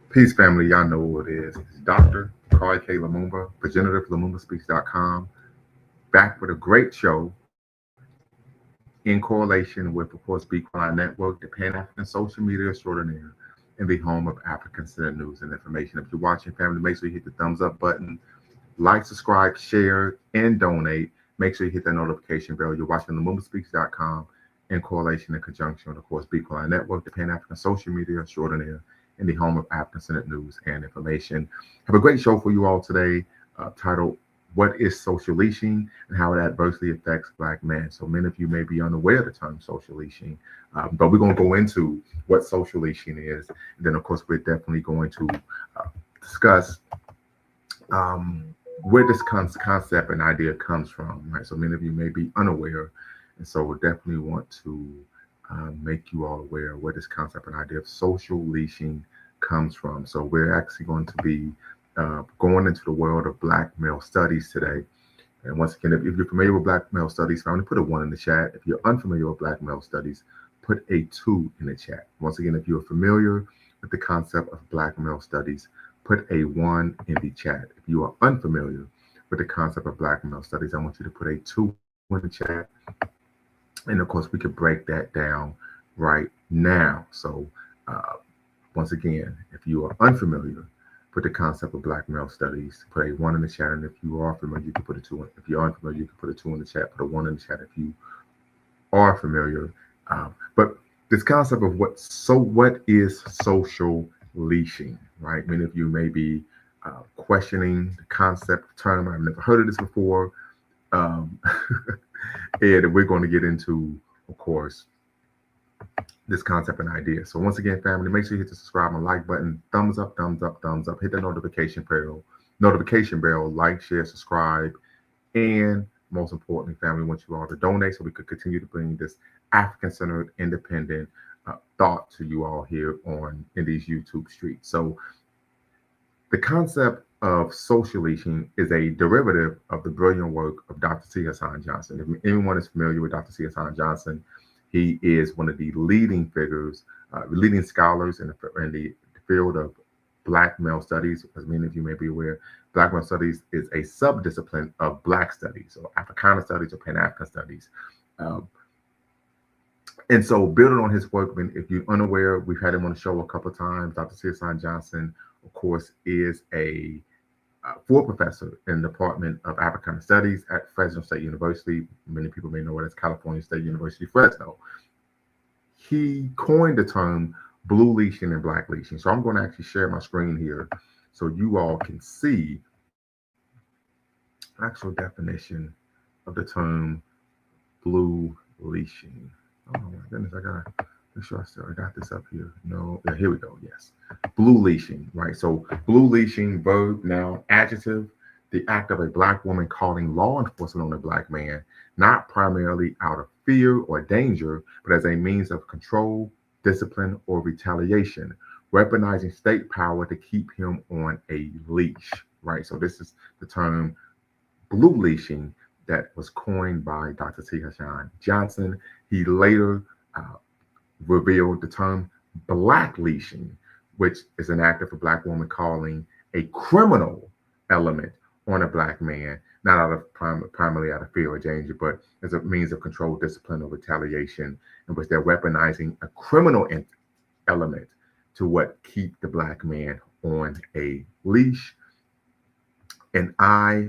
Peace, family. Y'all know who it is. It's Dr. Carl K. Lumumba, progenitor of LumumbaSpeaks.com, back with a great show in correlation with, of course, Be Quiet Network, the Pan African social media extraordinaire, and the home of African Center news and information. If you're watching, family, make sure you hit the thumbs up button, like, subscribe, share, and donate. Make sure you hit that notification bell. You're watching LumumbaSpeaks.com in correlation and conjunction with, of course, Be Quiet Network, the Pan African social media extraordinaire, and the home of African Senate news and information. Have a great show for you all today, titled "What is Social Leashing and How It Adversely Affects Black Men." So many of you may be unaware of the term social leashing, but we're going to go into what social leashing is. And then, of course, we're definitely going to discuss um, where this concept and idea comes from. Right, so many of you may be unaware, and so we definitely want to make you all aware of where this concept and idea of social leashing comes from. So we're actually going to be going into the world of Black male studies today. And once again, if you're familiar with Black male studies, family, put a one in the chat. If you're unfamiliar with Black male studies, put a two in the chat. Once again, if you're familiar with the concept of Black male studies, put a one in the chat. If you are unfamiliar with the concept of Black male studies, I want you to put a two in the chat. And of course, we could break that down right now. So, uh, once again, if you are unfamiliar with the concept of Black male studies, put a one in the chat. And if you are familiar, you can put a two in. If you're unfamiliar, you can put a two in the chat, put a one in the chat if you are familiar. But this concept of what is social leashing, right? Many of you may be questioning the concept term. I've never heard of this before. Um, and we're going to get into, of course, this concept and idea. So once again, family, make sure you hit the subscribe and like button, thumbs up, thumbs up, thumbs up, hit the notification bell, like, share, subscribe, and most importantly, family, we want you all to donate so we could continue to bring this African-centered, independent thought to you all here on in these YouTube streets. So the concept of social leashing is a derivative of the brilliant work of Dr. C. Hassan Johnson. If anyone is familiar with Dr. C. Hassan Johnson, he is one of the leading figures, leading scholars in the field of Black male studies. As many of you may be aware, Black male studies is a subdiscipline of Black studies, or Africana studies, or Pan African studies. Um, and so, building on his work, if you're unaware, we've had him on the show a couple of times. Dr. C. Hassan Johnson, of course, is a full professor in the Department of Africana Studies at Fresno State University. Many people may know it as California State University, Fresno. He coined the term blue leashing and black leashing. So I'm going to actually share my screen here so you all can see actual definition of the term blue leashing. Oh my goodness, I gotta make sure I got this up here. No, yeah, here we go. Yes, blue leashing, right? So blue leashing, verb, noun, adjective, the act of a Black woman calling law enforcement on a Black man, not primarily out of fear or danger, but as a means of control, discipline, or retaliation, weaponizing state power to keep him on a leash, right? So this is the term blue leashing that was coined by Dr. T. Hassan Johnson. He later uh, revealed the term black leashing, which is an act of a Black woman calling a criminal element on a Black man, not out of primarily out of fear or danger, but as a means of control, discipline, or retaliation, in which they're weaponizing a criminal element to what keep the Black man on a leash. And I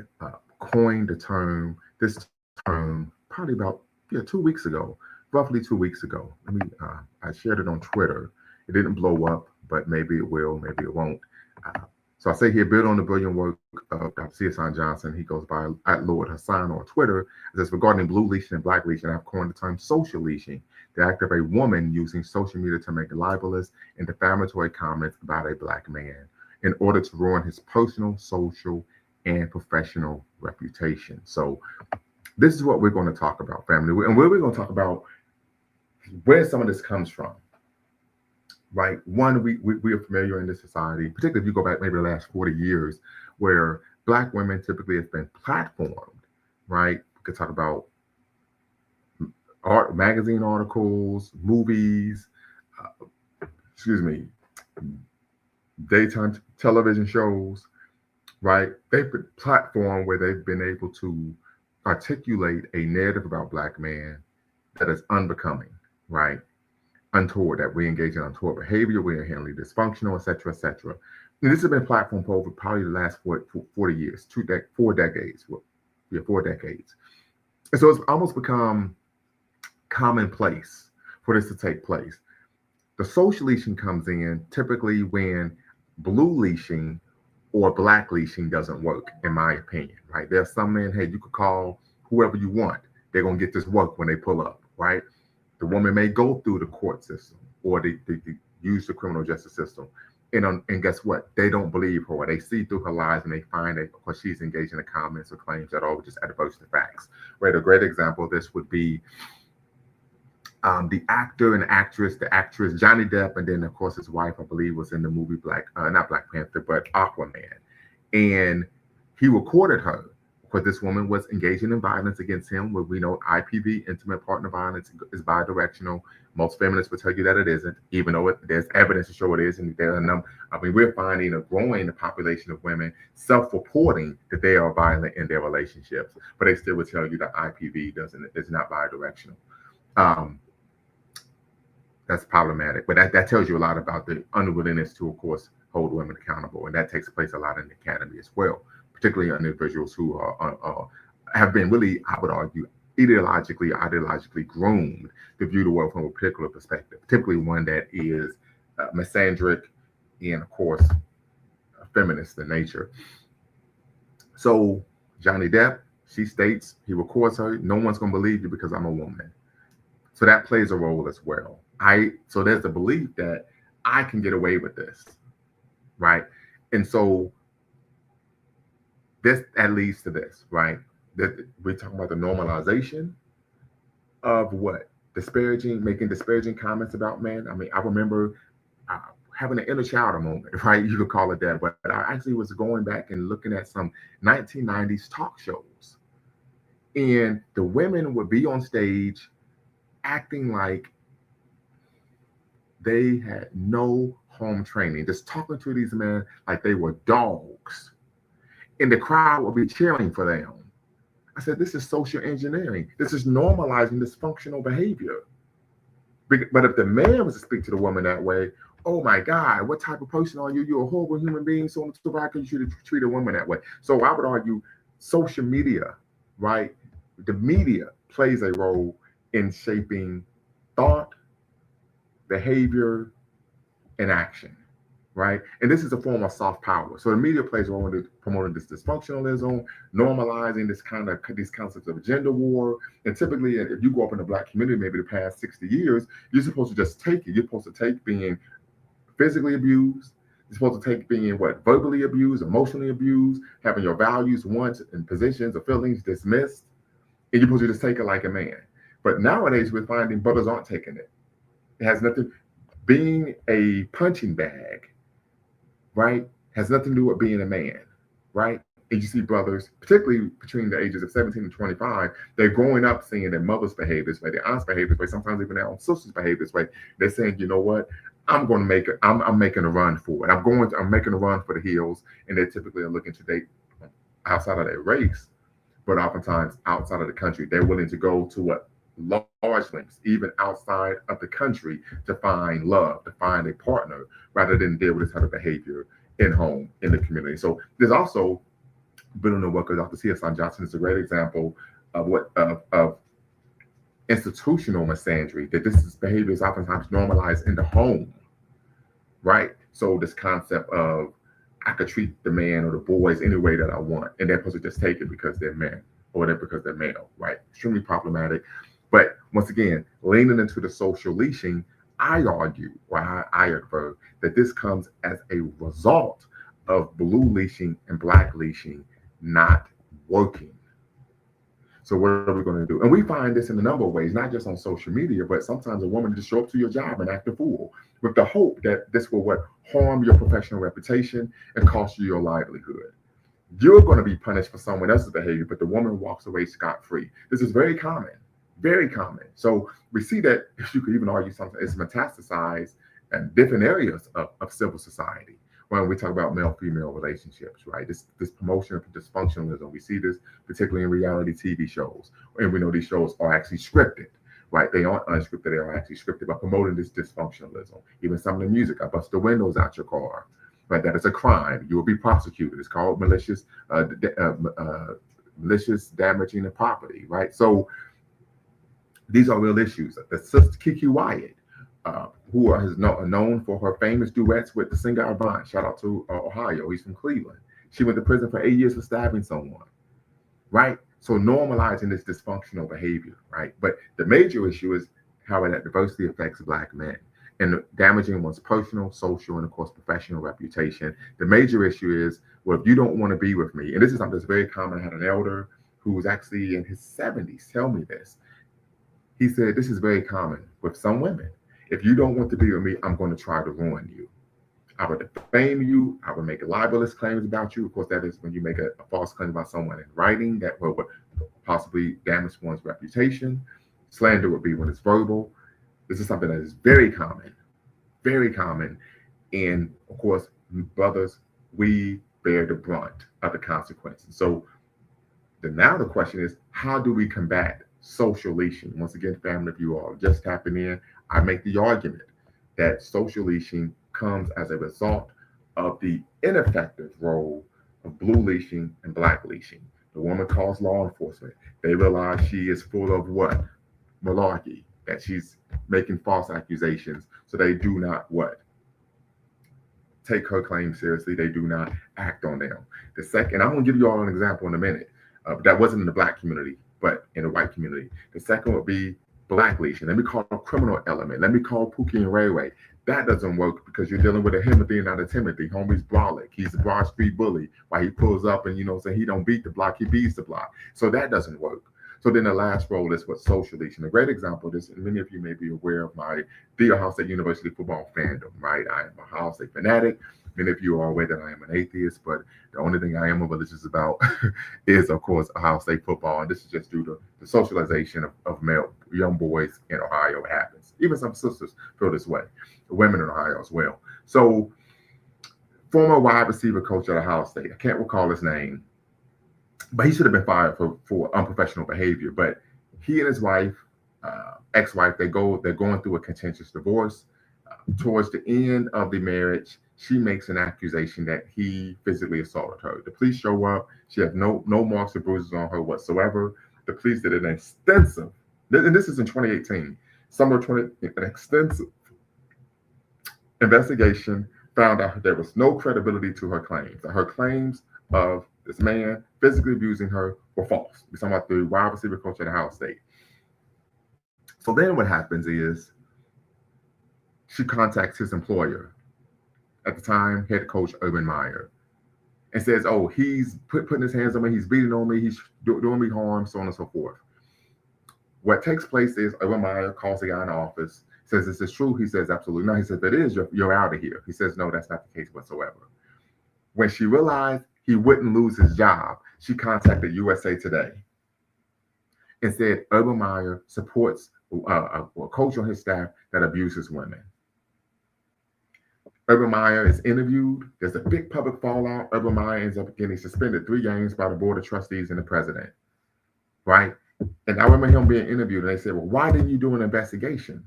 coined the term, this term, probably about 2 weeks ago, roughly 2 weeks ago. I shared it on Twitter. It didn't blow up, but maybe it will, maybe it won't. Uh, so I say here, build on the brilliant work of Dr. C. Hassan Johnson. He goes by at Lord Hassan on Twitter. It says, regarding blue leashing and black leashing, I've coined the term social leashing, the act of a woman using social media to make libelous and defamatory comments about a Black man in order to ruin his personal, social, and professional reputation. So this is what we're going to talk about, family. And where we're going to talk about where some of this comes from, right? One, we are familiar in this society, particularly if you go back maybe the last 40 years, where Black women typically have been platformed, right? We could talk about art, magazine articles, movies, excuse me, daytime television shows, right? They've been a platform where they've been able to articulate a narrative about black man that is unbecoming, right? Untoward, that we engage in untoward behavior, we are inherently dysfunctional, et cetera, et cetera. And this has been a platform for over probably the last 40 years, 4 decades. Well, yeah, 4 decades. And so it's almost become commonplace for this to take place. The social leashing comes in typically when blue leashing or black leashing doesn't work, in my opinion, right? There's some men, hey, you could call whoever you want. They're going to get this work when they pull up, right? The woman may go through the court system or they use the criminal justice system. And guess what? They don't believe her. They see through her lies and they find that because she's engaged in the comments or claims that are just adverse to facts. Right? A great example of this would be the actor and actress, the actress Johnny Depp, and then of course his wife, I believe, was in the movie not Black Panther, but Aquaman, and he recorded her because this woman was engaging in violence against him. Where we know IPV, intimate partner violence, is bidirectional. Most feminists will tell you that it isn't, even though there's evidence to show it is. And there are we're finding a growing population of women self-reporting that they are violent in their relationships, but they still will tell you that IPV is not bidirectional. Um, that's problematic. But that tells you a lot about the unwillingness to, of course, hold women accountable. And that takes place a lot in the academy as well, particularly individuals who have been really, I would argue, ideologically groomed to view the world from a particular perspective, typically one that is misandric and, of course, feminist in nature. So Johnny Depp, she states, he records her, no one's going to believe you because I'm a woman. So that plays a role as well. So there's the belief that I can get away with this, right? And so that leads to this, right? That we're talking about the normalization of what? Making disparaging comments about men. I mean, I remember having an inner child moment, right? You could call it that. But I actually was going back and looking at some 1990s talk shows. And the women would be on stage acting like they had no home training, just talking to these men like they were dogs. And the crowd would be cheering for them. I said, this is social engineering. This is normalizing dysfunctional behavior. But if the man was to speak to the woman that way, oh my God, what type of person are you? You're a horrible human being. So why could you treat a woman that way? So I would argue social media, right? The media plays a role in shaping thought, behavior, and action, right? And this is a form of soft power. So the media plays a role in promoting this dysfunctionalism, normalizing these concepts of gender war. And typically, if you grow up in the Black community, maybe the past 60 years, you're supposed to just take it. You're supposed to take being physically abused. You're supposed to take being verbally abused, emotionally abused, having your values, wants, and positions or feelings dismissed. And you're supposed to just take it like a man. But nowadays, we're finding brothers aren't taking it. It has nothing, being a punching bag, right, has nothing to do with being a man, right? And you see brothers, particularly between the ages of 17 and 25, they're growing up seeing their mothers behave this way, their aunts behave this way, sometimes even their own sisters behave this way. They're saying, you know what, I'm making a run for it. I'm making a run for the hills. And they typically are looking to date outside of their race, but oftentimes outside of the country. They're willing to go to what? Large lengths, even outside of the country, to find love, to find a partner, rather than deal with this type of behavior in home, in the community. So there's also been on the work of Dr. C.S. Johnson is a great example of of institutional misandry, that this behavior is oftentimes normalized in the home, right? So this concept of I could treat the man or the boys any way that I want, and they're supposed to just take it because they're men or because they're male, right? Extremely problematic. But once again, leaning into the social leashing, I argue, or I infer, that this comes as a result of blue leashing and black leashing not working. So what are we going to do? And we find this in a number of ways, not just on social media, but sometimes a woman just show up to your job and act a fool with the hope that this will harm your professional reputation and cost you your livelihood. You're going to be punished for someone else's behavior, but the woman walks away scot-free. This is very common. Very common. So we see that, you could even argue something, it's metastasized in different areas of civil society, when we talk about male-female relationships, right? This promotion of dysfunctionalism, we see this particularly in reality TV shows, and we know these shows are actually scripted, right? They aren't unscripted; they are actually scripted by promoting this dysfunctionalism. Even some of the music, I bust the windows out your car, right? That is a crime. You will be prosecuted. It's called malicious damaging of property, right? So these are real issues. The sister Kiki Wyatt, known for her famous duets with the singer Avant. Shout out to Ohio. He's from Cleveland. She went to prison for 8 years for stabbing someone, right? So normalizing this dysfunctional behavior, right? But the major issue is how it adversely affects Black men and damaging one's personal, social, and of course professional reputation. The major issue is, well, if you don't want to be with me, and this is something that's very common. I had an elder who was actually in his 70s tell me this. He said, this is very common with some women. If you don't want to be with me, I'm going to try to ruin you. I would defame you. I would make libelous claims about you. Of course, that is when you make a false claim about someone in writing that would possibly damage one's reputation. Slander would be when it's verbal. This is something that is very common, very common. And of course, brothers, we bear the brunt of the consequences. So now the question is, how do we combat social leashing? Once again, family, if you are just tapping in, I make the argument that social leashing comes as a result of the ineffective role of blue leashing and Black leashing. The woman calls law enforcement. They realize she is full of what? Malarkey, that she's making false accusations. So they do not what? Take her claims seriously. They do not act on them. The second, I'm going to give you all an example in a minute. That wasn't in the Black community, but in the white community. The second would be Black leashing. Let me call a criminal element. Let me call Pookie and Ray Ray. That doesn't work because you're dealing with a Timothy and not a Timothy. Homie's brolic. He's a Broad Street bully. While he pulls up and, say he don't beat the block, he beats the block. So that doesn't work. So then the last role is what social leashing. A great example of this, and many of you may be aware of my The Ohio State University football fandom, right? I am a Ohio State fanatic. Many of you are aware that I am an atheist, but the only thing I am religious about is, of course, Ohio State football. And this is just due to the socialization of male young boys in Ohio happens. Even some sisters feel this way, the women in Ohio as well. So former wide receiver coach at Ohio State, I can't recall his name, but he should have been fired for unprofessional behavior. But he and his wife, ex-wife, they're going through a contentious divorce. Towards the end of the marriage, she makes an accusation that he physically assaulted her. The police show up. She has no marks or bruises on her whatsoever. The police did an extensive, and this is in 2018, an extensive investigation, found out there was no credibility to her claims. That her claims of this man physically abusing her were false. We're talking about the wide receiver coach at Ohio State. So then what happens is she contacts his employer, at the time, head coach Urban Meyer, and says, oh, he's putting his hands on me, he's beating on me, he's doing me harm, so on and so forth. What takes place is Urban Meyer calls the guy in the office, says, is this true? He says, absolutely not. He says, if it is, you're out of here. He says, no, that's not the case whatsoever. When she realized he wouldn't lose his job, she contacted USA Today and said Urban Meyer supports a coach on his staff that abuses women. Urban Meyer is interviewed. There's a big public fallout. Urban Meyer ends up getting suspended 3 games by the board of trustees and the president, right? And I remember him being interviewed, and they said, well, why didn't you do an investigation?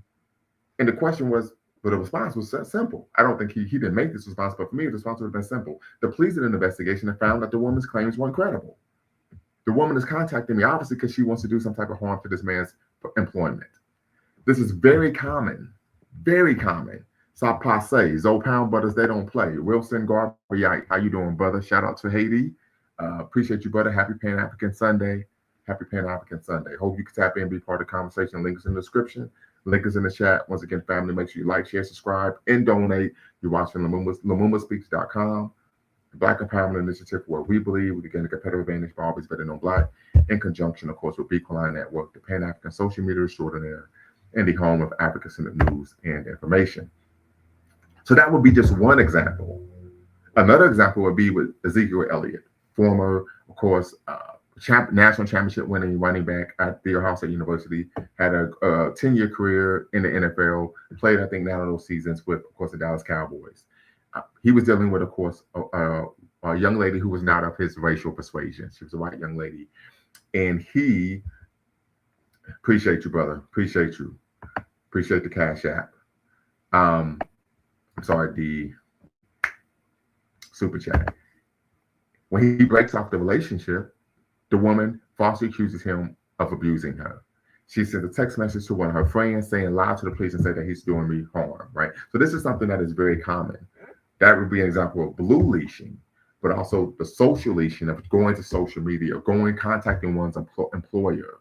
And the question was, well, the response was simple. I don't think he didn't make this response, but for me, the response would have been simple. The police did an investigation and found that the woman's claims weren't credible. The woman is contacting me, obviously, because she wants to do some type of harm to this man's employment. This is very common, very common. Ça passe. Zoe Pound Brothers, they don't play. Wilson Garvey, how you doing, brother? Shout out to Haiti. Appreciate you, brother. Happy Pan-African Sunday. Happy Pan-African Sunday. Hope you can tap in and be part of the conversation. Link is in the description. Link is in the chat. Once again, family, make sure you like, share, subscribe, and donate. You're watching LaMumbaspeaks.com, the Black Empowerment Initiative, where we believe we can gain a competitive advantage for always better known Black, in conjunction, of course, with Bequaline Network, the Pan-African social media extraordinaire, and the home of African-centered news and information. So that would be just one example. Another example would be with Ezekiel Elliott, former, of course, national championship winning running back at the Ohio State University, had a 10-year career in the NFL, played, I think, 9 of those seasons with, of course, the Dallas Cowboys. He was dealing with, of course, a young lady who was not of his racial persuasion. She was a white young lady, and he appreciate you, brother. Appreciate you. Appreciate the Cash App. Um, I'm sorry, the super chat. When he breaks off the relationship, the woman falsely accuses him of abusing her. She sent a text message to one of her friends saying, lie to the police and say that he's doing me harm, right? So this is something that is very common. That would be an example of blue leashing, but also the social leashing of going to social media, going contacting one's employer,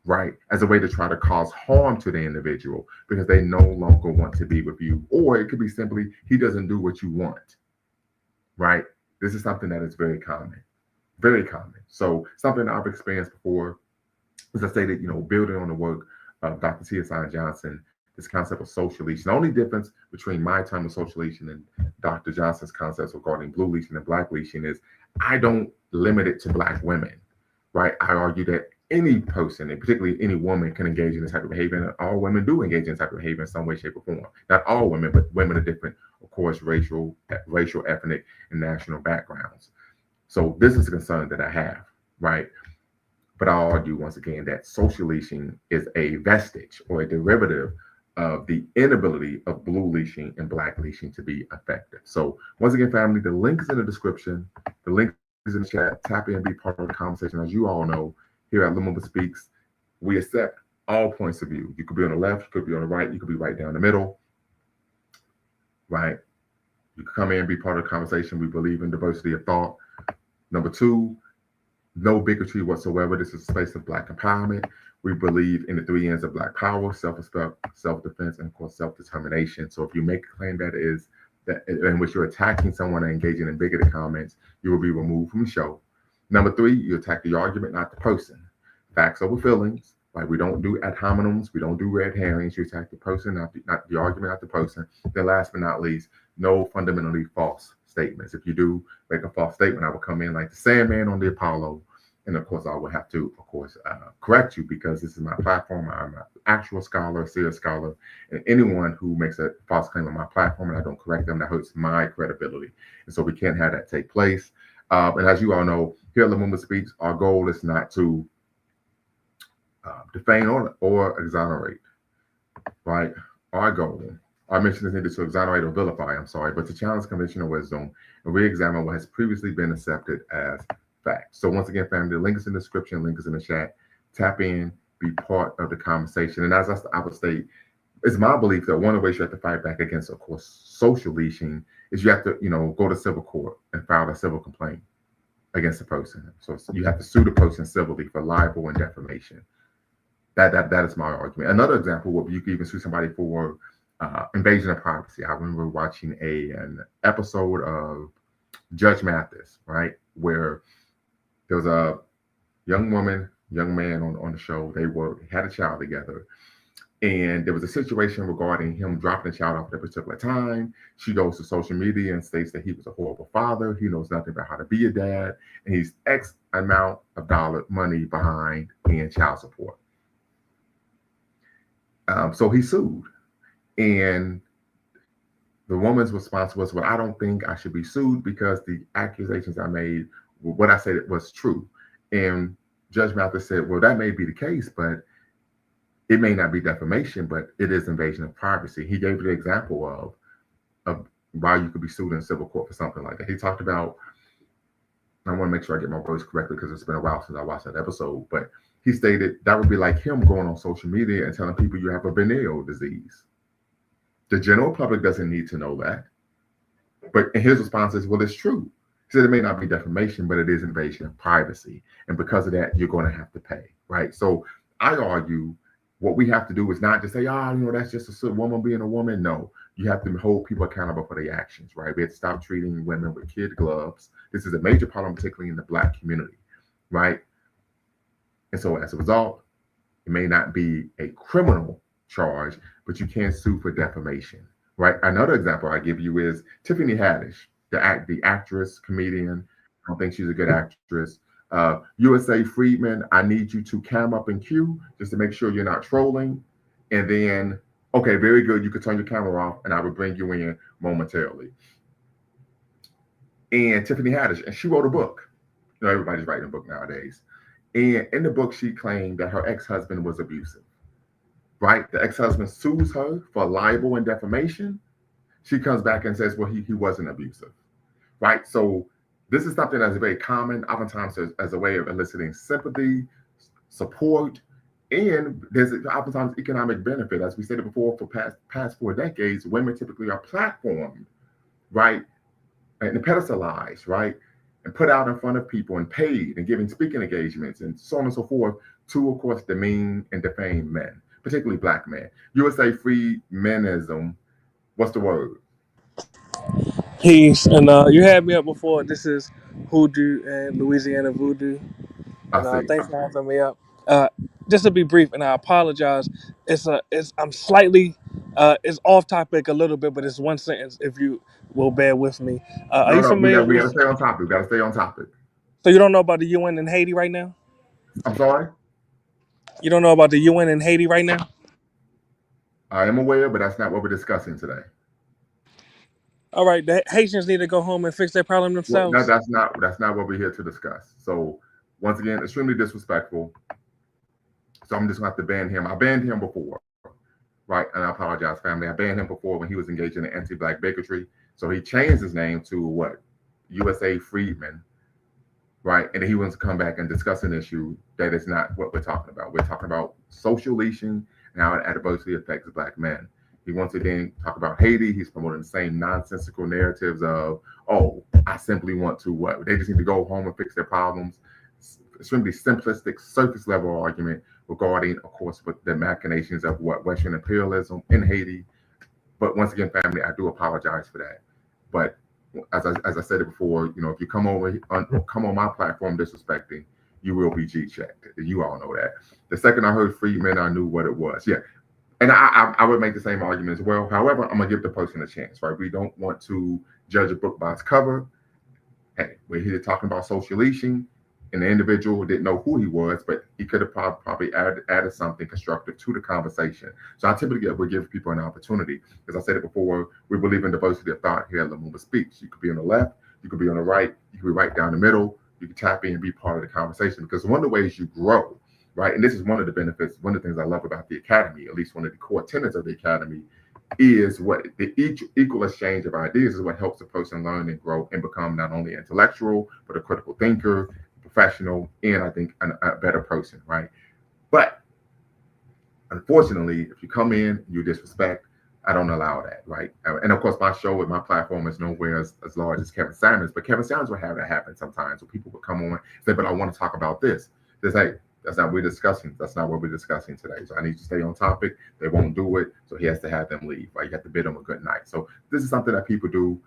right, as a way to try to cause harm to the individual because they no longer want to be with you. Or it could be simply he doesn't do what you want, right? This is something that is very common, very common. So something I've experienced before, as I stated, building on the work of Dr. T.S.I. Johnson, this concept of social leashing. The only difference between my time of social leashing and Dr. Johnson's concepts regarding blue leashing and black leashing is I don't limit it to black women, right? I argue that any person, and particularly any woman, can engage in this type of behavior, and all women do engage in this type of behavior in some way, shape, or form. Not all women, but women of different, of course, racial, ethnic, and national backgrounds. So this is a concern that I have, right? But I'll argue once again that social leashing is a vestige or a derivative of the inability of blue leashing and black leashing to be effective. So once again, family, the link is in the description. The link is in the chat. Tap in, be part of the conversation. As you all know, here at Lumumba Speaks, we accept all points of view. You could be on the left, you could be on the right, you could be right down the middle, right? You can come in and be part of the conversation. We believe in diversity of thought. Number two, no bigotry whatsoever. This is a space of Black empowerment. We believe in the 3 N's of Black power: self-respect, self-defense, and of course, self-determination. So if you make a claim that in which you're attacking someone and engaging in bigoted comments, you will be removed from the show. Number 3, you attack the argument, not the person. Facts over feelings. Like, we don't do ad hominems, we don't do red herrings. You attack the person, not the argument, not the person. Then last but not least, no fundamentally false statements. If you do make a false statement, I will come in like the Sandman on the Apollo. And of course, I will have to, of course, correct you because this is my platform. I'm an actual scholar, a serious scholar. And anyone who makes a false claim on my platform and I don't correct them, that hurts my credibility. And so we can't have that take place. And as you all know, here at Lumumba Speaks, our goal is not to defame or exonerate, right? Our goal, our mission is neither to exonerate or vilify, but to challenge conventional wisdom and re-examine what has previously been accepted as fact. So once again, family, the link is in the description, link is in the chat. Tap in, be part of the conversation. And as I would state, it's my belief that one of the ways you have to fight back against, of course, social leashing is you have to, go to civil court and file a civil complaint against the person. So you have to sue the person civilly for libel and defamation. That is my argument. Another example would be you could even sue somebody for invasion of privacy. I remember watching an episode of Judge Mathis, right, where there was a young man on the show. They had a child together. And there was a situation regarding him dropping the child off at a particular time. She goes to social media and states that he was a horrible father. He knows nothing about how to be a dad. And he's X amount of money behind in child support. So he sued. And the woman's response was, well, I don't think I should be sued because the accusations I made, what I said was true. And Judge Mathis said, well, that may be the case, but it may not be defamation, but it is invasion of privacy. He gave the example of why you could be sued in civil court for something like that. He talked about, I want to make sure I get my words correctly because it's been a while since I watched that episode, but he stated that would be like him going on social media and telling people you have a venereal disease. The general public doesn't need to know that. But his response is, well, it's true. He said it may not be defamation, but it is invasion of privacy. And because of that, you're going to have to pay, right? So I argue what we have to do is not just say, that's just a woman being a woman. No, you have to hold people accountable for their actions, right? We have to stop treating women with kid gloves. This is a major problem, particularly in the Black community, right? And so as a result, it may not be a criminal charge, but you can sue for defamation, right? Another example I give you is Tiffany Haddish, the actress, comedian. I don't think she's a good actress. USA Friedman, I need you to cam up and cue just to make sure you're not trolling. And then Okay, very good. You could turn your camera off, and I will bring you in momentarily. And Tiffany Haddish, and she wrote a book. You know, everybody's writing a book nowadays. And in the book, she claimed that her ex-husband was abusive. Right? The ex-husband sues her for libel and defamation. She comes back and says, well, he wasn't abusive. Right? So this is something that's very common, oftentimes as a way of eliciting sympathy, support, and there's oftentimes economic benefit. As we said before, for past 4 decades, women typically are platformed, right, and pedestalized, right, and put out in front of people and paid and given speaking engagements and so on and so forth to, of course, demean and defame men, particularly black men. You would say free menism. What's the word? Peace. And you had me up before. This is Hoodoo and Louisiana Voodoo. I And see. thanks for having me up. Uh, just to be brief, and I apologize. I'm slightly, it's off topic a little bit, but it's one sentence. If you will bear with me, are No, you no, familiar we with? got to stay on topic. We got to stay on topic. So you don't know about the UN in Haiti right now? I'm sorry. You don't know about the UN in Haiti right now? I am aware, but that's not what we're discussing today. All right, the Haitians need to go home and fix their problem Well, no, themselves. that's not what we're here to discuss. So once again, extremely disrespectful. So I'm just gonna have to ban him. I banned him before, right? And I apologize, family. I banned him before when he was engaged in the anti-black bigotry. So he changed his name to what? USA Freedman, right? And he wants to come back and discuss an issue that is not what we're talking about. We're talking about social leashing and how it adversely affects black men. He wants to then talk about Haiti. He's promoting the same nonsensical narratives of, oh, I simply want to what? They just need to go home and fix their problems. Extremely simplistic, surface level argument regarding, of course, with the machinations of what Western imperialism in Haiti. But once again, family, I do apologize for that. But as I said it before, you know, if you come on my platform disrespecting, you will be G checked. You all know that. The second I heard Freedman, I knew what it was. Yeah, and I would make the same argument as well. However, I'm gonna give the person a chance, right? We don't want to judge a book by its cover. Hey, we're here talking about social leashing, and the individual didn't know who he was, but he could have probably added something constructive to the conversation. So I typically would give people an opportunity. As I said it before, we believe in diversity of thought here at Lumumba Speaks. You could be on the left, you could be on the right, you could be right down the middle. You can tap in and be part of the conversation because one of the ways you grow, right? And this is one of the benefits, one of the things I love about the academy, at least one of the core tenets of the academy, is what the each equal exchange of ideas is what helps a person learn and grow and become not only intellectual but a critical thinker, professional, and I think a better person, right? But unfortunately, if you come in, you disrespect, I don't allow that, right? And of course, my show with my platform is nowhere as large as Kevin Samuels, but Kevin Samuels will have that happen sometimes. So people will come on and say, but I want to talk about this. Just hey, that's not what we're discussing. That's not what we're discussing today. So I need to stay on topic. They won't do it. So he has to have them leave, right? You have to bid them a good night. So this is something that people do.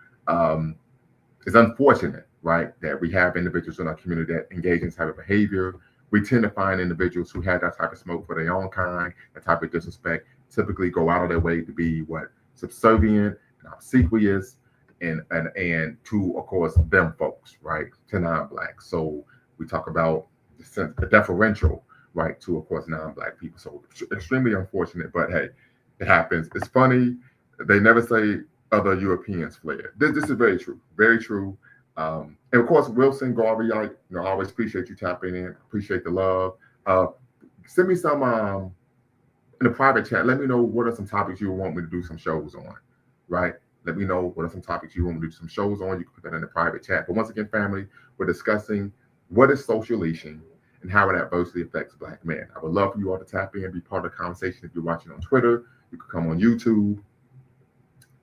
It's unfortunate, right, that we have individuals in our community that engage in this type of behavior. We tend to find individuals who have that type of smoke for their own kind, that type of disrespect, typically go out of their way to be what subservient and obsequious and to of course them folks, right, to non-black. So we talk about the deferential, right, to of course non-black people. So extremely unfortunate, but hey, it happens. It's funny. They never say other Europeans fled. This is very true, very true. And of course, Wilson Garvey, I always appreciate you tapping in, appreciate the love. Uh, Send me some in the private chat. Let me know what are some topics you want me to do some shows on, right? Let me know what are some topics you want me to do some shows on. You can put that in the private chat. But once again, family, we're discussing what is social leashing and how it adversely affects black men. I would love for you all to tap in, be part of the conversation. If you're watching on Twitter, you can come on YouTube,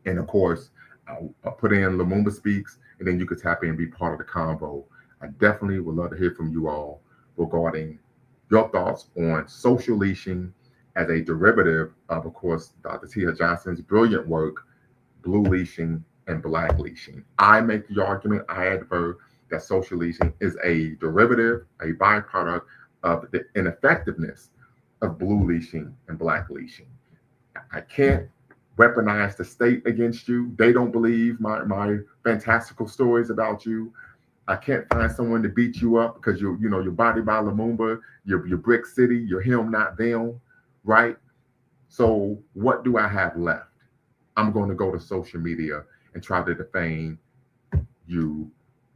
and of course, I'll put in Lumumba Speaks, and then you could tap in and be part of the convo. I definitely would love to hear from you all regarding your thoughts on social leashing as a derivative of course, Dr. Tia Johnson's brilliant work, blue leashing and black leashing. I make the argument, I advert that social leashing is a derivative, a byproduct of the ineffectiveness of blue leashing and black leashing. I can't weaponize the state against you. They don't believe my fantastical stories about you. I can't find someone to beat you up because you're body by Lumumba, you're Brick City, you're him, not them, right? So what do I have left? I'm going to go to social media and try to defame you,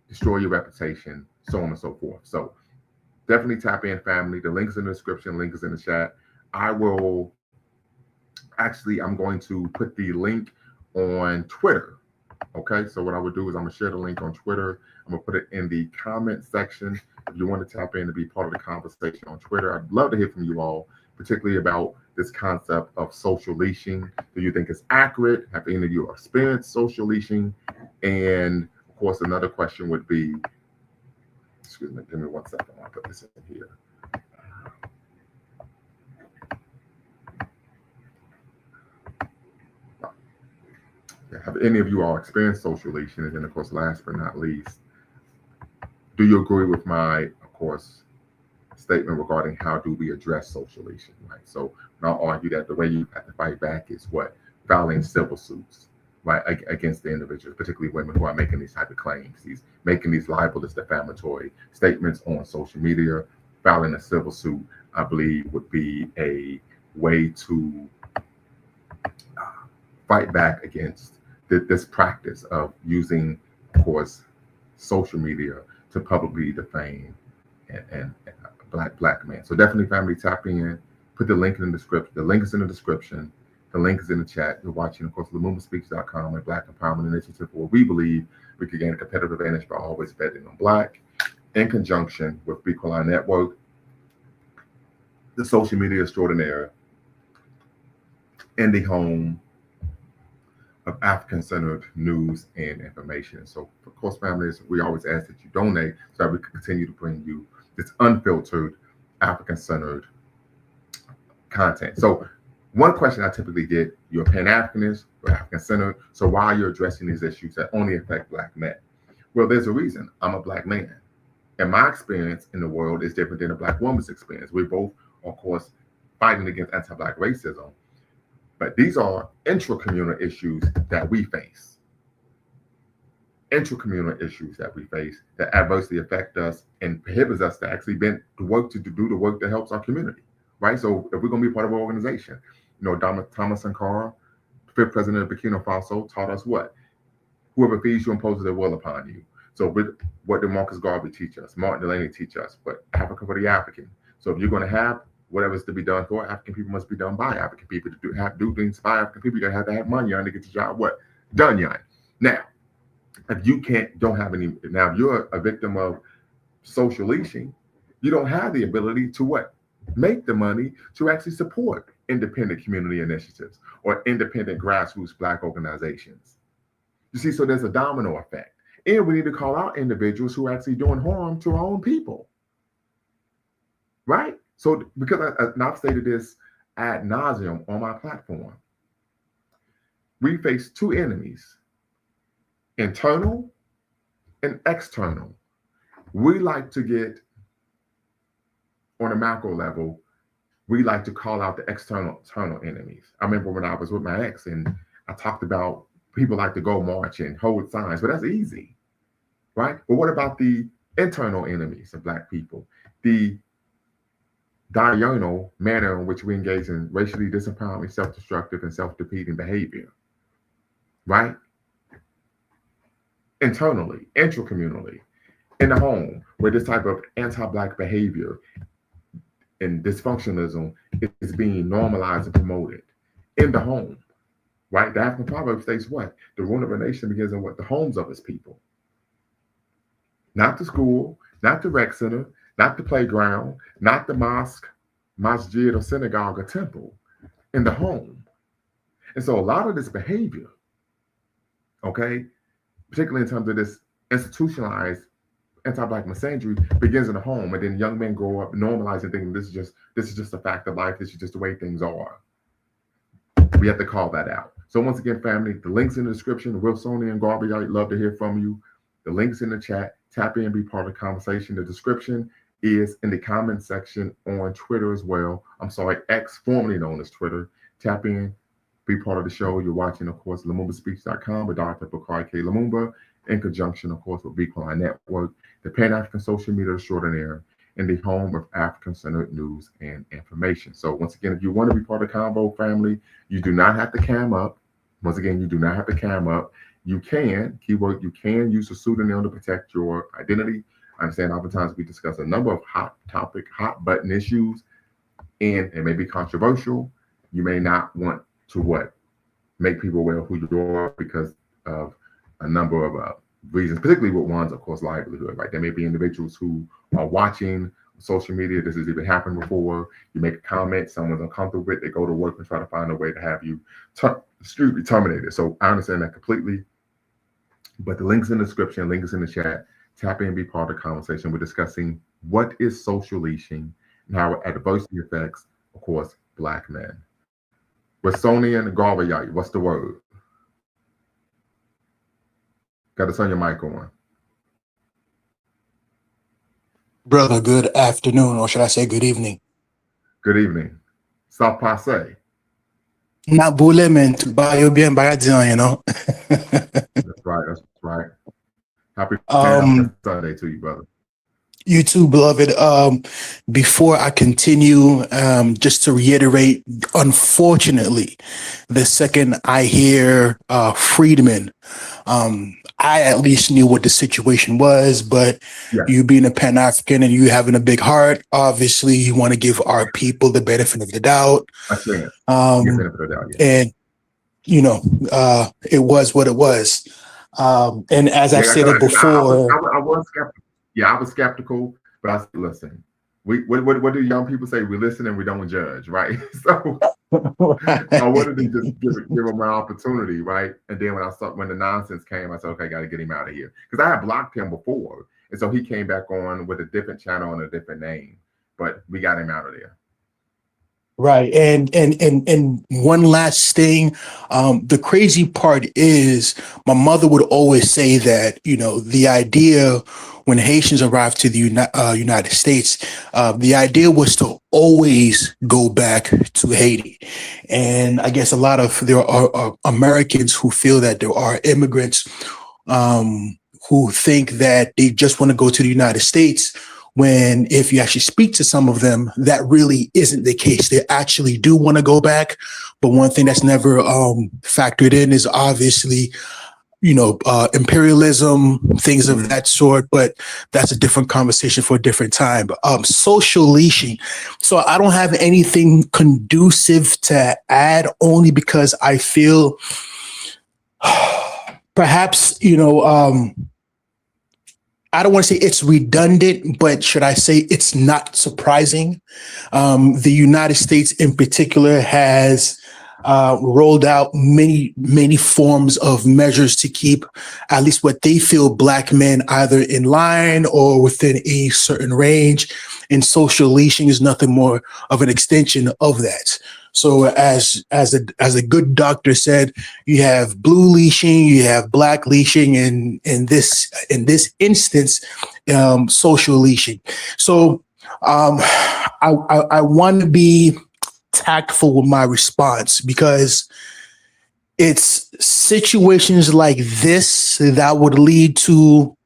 destroy your reputation, so on and so forth. So definitely tap in, family. The link is in the description, link is in the chat. I will actually, I'm going to put the link on Twitter. Okay, so what I would do is I'm gonna share the link on Twitter. I'm gonna put it in the comment section. If you want to tap in to be part of the conversation on Twitter, I'd love to hear from you all, particularly about this concept of social leashing. Do you think it's accurate? Have any of you experienced social leashing? And of course, another question would be, excuse me, give me 1 second. I'll put this in here. Have any of you all experienced social leashing? And then, of course, last but not least, do you agree with my, of course, statement regarding how do we address social leashing, right? So I'll argue that the way you have to fight back is what? Filing civil suits, right, against the individuals, particularly women who are making these type of claims, making these libelous, defamatory statements on social media. Filing a civil suit, I believe, would be a way to fight back against this practice of using, of course, social media to publicly defame and black men. So definitely, family, tap in. Put the link in the description. The link is in the description. The link is in the chat. You're watching, of course, LumumbaSpeaks.com, a Black Empowerment Initiative where we believe we can gain a competitive advantage by always betting on Black, in conjunction with Bequaline Network, the social media extraordinaire, in the home of African-centered news and information. So, of course, families, we always ask that you donate so that we can continue to bring you this unfiltered, African-centered content. So, one question I typically get, you're a Pan-Africanist, you're African-centered, so why are you addressing these issues that only affect Black men? Well, there's a reason. I'm a Black man. And my experience in the world is different than a Black woman's experience. We both, of course, fighting against anti-Black racism. But these are intracommunal issues that we face. Intracommunal issues that we face that adversely affect us and prohibits us to actually do the work that helps our community, right? So if we're going to be part of an organization, Thomas Sankara, the 5th president of Burkina Faso, taught us what? Whoever feeds you imposes their will upon you. So what did Marcus Garvey teach us? Martin Delaney teach us? But Africa for the African. So if you're going to have whatever's to be done for African people must be done by African people. To do things by African people, you gotta have to have money on to get the job done. Now, if you don't have any, now if you're a victim of social leashing, you don't have the ability to make the money to actually support independent community initiatives or independent grassroots Black organizations. You see, so there's a domino effect. And we need to call out individuals who are actually doing harm to our own people, right? So because I've stated this ad nauseum on my platform, we face two enemies, internal and external. We like to get, on a macro level, we like to call out the external enemies. I remember when I was with my ex and I talked about people like to go march and hold signs, but that's easy, right? But what about the internal enemies of Black people? The diurnal manner in which we engage in racially disempowering, self-destructive, and self-defeating behavior, right? Internally, intracommunally, in the home, where this type of anti-Black behavior and dysfunctionalism is being normalized and promoted. In the home, right? The African proverb states what? The ruin of a nation begins in what? The homes of its people. Not the school, not the rec center, not the playground, not the mosque, masjid, or synagogue, or temple, in the home. And so a lot of this behavior, okay, particularly in terms of this institutionalized anti-Black misandry, begins in the home, and then young men grow up normalizing thinking this is just a fact of life, this is just the way things are. We have to call that out. So once again, family, the link's in the description. Wilsonian Garvey, I'd love to hear from you. The link's in the chat. Tap in, be part of the conversation. The description is in the comment section on Twitter as well. I'm sorry, X, formerly known as Twitter. Tap in, be part of the show. You're watching, of course, LumumbaSpeaks.com with Dr. Bakari K. Lumumba, in conjunction, of course, with Bequaline Network, the Pan-African social media extraordinaire, and the home of African-centered news and information. So once again, if you want to be part of the Convo family, you do not have to cam up. Once again, you do not have to cam up. You can, keyword, you can use a pseudonym to protect your identity. I understand oftentimes we discuss a number of hot button issues, and it may be controversial. You may not want to what? Make people aware of who you are because of a number of reasons, particularly with one's, of course, livelihood, right? There may be individuals who are watching social media. This has even happened before. You make a comment, someone's uncomfortable with it, they go to work and try to find a way to have you terminated. So I understand that completely. But the link's in the description, link is in the chat. Tap in, be part of the conversation. We're discussing what is social leashing and how it adversely affects, of course, Black men. Wasonian Garveyite, what's the word? Got to turn your mic on. Brother, good afternoon, or should I say good evening? Good evening. Stop passe. Not boule, man, to buy you bien bagadien, you know. That's right. That's right. Happy Sunday to you, brother. You too, beloved. Before I continue, just to reiterate, unfortunately, the second I hear Friedman, I at least knew what the situation was, but Yeah. you being a Pan-African and you having a big heart, obviously you want to give our people the benefit of the doubt. I chance. Benefit of the doubt, yeah. And, you know, it was what it was. And as I've said it before, I was skeptical. Yeah, I was skeptical, but I said, listen, what do young people say? We listen and we don't judge, right? So I wanted to just give him an opportunity, right? And then when the nonsense came, I said, okay, I got to get him out of here because I had blocked him before, and so he came back on with a different channel and a different name, but we got him out of there. Right. And one last thing, the crazy part is my mother would always say that, you know, the idea when Haitians arrived to the United States, the idea was to always go back to Haiti. And I guess there are Americans who feel that there are immigrants who think that they just want to go to the United States, when if you actually speak to some of them, that really isn't the case. They actually do want to go back. But one thing that's never factored in is obviously, you know, imperialism, things of that sort. But that's a different conversation for a different time. Social leashing. So I don't have anything conducive to add, only because I feel perhaps, you know, I don't want to say it's redundant, but should I say it's not surprising? The United States in particular has rolled out many forms of measures to keep at least what they feel Black men either in line or within a certain range. And social leashing is nothing more of an extension of that. So as a good doctor said, you have blue leashing, you have black leashing, and in this instance, social leashing. So I want to be tactful with my response, because it's situations like this that would lead to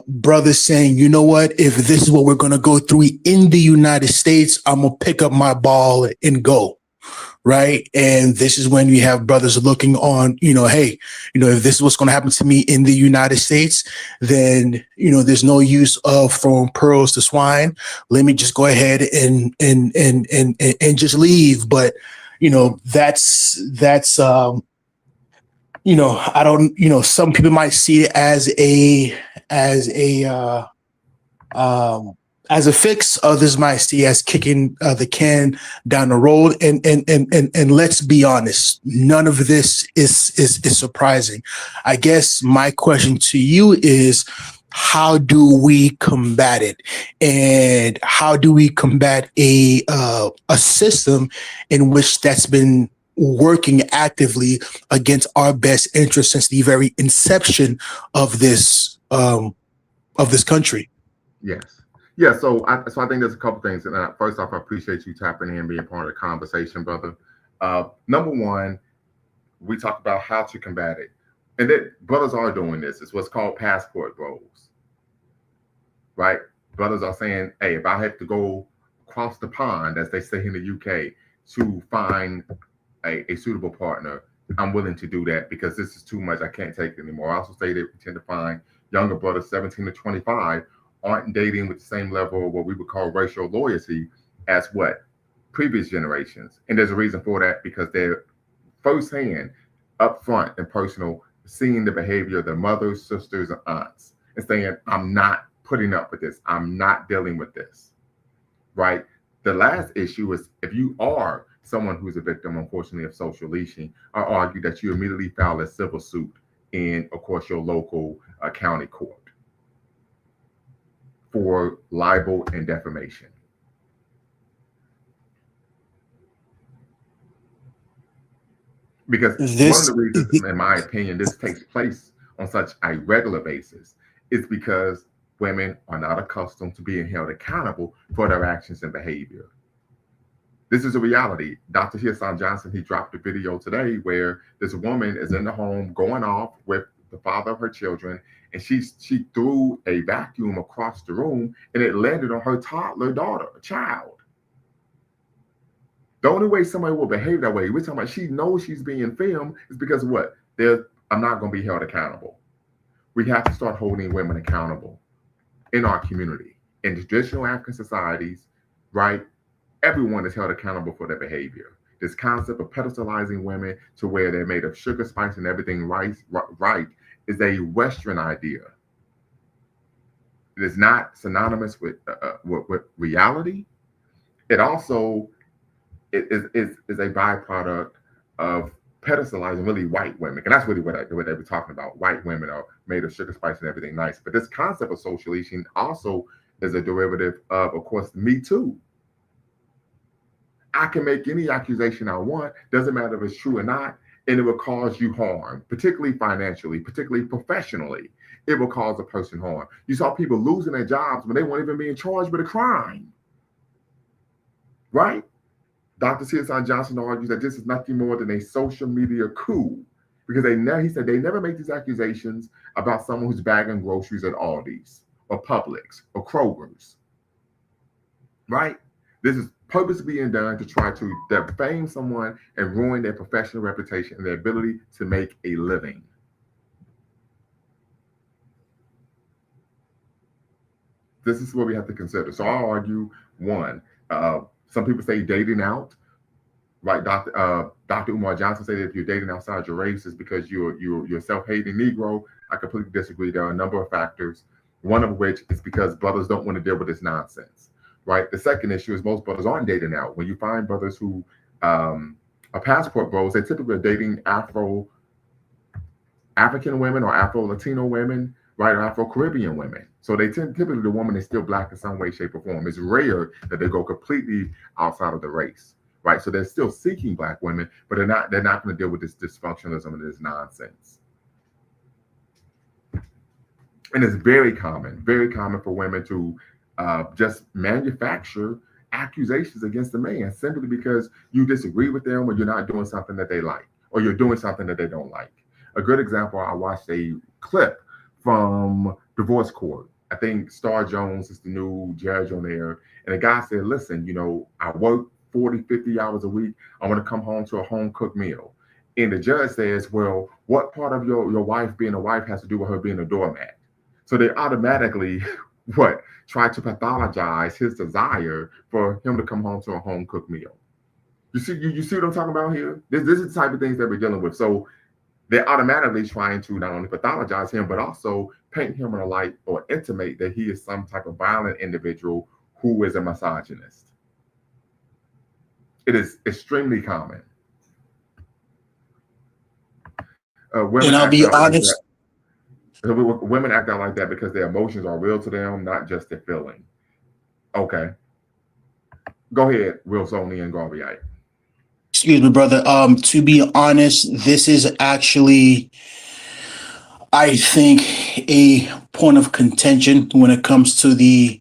brothers saying, you know what, if this is what we're going to go through in the United States, I'm going to pick up my ball and go. Right. And this is when you have brothers looking on, you know, hey, you know, if this is what's going to happen to me in the United States, then, you know, there's no use of throwing pearls to swine. Let me just go ahead and just leave. But, you know, that's you know, I don't, you know, some people might see it as a fix. Others might see as kicking the can down the road. And let's be honest, none of this is surprising. I guess my question to you is, how do we combat it? And how do we combat a system in which that's been working actively against our best interest since the very inception of this country? Yes. Yeah. So I think there's a couple things. And first off, I appreciate you tapping in and being part of the conversation, brother. Number one, we talk about how to combat it. And that brothers are doing this. It's what's called passport bros. Right? Brothers are saying, hey, if I have to go across the pond, as they say in the UK, to find a suitable partner, I'm willing to do that because this is too much. I can't take it anymore. I also say that we tend to find younger brothers, 17 to 25, aren't dating with the same level of what we would call racial loyalty as what previous generations. And there's a reason for that because they're firsthand, upfront, and personal, seeing the behavior of their mothers, sisters, and aunts, and saying, I'm not putting up with this. I'm not dealing with this. Right? The last issue is if you are someone who's a victim, unfortunately, of social leashing, I argue that you immediately file a civil suit in, of course, your local county court for libel and defamation. Because one of This the reasons, in my opinion, this takes place on such a regular basis is because women are not accustomed to being held accountable for their actions and behavior. This is a reality. Dr. Hirsan Johnson, he dropped a video today where this woman is in the home going off with the father of her children, and she threw a vacuum across the room and it landed on her toddler daughter, a child. The only way somebody will behave that way, we're talking about she knows she's being filmed, is because of what? I'm not going to be held accountable. We have to start holding women accountable in our community. In traditional African societies, right, everyone is held accountable for their behavior. This concept of pedestalizing women to where they're made of sugar, spice, and everything right is a Western idea. It is not synonymous with reality. It also is a byproduct of pedestalizing really white women. And that's really what they were talking about. White women are made of sugar, spice, and everything nice. But this concept of social leashing also is a derivative of course, Me Too. I can make any accusation I want, doesn't matter if it's true or not, and it will cause you harm, particularly financially, particularly professionally. It will cause a person harm. You saw people losing their jobs when they weren't even being charged with a crime. Right? Dr. C.S.I. Johnson argues that this is nothing more than a social media coup because he said they never make these accusations about someone who's bagging groceries at Aldi's or Publix or Kroger's. Right? This is purposely being done to try to defame someone and ruin their professional reputation and their ability to make a living. This is what we have to consider. So I'll argue one, some people say dating out, right? Dr. Umar Johnson said that if you're dating outside your race, it's because you're self-hating Negro. I completely disagree. There are a number of factors. One of which is because brothers don't want to deal with this nonsense, right? The second issue is most brothers aren't dating out. When you find brothers who are passport bros, they typically are dating African women or Afro-Latino women, right, or Afro-Caribbean women. So typically the woman is still black in some way, shape, or form. It's rare that they go completely outside of the race, right? So they're still seeking black women, but they're not going to deal with this dysfunctionalism and this nonsense. And it's very common for women to just manufacture accusations against the man simply because you disagree with them or you're not doing something that they like or you're doing something that they don't like. A good example, I watched a clip from Divorce Court. I think Star Jones is the new judge on there. And the guy said, listen, I work 40, 50 hours a week. I want to come home to a home cooked meal. And the judge says, well, what part of your wife being a wife has to do with her being a doormat? So they automatically, try to pathologize his desire for him to come home to a home cooked meal. You see what I'm talking about here? This is the type of things that we're dealing with. So they're automatically trying to not only pathologize him, but also paint him in a light or intimate that he is some type of violent individual who is a misogynist. It is extremely common. And I'll be honest. Women act out like that because their emotions are real to them, not just their feeling. Okay. Go ahead, Wilsonian Garveyite. Excuse me, brother. To be honest, this is actually, I think, a point of contention when it comes to the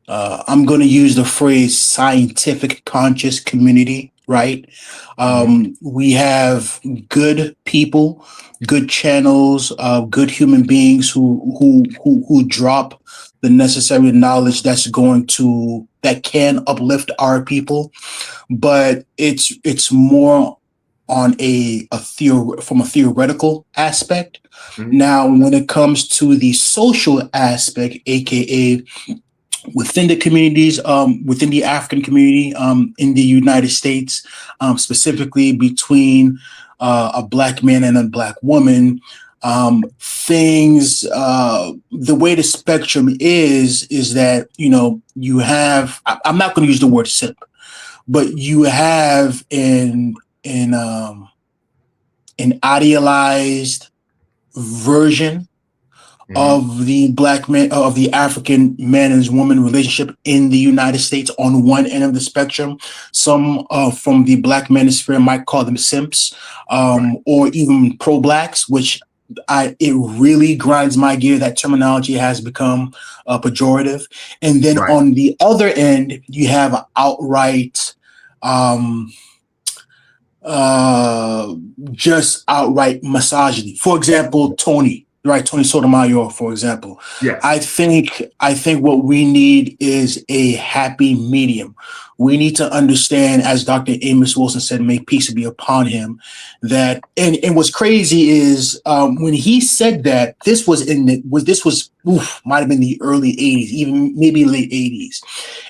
I'm going to use the phrase scientific conscious community, right? We have good people, good channels, good human beings who drop the necessary knowledge that can uplift our people, but it's more on from a theoretical aspect. Mhm. Now, when it comes to the social aspect, aka within the communities, within the African community, in the United States, specifically between a black man and a black woman, the way the spectrum is that, you have, I'm not going to use the word simp, but you have an idealized version Mhm. of the black man, of the African man and woman relationship in the United States on one end of the spectrum. Some from the black manosphere might call them simps, Right. or even pro-blacks, which it really grinds my gear that terminology has become pejorative. And then Right. on the other end, you have outright um, uh, just outright misogyny. For example, Tony, right? Tony Sotomayor, for example. Yes. I think what we need is a happy medium. We need to understand, as Dr. Amos Wilson said, may peace be upon him, that and what's crazy is when he said that, this was might have been the early 80s, even maybe late 80s.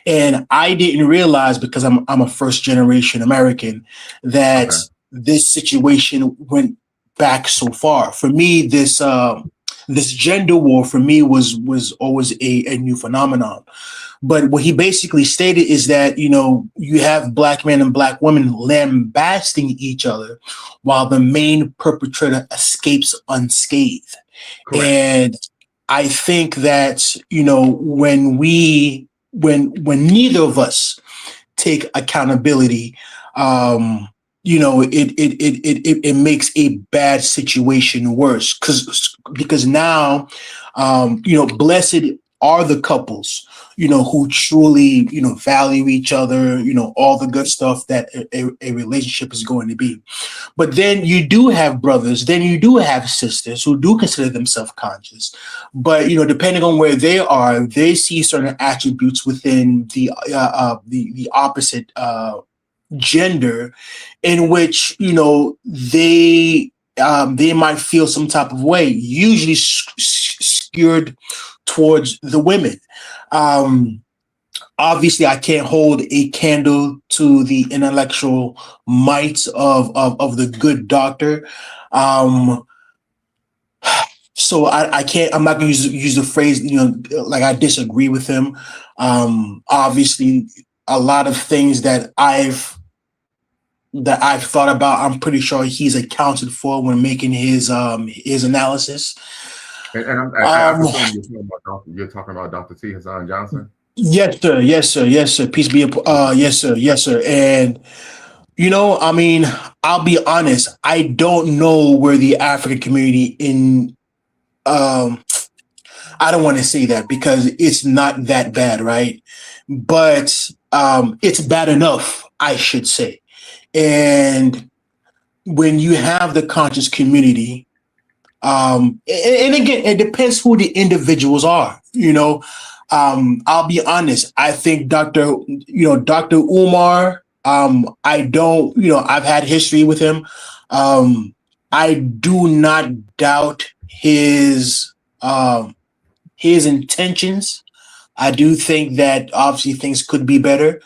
And I didn't realize, because I'm a first generation American, that Okay. this situation went back so far. For me, this gender war for me was always a new phenomenon. But what he basically stated is that, you have black men and black women lambasting each other while the main perpetrator escapes unscathed. Correct. And I think that, when neither of us take accountability, it makes a bad situation worse, because now, blessed are the couples, who truly, value each other, all the good stuff that a relationship is going to be. But then you do have brothers, then you do have sisters who do consider themselves conscious. But, depending on where they are, they see certain attributes within the opposite gender, in which, they might feel some type of way, usually skewed towards the women. Um, Obviously, I can't hold a candle to the intellectual might of the good doctor. Um, so I can't. I'm not going to use the phrase. Like, I disagree with him. Obviously, a lot of things that I've thought about, I'm pretty sure he's accounted for when making his analysis. And I Um, presume you're talking about Dr. T. Hassan Johnson. yes, sir. Yes, sir. Yes, sir. Peace be upon. Yes, sir. Yes, sir. And I mean, I'll be honest. I don't know where the African community um, I don't want to say that because it's not that bad, right? But it's bad enough, I should say. And when you have the conscious community, and again, it depends who the individuals are. I'll be honest. I think Dr. Umar. I don't. I've had history with him. I do not doubt his intentions. I do think that obviously things could be better.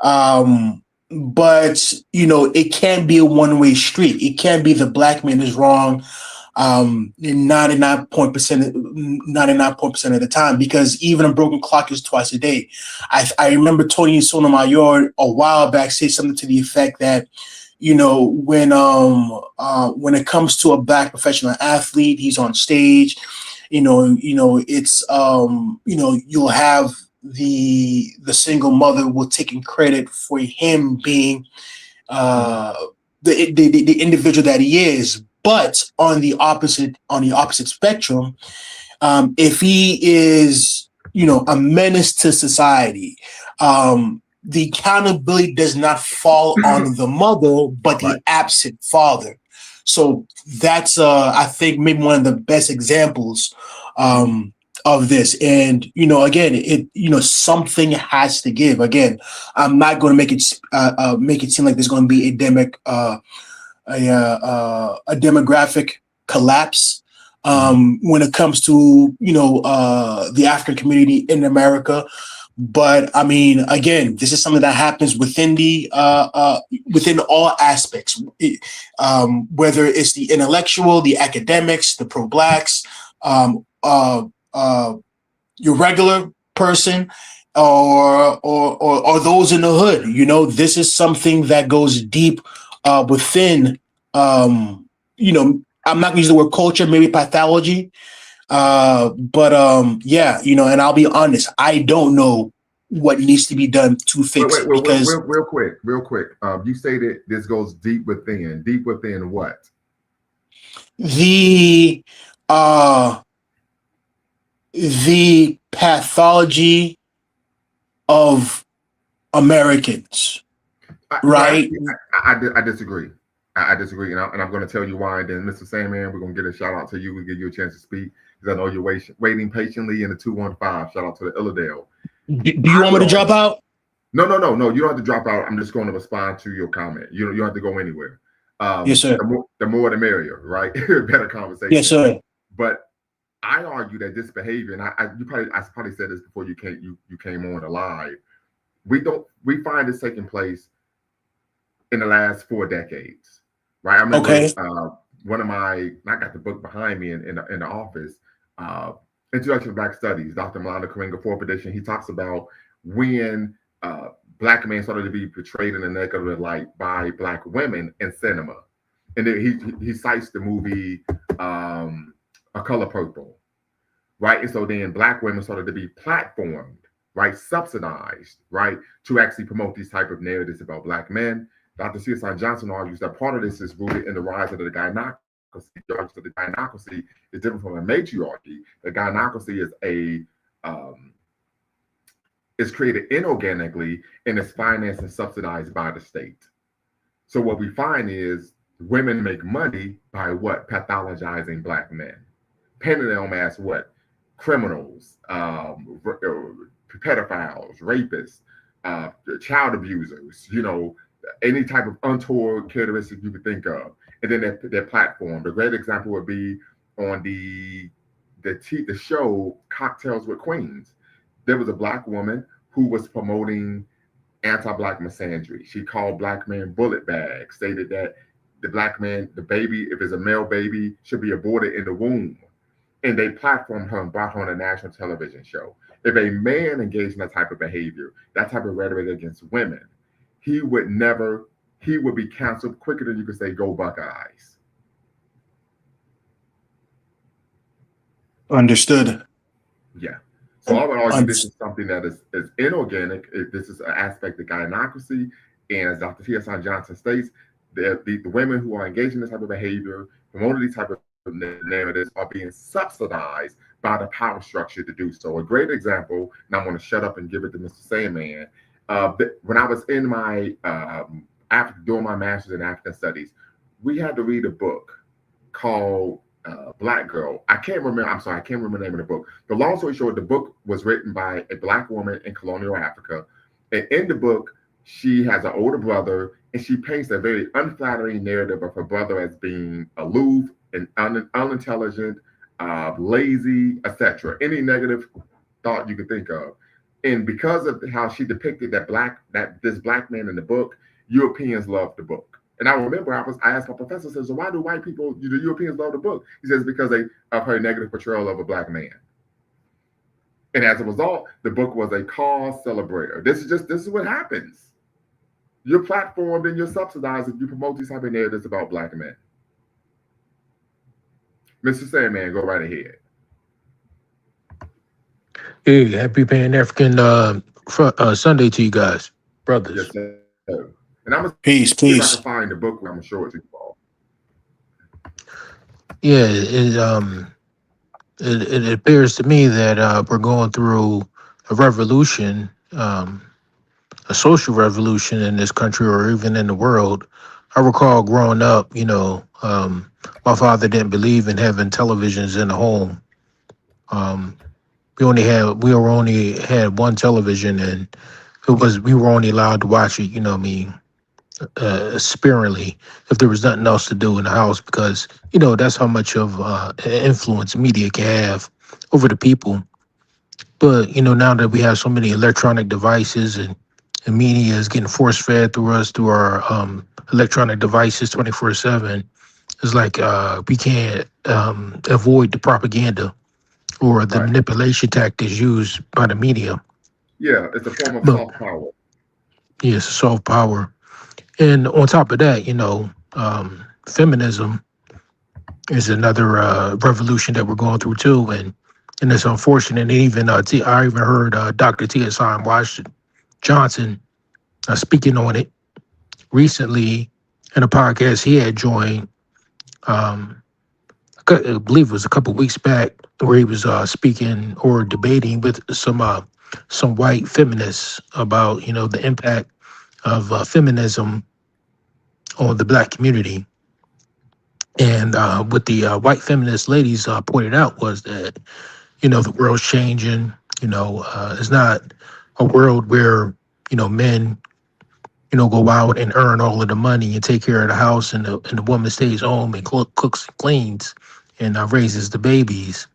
But it can't be a one-way street. It can't be the black man is wrong 99% of the time, because even a broken clock is twice a day. I remember Tony Sotomayor a while back say something to the effect that, when it comes to a black professional athlete, he's on stage, it's you'll have the single mother will taking credit for him being uh, the individual that he is. But on the opposite spectrum, if he is, a menace to society, the accountability does not fall on the mother, but Right. the absent father. So that's, I think, maybe one of the best examples Mhm. um, of this. And, again, something has to give. Again, I'm not going to make it seem like there's going to be a demographic collapse when it comes to the African community in America. But I mean, again, this is something that happens within within all aspects, whether it's the intellectual, the academics, the pro-blacks, um, uh, uh, your regular person, or those in the hood. This is something that goes deep within. I'm not going to use the word culture, maybe pathology, but yeah, and I'll be honest, I don't know what needs to be done to fix it because real quick. You stated this goes deep within. Deep within what? The the pathology of Americans, right? I disagree. I disagree, and I'm going to tell you why. And then, Mr. Sandman, we're going to get a shout out to you. We'll give you a chance to speak because I know you're waiting patiently in the 215. Shout out to the Illadale. Do you want me to drop out? No. You don't have to drop out. I'm just going to respond to your comment. You don't have to go anywhere. Yes, sir. The more the merrier, right? Better conversation. Yes, sir. But I argue that this behavior, and I probably said this before you came on the live. We find this taking place in the last 4 decades, right? I remember one of my, I got the book behind me in the office, Introduction to Black Studies, Dr. Milana Karinga, 4th edition. He talks about when Black men started to be portrayed in a negative light by Black women in cinema. And then he cites the movie A Color Purple, right? And so then Black women started to be platformed, right, subsidized, right, to actually promote these type of narratives about Black men. Dr. C.S. Johnson argues that part of this is rooted in the rise of the gynocracy. He argues that the gynocracy is different from a matriarchy. The gynocracy is created inorganically and is financed and subsidized by the state. So what we find is women make money by what? Pathologizing Black men, painting them as what? Criminals, pedophiles, rapists, child abusers, any type of untoward characteristic you could think of. And then their platform. The great example would be on the show Cocktails with Queens. There was a Black woman who was promoting anti-Black misandry. She called Black men bullet bags, stated that the Black man, the baby, if it's a male baby, should be aborted in the womb. And they platformed her and brought her on a national television show. If a man engaged in that type of behavior, that type of rhetoric against women, he would be canceled quicker than you could say, go Buckeyes. Understood. Yeah. So I would argue this is something that is inorganic. This is an aspect of gynocracy. And as Dr. T.S.I. Johnson states, the women who are engaged in this type of behavior, promoting these type of narratives, are being subsidized by the power structure to do so. A great example, and I'm going to shut up and give it to Mr. Sandman. When I was in my doing my master's in African studies, we had to read a book called Black Girl. I can't remember the name of the book. The long story short, the book was written by a Black woman in colonial Africa. And in the book, she has an older brother, and she paints a very unflattering narrative of her brother as being aloof and unintelligent, lazy, etc. Any negative thought you could think of. And because of how she depicted this Black man in the book, Europeans loved the book. And I remember I asked my professor, says, so why do white people, the Europeans love the book? He says, because of her negative portrayal of a Black man. And as a result, the book was a cause celebrator. This is what happens. You're platformed and you're subsidized if you promote these type of narratives about Black men. Mr. Sandman, go right ahead. Hey, happy Pan African Sunday to you guys, brothers. Yes, sir. And I'm gonna peace. See if I can find the book. I'm gonna show it to you all. Yeah, it appears to me that we're going through a revolution, a social revolution in this country or even in the world. I recall growing up, my father didn't believe in having televisions in the home. We were only had one television, and we were only allowed to watch it. I mean, sparingly if there was nothing else to do in the house, because that's how much of influence media can have over the people. But now that we have so many electronic devices, and media is getting force fed through us through our electronic devices 24/7, it's like we can't avoid the propaganda or the Right. manipulation tactics used by the media. Yeah, it's a form of But soft power. yes, soft power. And on top of that, feminism is another revolution that we're going through too, and it's unfortunate. And even I even heard Dr. T.S. Washington Johnson speaking on it recently in a podcast he had joined. Um, I believe it was a couple of weeks back, where he was speaking or debating with some white feminists about the impact of feminism on the black community. And what the white feminist ladies pointed out was that the world's changing. It's not a world where men go out and earn all of the money and take care of the house, and the woman stays home and cooks and cleans and raises the babies.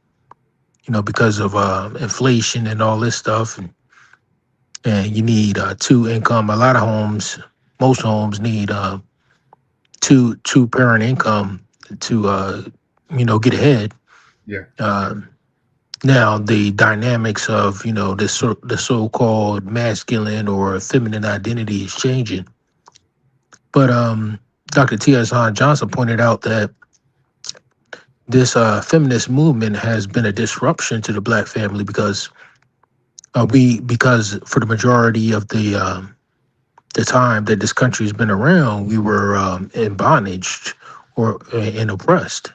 Because of inflation and all this stuff, and you need two income. A lot of homes, most homes need two parent income to get ahead. Yeah. Uh, Now the dynamics of the so-called masculine or feminine identity is changing. But Dr. T.S. Johnson pointed out that this feminist movement has been a disruption to the black family, because for the majority of the time that this country has been around, we were in bondage or and oppressed.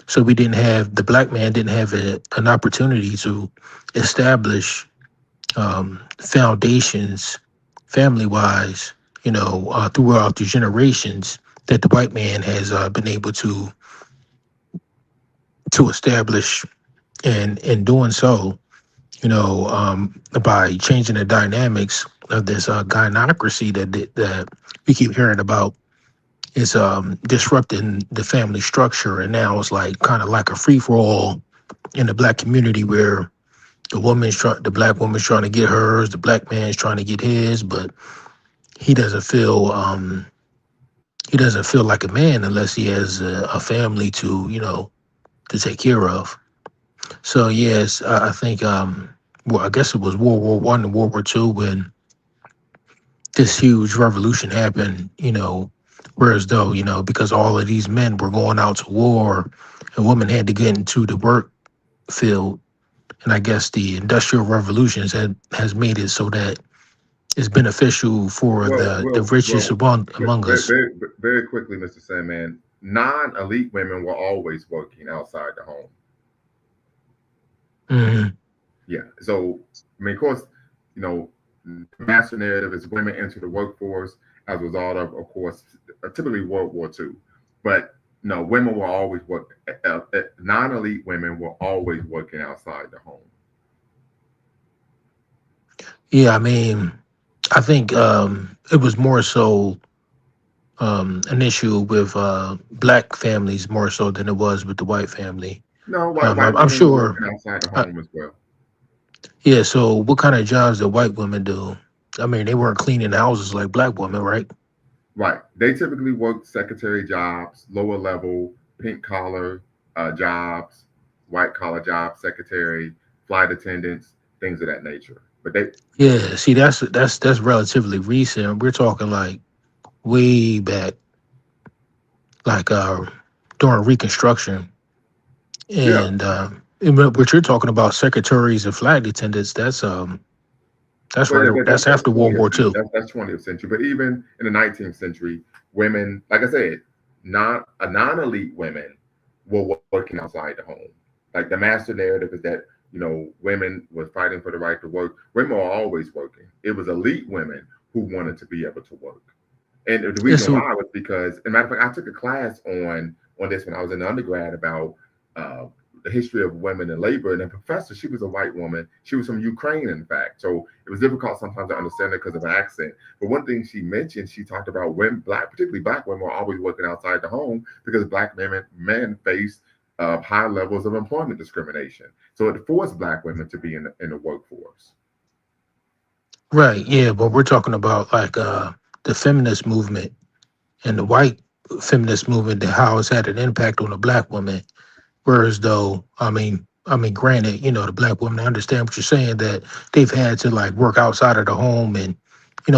So we didn't have the black man didn't have an opportunity to establish foundations, family wise, throughout the generations that the white man has been able to establish, and in doing so, by changing the dynamics of this gynocracy that we keep hearing about, is disrupting the family structure. And now it's like kind of like a free for all in the black community, where the black woman's trying to get hers, the black man's trying to get his, but he doesn't feel he doesn't feel like a man unless he has a family to take care of. So yes, I think well, I guess it was World War I and World War II when this huge revolution happened. Whereas though because all of these men were going out to war, and women had to get into the work field. And I guess the industrial revolutions has made it so that it's beneficial for Well, the well, richest well. among Very, us. very, very quickly, Mr. Sandman. Non-elite women were always working outside the home. Hmm. Yeah. So, I mean, of course, you know, the master narrative is women enter the workforce as a result of course, typically World War II. But no, women will always work. Non-elite women were always working outside the home. Yeah, I mean, I think it was more so an issue with black families more so than it was with the white family. No, white I'm women were sure. working outside the Uh, home as well. yeah. So, what kind of jobs did white women do? I mean, they weren't cleaning houses like black women, right? Right. They typically work secretary jobs, lower level, pink collar jobs, white collar jobs, secretary, flight attendants, things of that nature. But they, Yeah. See, that's relatively recent. We're talking like way back, like during Reconstruction. yeah, And what you're talking about, secretaries and flight attendants, that's well, right. yeah, That's that's after World 20th War century. II. That's 20th century. But even in the 19th century, women, like I said, non-elite women were working outside the home. Like the master narrative is that women were fighting for the right to work. Women were always working. It was elite women who wanted to be able to work. And the Yeah. reason So why was because, as a matter of fact, I took a class on this when I was in undergrad about uh, the history of women in labor. And the professor, she was a white woman. She was from Ukraine, in fact. So it was difficult sometimes to understand her because of her accent. But one thing she mentioned, she talked about women, particularly black women, were always working outside the home because black men face high levels of employment discrimination. So it forced black women to be in the workforce. Right, yeah, but we're talking about like the feminist movement and the white feminist movement, and how it's had an impact on the black woman. Whereas though, granted, the black women, I understand what you're saying, that they've had to like work outside of the home, and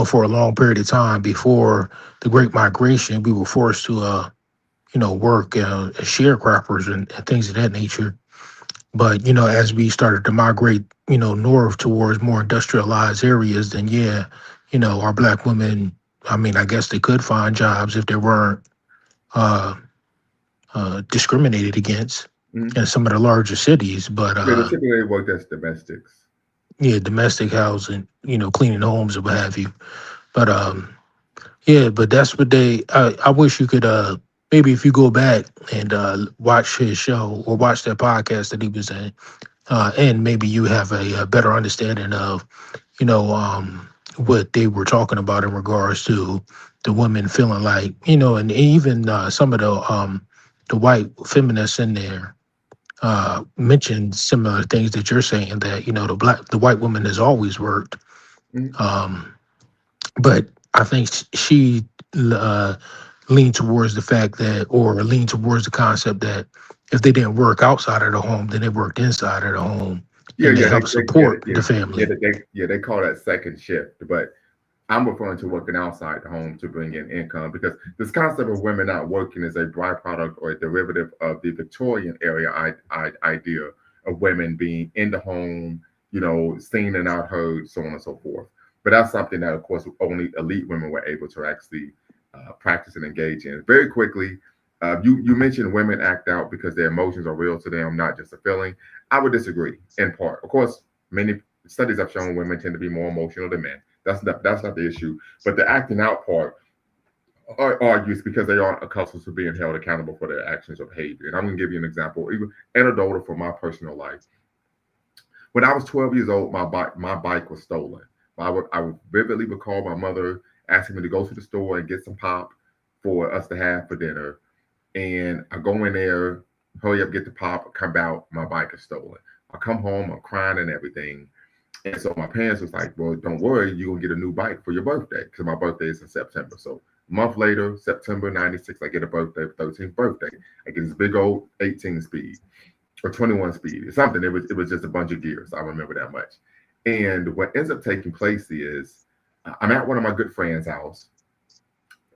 for a long period of time before the Great Migration, we were forced to work as sharecroppers and things of that nature. But as we started to migrate, north towards more industrialized areas, then yeah, our black women, I guess they could find jobs if they weren't uh, discriminated against Mhm. in some of the larger cities. But Yeah, they typically work as domestics. yeah, domestic housing, cleaning homes or what have you. But yeah, but that's what they. I wish you could. Maybe if you go back and watch his show or watch that podcast that he was in, and maybe you have a better understanding of, what they were talking about in regards to the women feeling like, and even some of the white feminists in there mentioned similar things that you're saying, that the white woman has always worked, Mhm. um, but I think she uh, leaned towards the fact that, or leaned towards the concept that if they didn't work outside of the home, then they worked inside of the home, Yeah, and they yeah, helped yeah, support the family. they call that second shift. But I'm referring to working outside the home to bring in income because this concept of women not working is a byproduct or a derivative of the Victorian area idea of women being in the home, seen and not heard, so on and so forth. But that's something that, of course, only elite women were able to actually practice and engage in. Very quickly, you mentioned women act out because their emotions are real to them, not just a feeling. I would disagree in part. Of course, many studies have shown women tend to be more emotional than men. That's not the issue. But the acting out part argues because they aren't accustomed to being held accountable for their actions or behavior. And I'm going to give you an example, even anecdotal from my personal life. When I was 12 years old, my bike was stolen. I would vividly recall my mother asking me to go to the store and get some pop for us to have for dinner. And I go in there, hurry up, get the pop, come out, my bike is stolen. I come home, I'm crying and everything. And so my parents was like, well, don't worry, you're gonna get a new bike for your birthday. Because my birthday is in September. So a month later, September 96, I get a birthday, 13th birthday. I get this big old 18 speed or 21 speed or something. It was just a bunch of gears. I remember that much. And what ends up taking place is I'm at one of my good friends' house,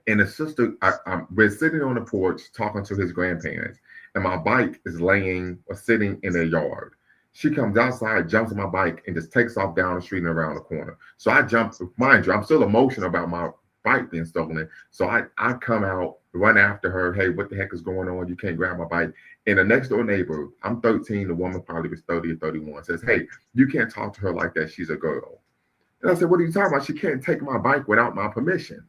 and the sister, we're sitting on the porch talking to his grandparents, and my bike is laying or sitting in their yard. She comes outside, jumps on my bike, and just takes off down the street and around the corner. So I jump, mind you, I'm still emotional about my bike being stolen. So I come out, run after her. Hey, what the heck is going on? You can't grab my bike. And the next door neighbor, I'm 13, the woman probably was 30 or 31, says, hey, you can't talk to her like that. She's a girl. And I said, what are you talking about? She can't take my bike without my permission.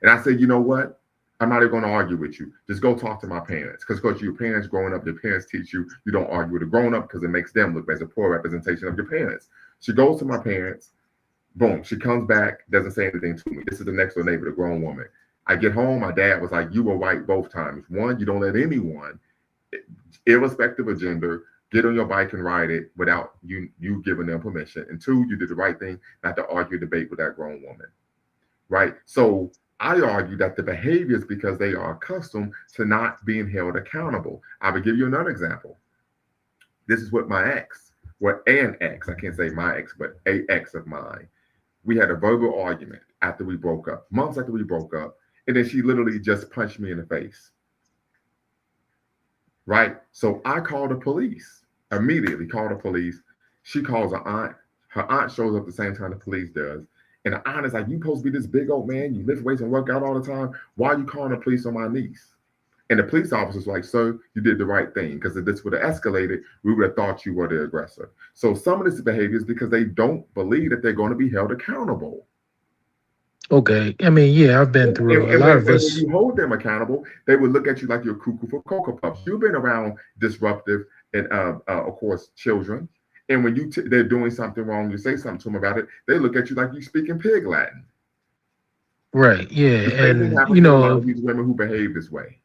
And I said, you know what? I'm not even going to argue with you. Just go talk to my parents. Because your parents growing up, your parents teach you you don't argue with a grown up because it makes them look as a poor representation of your parents. She goes to my parents. Boom. She comes back, doesn't say anything to me. This is the next door neighbor, the grown woman. I get home. My dad was like, you were right both times. One, you don't let anyone, irrespective of gender, get on your bike and ride it without you giving them permission. And two, you did the right thing not to argue, debate with that grown woman. Right. So I argue that the behavior is because they are accustomed to not being held accountable. I will give you another example. This is what my ex, what an ex, I can't say my ex, but a ex of mine. We had a verbal argument after we broke up, months after we broke up, and then she literally just punched me in the face. Right. So I called the police, immediately called the police. She calls her aunt. Her aunt shows up the same time the police does. And the aunt is like, you supposed to be this big old man. You lift weights and work out all the time. Why are you calling the police on my niece? And the police officer's like, sir, you did the right thing. Because if this would have escalated, we would have thought you were the aggressor. So some of this behavior is because they don't believe that they're going to be held accountable. Okay, yeah, I've been And, through and, a and lot when, of and when us. you hold them accountable, they will look at you like you're cuckoo for Cocoa Puffs. You've been around disruptive, and of course, children. And when they're doing something wrong, you say something to them about it, they look at you like you speaking pig Latin. Right. Yeah. The same thing And happens to a lot of these women who behave this way.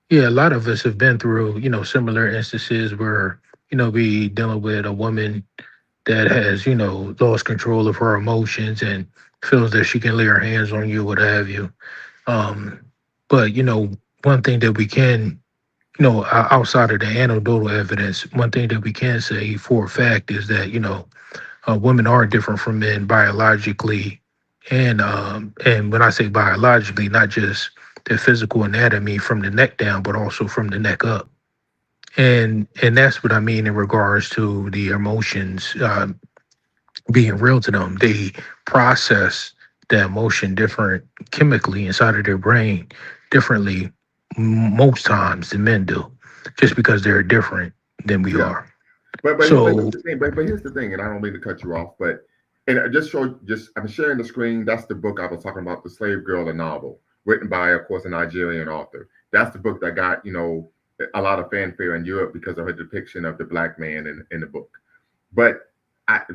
yeah, a lot of us have been through, similar instances where, we dealing with a woman that has, lost control of her emotions and feels that she can lay her hands on you, what have you. Um, but one thing that we can, outside of the anecdotal evidence, one thing that we can say for a fact is that, women are different from men biologically, and when I say biologically, not just their physical anatomy from the neck down, but also from the neck up. And that's what I mean in regards to the emotions being real to them. They process the emotion different chemically inside of their brain differently most times than men do, just because they're different than we Yeah. are. But So here's the thing. But here's the thing, and I don't mean to cut you off, but and I just showed just I'm sharing the screen. That's the book I was talking about, The Slave Girl, a novel written by, of course, a Nigerian author. That's the book that got a lot of fanfare in Europe because of her depiction of the black man in the book. But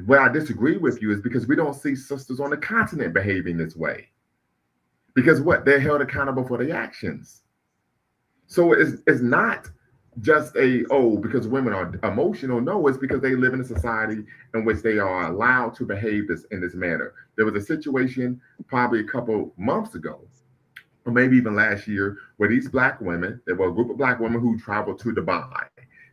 where I disagree with you is because we don't see sisters on the continent behaving this way. Because what they're held accountable for their actions. So it's not just because women are emotional. No, it's because they live in a society in which they are allowed to behave in this manner. There was a situation probably a couple months ago, or maybe even last year, where these black women, there were a group of black women who traveled to Dubai.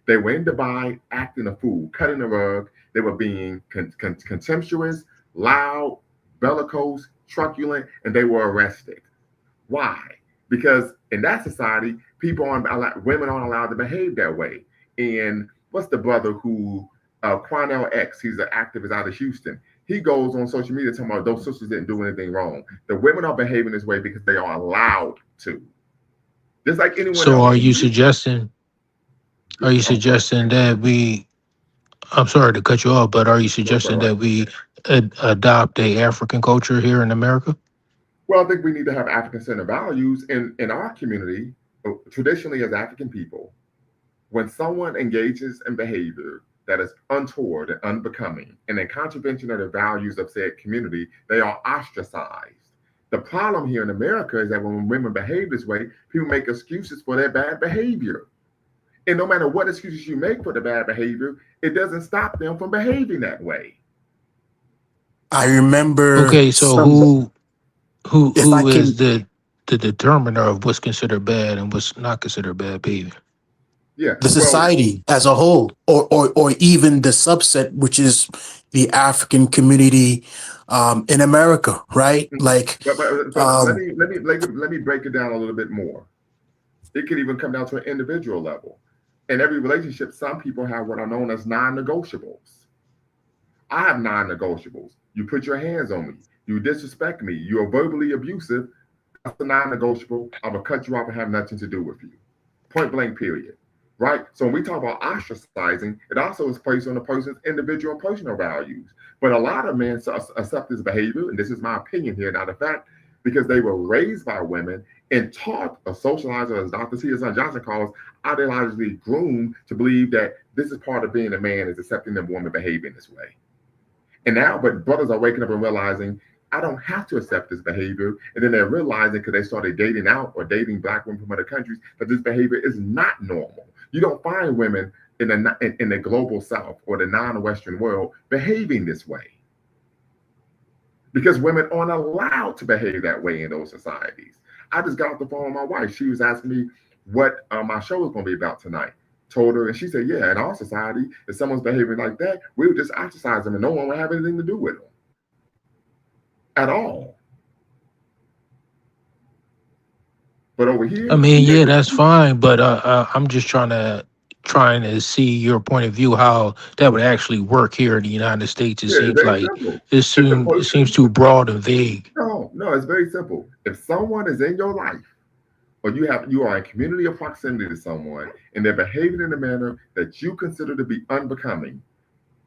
They were in Dubai acting a fool, cutting the rug. They were being contemptuous, loud, bellicose, truculent, and they were arrested. Why? Because in that society, women aren't allowed to behave that way. And what's the brother who, Quanell X, he's an activist out of Houston. He goes on social media talking about those sisters didn't do anything wrong. The women are behaving this way because they are allowed to, just like anyone so else. are you suggesting that we I'm sorry to cut you off, but are you That's all suggesting right. that we adopt a African culture here in America? Well, I think we need to have African centered values in our community, traditionally as African people. When someone engages in behavior that is untoward and unbecoming and in contravention of the values of said community, they are ostracized. The problem here in America is that when women behave this way, people make excuses for their bad behavior. And no matter what excuses you make for the bad behavior, it doesn't stop them from behaving that way. I remember Okay, so some, if I who is can, the determiner of what's considered bad and what's not considered bad behavior? Yeah. the Well, society as a whole, or even the subset, which is the African community in America, right? mhm. Like, but um, let me break it down a little bit more. It could even come down to an individual level. In every relationship, some people have what are known as non-negotiables. I have non-negotiables. You put your hands on me. You disrespect me. You are verbally abusive. That's a non-negotiable. I'm gonna cut you off and have nothing to do with you. Point blank. Period. Right. So when we talk about ostracizing, it also is placed on the person's individual and personal values. But a lot of men accept this behavior, and this is my opinion here, not a fact, because they were raised by women and taught or socialized, or as Dr. T. Johnson calls, ideologically groomed to believe that this is part of being a man is accepting a woman behaving this way. And now, but brothers are waking up and realizing I don't have to accept this behavior. And then they're realizing because they started dating out or dating black women from other countries that this behavior is not normal. You don't find women in the global South or the non-Western world behaving this way because women aren't allowed to behave that way in those societies. I just got off the phone with my wife. She was asking me what my show was going to be about tonight. Told her, and she said, "Yeah, in our society, if someone's behaving like that, we would just ostracize them, and no one would have anything to do with them at all." But over I here, mean, we make yeah, that's excuses. fine, but I'm just trying to see your point of view, how that would actually work here in the United States. It Yeah, it's seems very like simple. If the it seems person, too broad and vague. no, it's very simple. If someone is in your life, or you are in community or proximity to someone, and they're behaving in a manner that you consider to be unbecoming,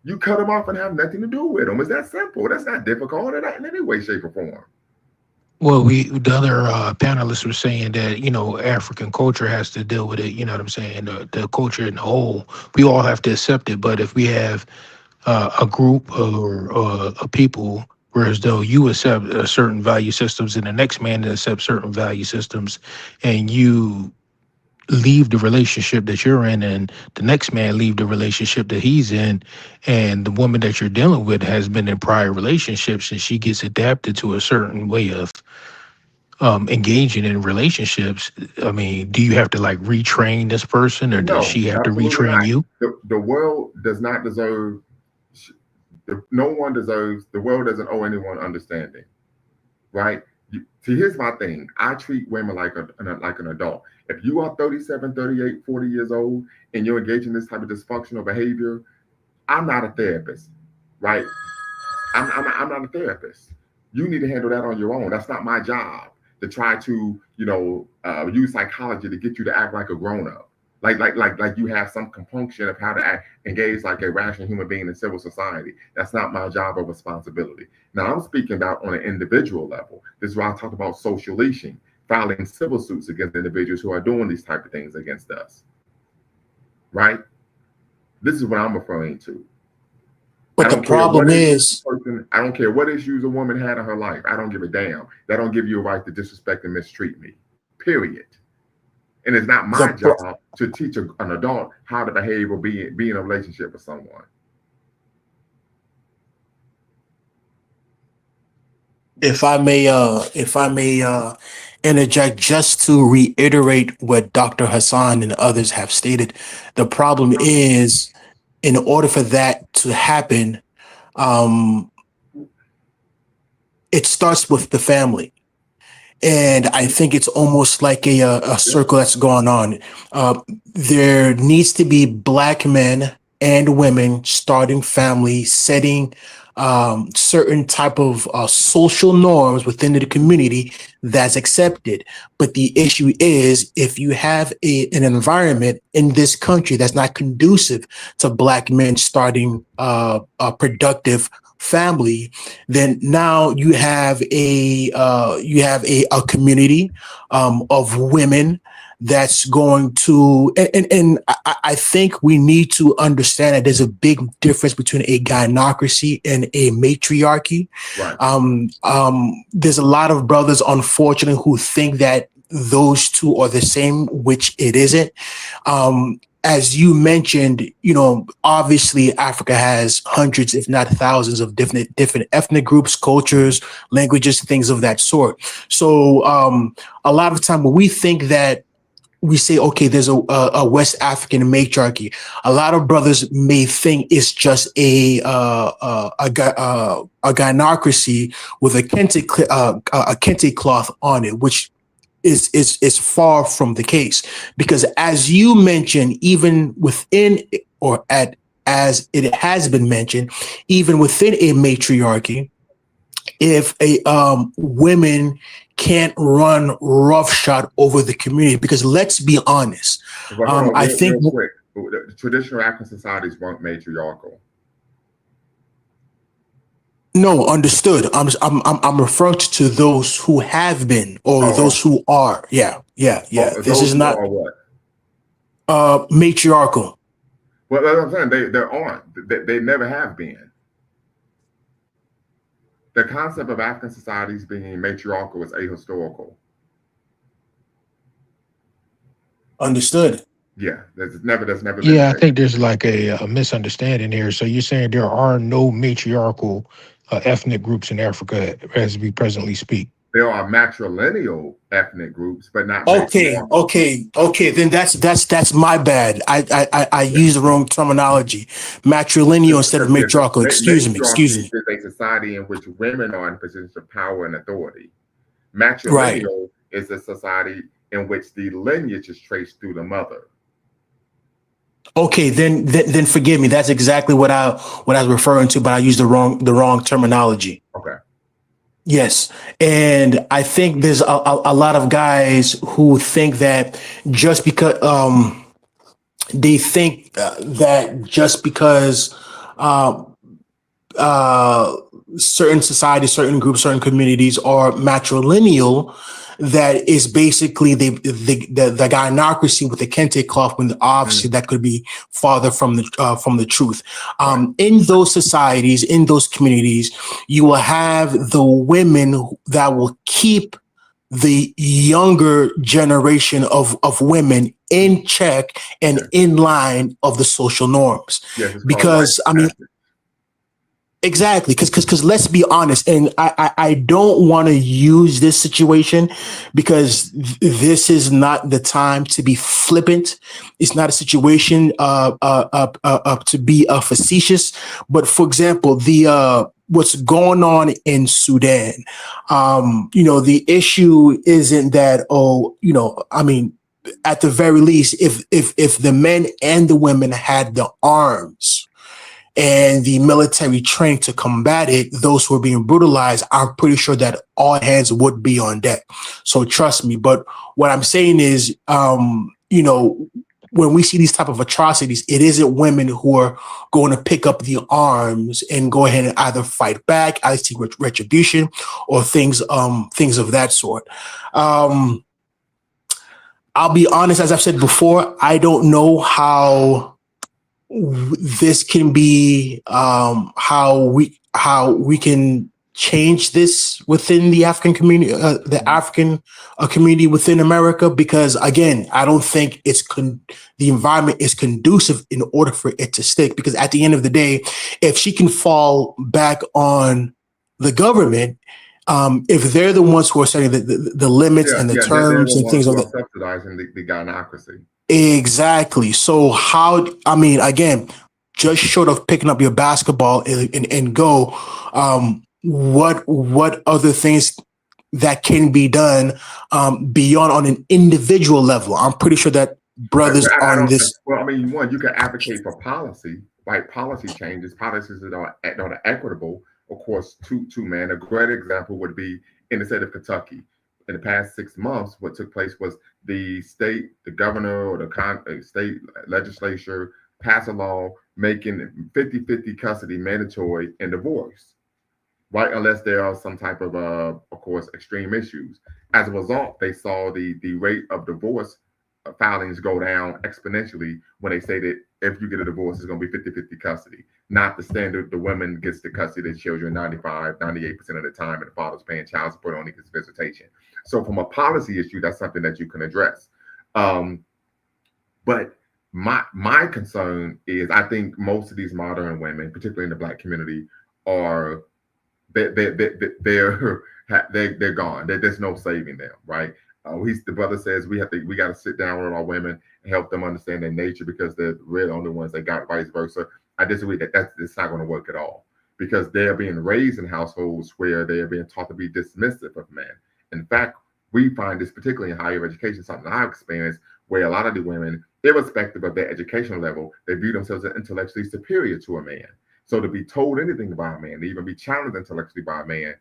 you cut them off and have nothing to do with them. It's that simple. That's not difficult in any way, shape, or form. Well, the other panelists were saying that African culture has to deal with it. You know what I'm saying? The culture in the whole, we all have to accept it. But if we have a group or a people, whereas though you accept certain value systems and the next man accepts certain value systems, and you leave the relationship that you're in, and the next man leave the relationship that he's in, and the woman that you're dealing with has been in prior relationships, and she gets adapted to a certain way of engaging in relationships. I mean, do you have to like retrain this person, or does No, she have to absolutely retrain not. you? The world does not deserve. No one deserves. The world doesn't owe anyone understanding, right? See, here's my thing. I treat women like an adult. If you are 37, 38, 40 years old and you're engaging in this type of dysfunctional behavior, I'm not a therapist, right? I'm not a therapist. You need to handle that on your own. That's not my job to try to, use psychology to get you to act like a grown up. Like you have some compunction of how to engage like a rational human being in civil society. That's not my job or responsibility. Now I'm speaking about on an individual level. This is why I talk about social leashing, filing civil suits against individuals who are doing these type of things against us. Right? This is what I'm referring to. I But the don't care problem what issues is, a person. I don't care what issues a woman had in her life. I don't give a damn. That don't give you a right to disrespect and mistreat me. Period. And it's not the my pro- job to teach an adult how to behave or be in a relationship with someone. if I may interject just to reiterate what Dr. Hassan and others have stated, the problem is, in order for that to happen, um, it starts with the family. And I think it's almost like a Yeah, circle that's going on. Uh, there needs to be black men and women starting families, setting certain type of social norms within the community that's accepted. But the issue is, if you have an environment in this country that's not conducive to black men starting a productive family, then now you have a community of women that's going to, and I think we need to understand that there's a big difference between a gynocracy and a matriarchy. right. There's a lot of brothers, unfortunately, who think that those two are the same, which it isn't. As you mentioned, obviously Africa has hundreds, if not thousands, of different ethnic groups, cultures, languages, things of that sort. So a lot of time when we think that we say, okay, there's a West African matriarchy, a lot of brothers may think it's just a gynocracy with a kente cloth on it, which is far from the case, because as you mentioned, even within, or at as it has been mentioned, even within a matriarchy, if a women can't run roughshod over the community, because let's be honest, But hold on, I think, real quick. The traditional African societies weren't matriarchal. no, understood. I'm referring to those who have been, or Oh, those who are. Yeah, yeah, yeah. This those is who not are what? matriarchal. Well, that's what I'm saying. They aren't. They never have been. The concept of African societies being matriarchal is ahistorical. Understood. Yeah, that's never been the Yeah, I case. think there's like a misunderstanding here. So you're saying there are no matriarchal ethnic groups in Africa as we presently speak. There are matrilineal ethnic groups, but not Okay, matriarchal. okay. Then that's my bad. I used the wrong terminology. Matrilineal instead of Because yes, matriarchal. Excuse me. Excuse matriarchy me. is a society in which women are in positions of power and authority. Right. Matrilineal is a society in which the lineage is traced through the mother. Okay. Then forgive me. That's exactly what I was referring to, but I used the wrong terminology. Okay. Yes, and I think there's a lot of guys who think that just because they think that just because. Um, certain societies, certain groups, certain communities are matrilineal. That is basically the gynocracy with the kente cloth. When obviously that could be farther from the truth. Right. In those societies, in those communities, you will have the women that will keep the younger generation of women in check and Yes, in line of the social norms. yes, it's called right Because I mean, passage. exactly, because let's be honest, and I don't want to use this situation because this is not the time to be flippant. It's not a situation to be facetious. But for example, the what's going on in Sudan, the issue isn't that, I mean, at the very least, if the men and the women had the arms and the military training to combat it, those who are being brutalized, I'm pretty sure that all hands would be on deck. So trust me. But what I'm saying is, when we see these type of atrocities, it isn't women who are going to pick up the arms and go ahead and either fight back, either seek retribution, or things of that sort. Um, I'll be honest, as I've said before, I don't know how this can be how we can change this within the African community, the African community within America, because again, I don't think the environment is conducive in order for it to stick. Because at the end of the day, if she can fall back on the government, if they're the ones who are setting the limits Yeah, and the yeah, they're terms the and ones things who of are that. subsidizing the gynocracy. Exactly. So I mean, again, just short of picking up your basketball and go, what other things that can be done beyond on an individual level? I'm pretty sure that Right. brothers Well, I on don't. this. Well, I mean, one, you can advocate for policy, right? Policy changes, policies that are equitable. Of course, to man. A great example would be in the state of Kentucky. In the past 6 months, what took place was the governor or the state legislature passed a law making 50-50 custody mandatory in divorce, right? Unless there are some type of course, extreme issues. As a result, they saw the rate of divorce filings go down exponentially when they say that if you get a divorce, it's going to be 50-50 custody. Not the standard, the woman gets the custody of the children 95, 98% of the time, and the father's paying child support only his visitation. So from a policy issue, that's something that you can address. Um, but my concern is I think most of these modern women, particularly in the black community, are they're they're gone. There's no saving them, right? The brother says we got to sit down with our women and help them understand their nature because they're really the only ones that got vice versa. I disagree that's not going to work at all because they're being raised in households where they're being taught to be dismissive of men. In fact, we find this particularly in higher education, something I've experienced, where a lot of the women, irrespective of their educational level, they view themselves as intellectually superior to a man. So to be told anything by a man, to even be challenged intellectually by a man,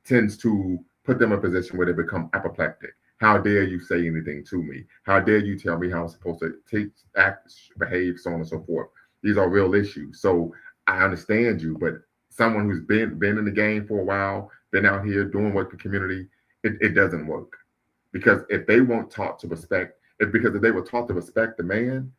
tends to put them in a position where they become apoplectic. How dare you say anything to me? How dare you tell me how I'm supposed to act, behave, so on and so forth? These are real issues. So I understand you, but someone who's been in the game for a while, been out here doing work for the community, it doesn't work. Because if they weren't taught to respect, if they were taught to respect the man,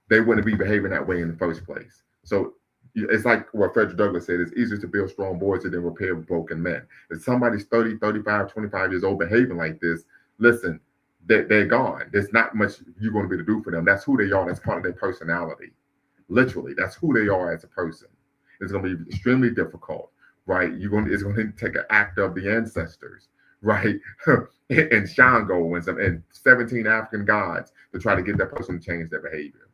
they wouldn't be behaving that way in the first place. So it's like what Frederick Douglass said, it's easier to build strong boys than repair broken men. If somebody's 30, 35, 25 years old behaving like this, listen, they're gone. There's not much you're going to be able to do for them. That's who they are. That's part of their personality. Literally, that's who they are as a person. It's going to be extremely difficult, right? It's going to take an act of the ancestors, right? And Shango and 17 African gods to try to get that person to change their behavior.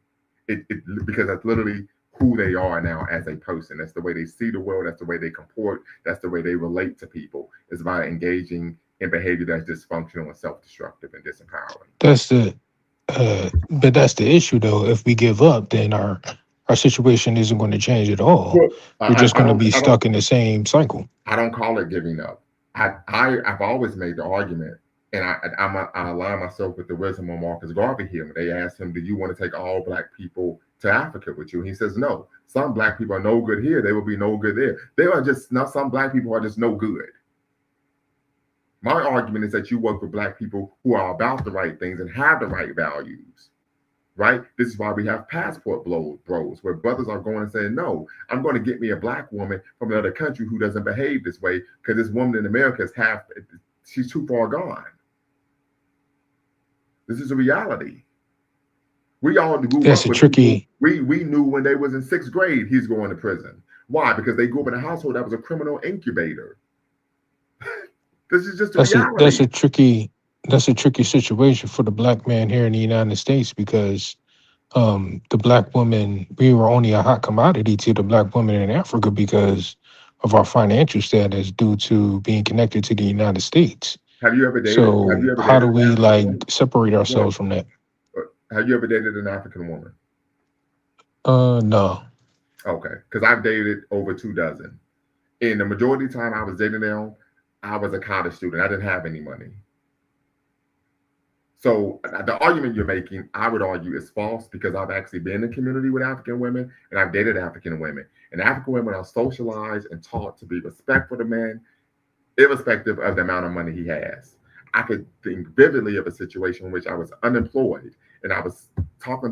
Because that's literally who they are now as a person. That's the way they see the world. That's the way they comport. That's the way they relate to people. Is by engaging in behavior that's dysfunctional and self-destructive and disempowering. But that's the issue though. If we give up, then our situation isn't going to change at all. Well, We're just I going to don't be I don't stuck in the same cycle. I don't call it giving up. I've always made the argument, and I align myself with the wisdom of Marcus Garvey here. When they asked him, "Do you want to take all black people to Africa with you? And he says, no. Some black people are no good here. They will be no good there. They are just not. Some black people are just no good. My argument is that you work with black people who are about the right things and have the right values. Right? This is why we have passport bros, where brothers are going and saying, no, I'm going to get me a black woman from another country who doesn't behave this way because this woman in America is she's too far gone. This is a reality. We all grew That's up a with people. tricky. We knew when they was in 6th grade, he's going to prison. Why? Because they grew up in a household that was a criminal incubator. This is just a That's reality. a tricky. That's a tricky situation for the black man here in the United States because the black woman, we were only a hot commodity to the black woman in Africa because of our financial status due to being connected to the United States. Have you ever dated? Have So you ever how do dated an we African like woman? separate Well, ourselves from that? have you ever dated an African woman? No. Okay, because I've dated over 2 dozen. And the majority of the time I was dating them, I was a college student. I didn't have any money. So the argument you're making, I would argue, is false because I've actually been in a community with African women and I've dated African women. And African women are socialized and taught to be respectful to men, irrespective of the amount of money he has. I could think vividly of a situation in which I was unemployed and I was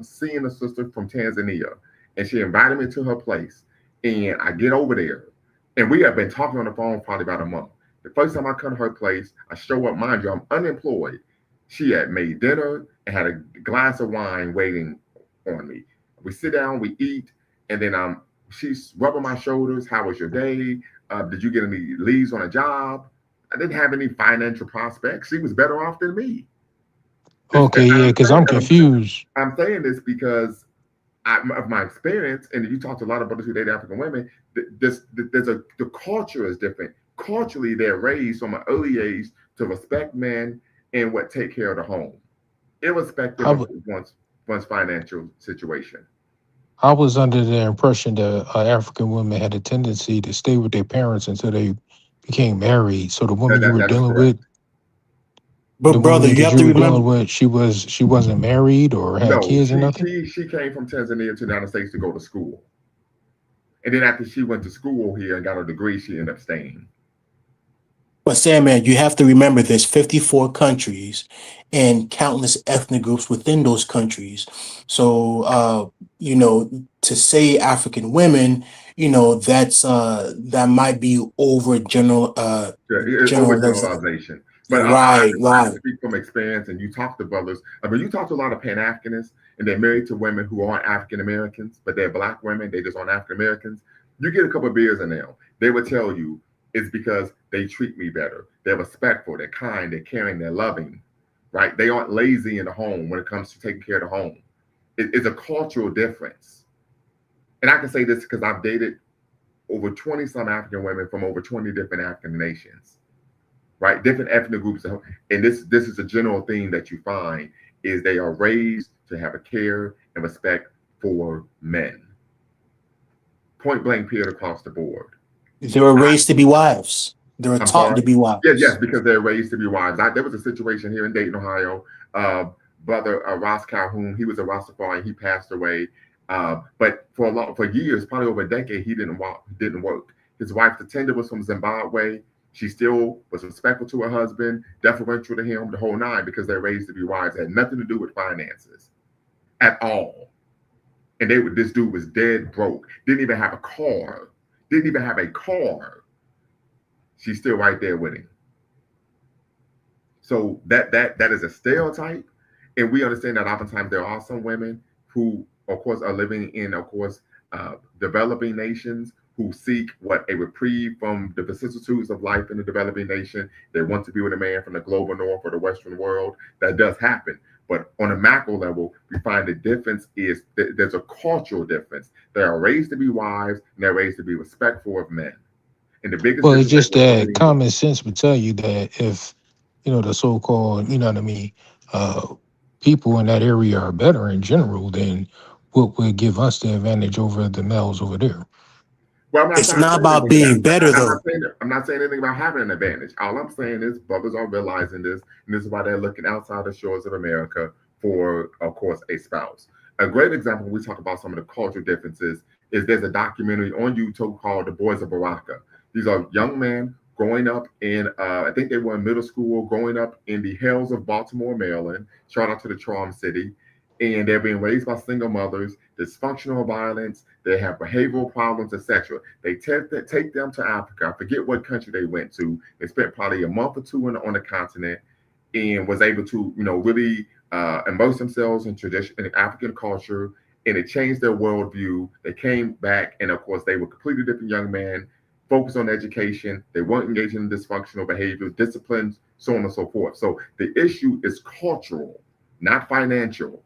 seeing a sister from Tanzania, and she invited me to her place. And I get over there, and we have been talking on the phone probably about a month. The first time I come to her place, I show up, mind you, I'm unemployed. She had made dinner and had a glass of wine waiting on me. We sit down, we eat, and then she's rubbing my shoulders. How was your day? Did you get any leads on a job? I didn't have any financial prospects. She was better off than me. Okay, yeah, because I'm confused. I'm saying this because of my experience, and you talk to a lot of brothers who date African women. The culture is different. Culturally, they're raised from an early age to respect men and what take care of the home, irrespective I, of w- one's financial situation. I was under the impression that African women had a tendency to stay with their parents until they became married. So the woman you were That is dealing correct. with, the But brother, woman you that have you to were remember. dealing with, she wasn't married or had No, kids or she nothing. she she came from Tanzania to the United States to go to school, and then after she went to school here and got her degree, she ended up staying. But Sandman, you have to remember there's 54 countries and countless ethnic groups within those countries. So, to say African women, that might be over Yeah, generalization. overgeneralization. But Right, I can right. speak from experience, and you talk to brothers. I mean, you talk to a lot of Pan Africanists, and they're married to women who aren't African Americans, but they're black women. They just aren't African Americans. You get a couple of beers in them, they will tell you it's because they treat me better. They're respectful. They're kind. They're caring. They're loving. Right? They aren't lazy in the home when it comes to taking care of the home. It's a cultural difference. And I can say this because I've dated over 20 some African women from over 20 different African nations, right? Different ethnic groups. And this is a general theme that you find is they are raised to have a care and respect for men. Point blank period across the board. They were raised to be wives. They were I'm taught to sorry. be Yes, wives. because they're raised to be wives. There was a situation here in Dayton, Ohio. Brother Ross Calhoun, he was a Rastafarian. He passed away. But for years, probably over a decade, he didn't walk, didn't work. His wife, the tender, was from Zimbabwe. She still was respectful to her husband, deferential to him, the whole nine, because they're raised to be wives. It had nothing to do with finances at all. And this dude was dead broke. Didn't even have a car. Didn't even have a car. She's still right there with him. So that is a stereotype, and we understand that oftentimes there are some women who, of course, are living in, of course, developing nations who seek what a reprieve from the vicissitudes of life in the developing nation. They want to be with a man from the global north or the Western world. That does happen. But on a macro level, we find the difference is there's a cultural difference. They are raised to be wives and they're raised to be respectful of men. And the biggest Well, it's difference that just we're that seeing, common sense would tell you that if the so-called, you know what I mean, people in that area are better in general, then what would give us the advantage over the males over there? well, I'm not It's trying to not say about anything about being better I'm not though. saying I'm not saying anything about having an advantage. All I'm saying is brothers are realizing this, and this is why they're looking outside the shores of America for, of course, a spouse. A great example when we talk about some of the cultural differences is there's a documentary on YouTube called The Boys of Baraka. These are young men growing up in, I think they were in middle school, growing up in the hells of Baltimore, Maryland. Shout out to the Charm City. And they're being raised by single mothers, dysfunctional violence, they have behavioral problems, etc. They take them to Africa. I forget what country they went to. They spent probably a month or two on the continent and was able to, really immerse themselves in tradition in African culture, and it changed their worldview. They came back, and of course, they were completely different young men, focused on education. They weren't engaging in dysfunctional behaviors, disciplines, so on and so forth. So the issue is cultural, not financial.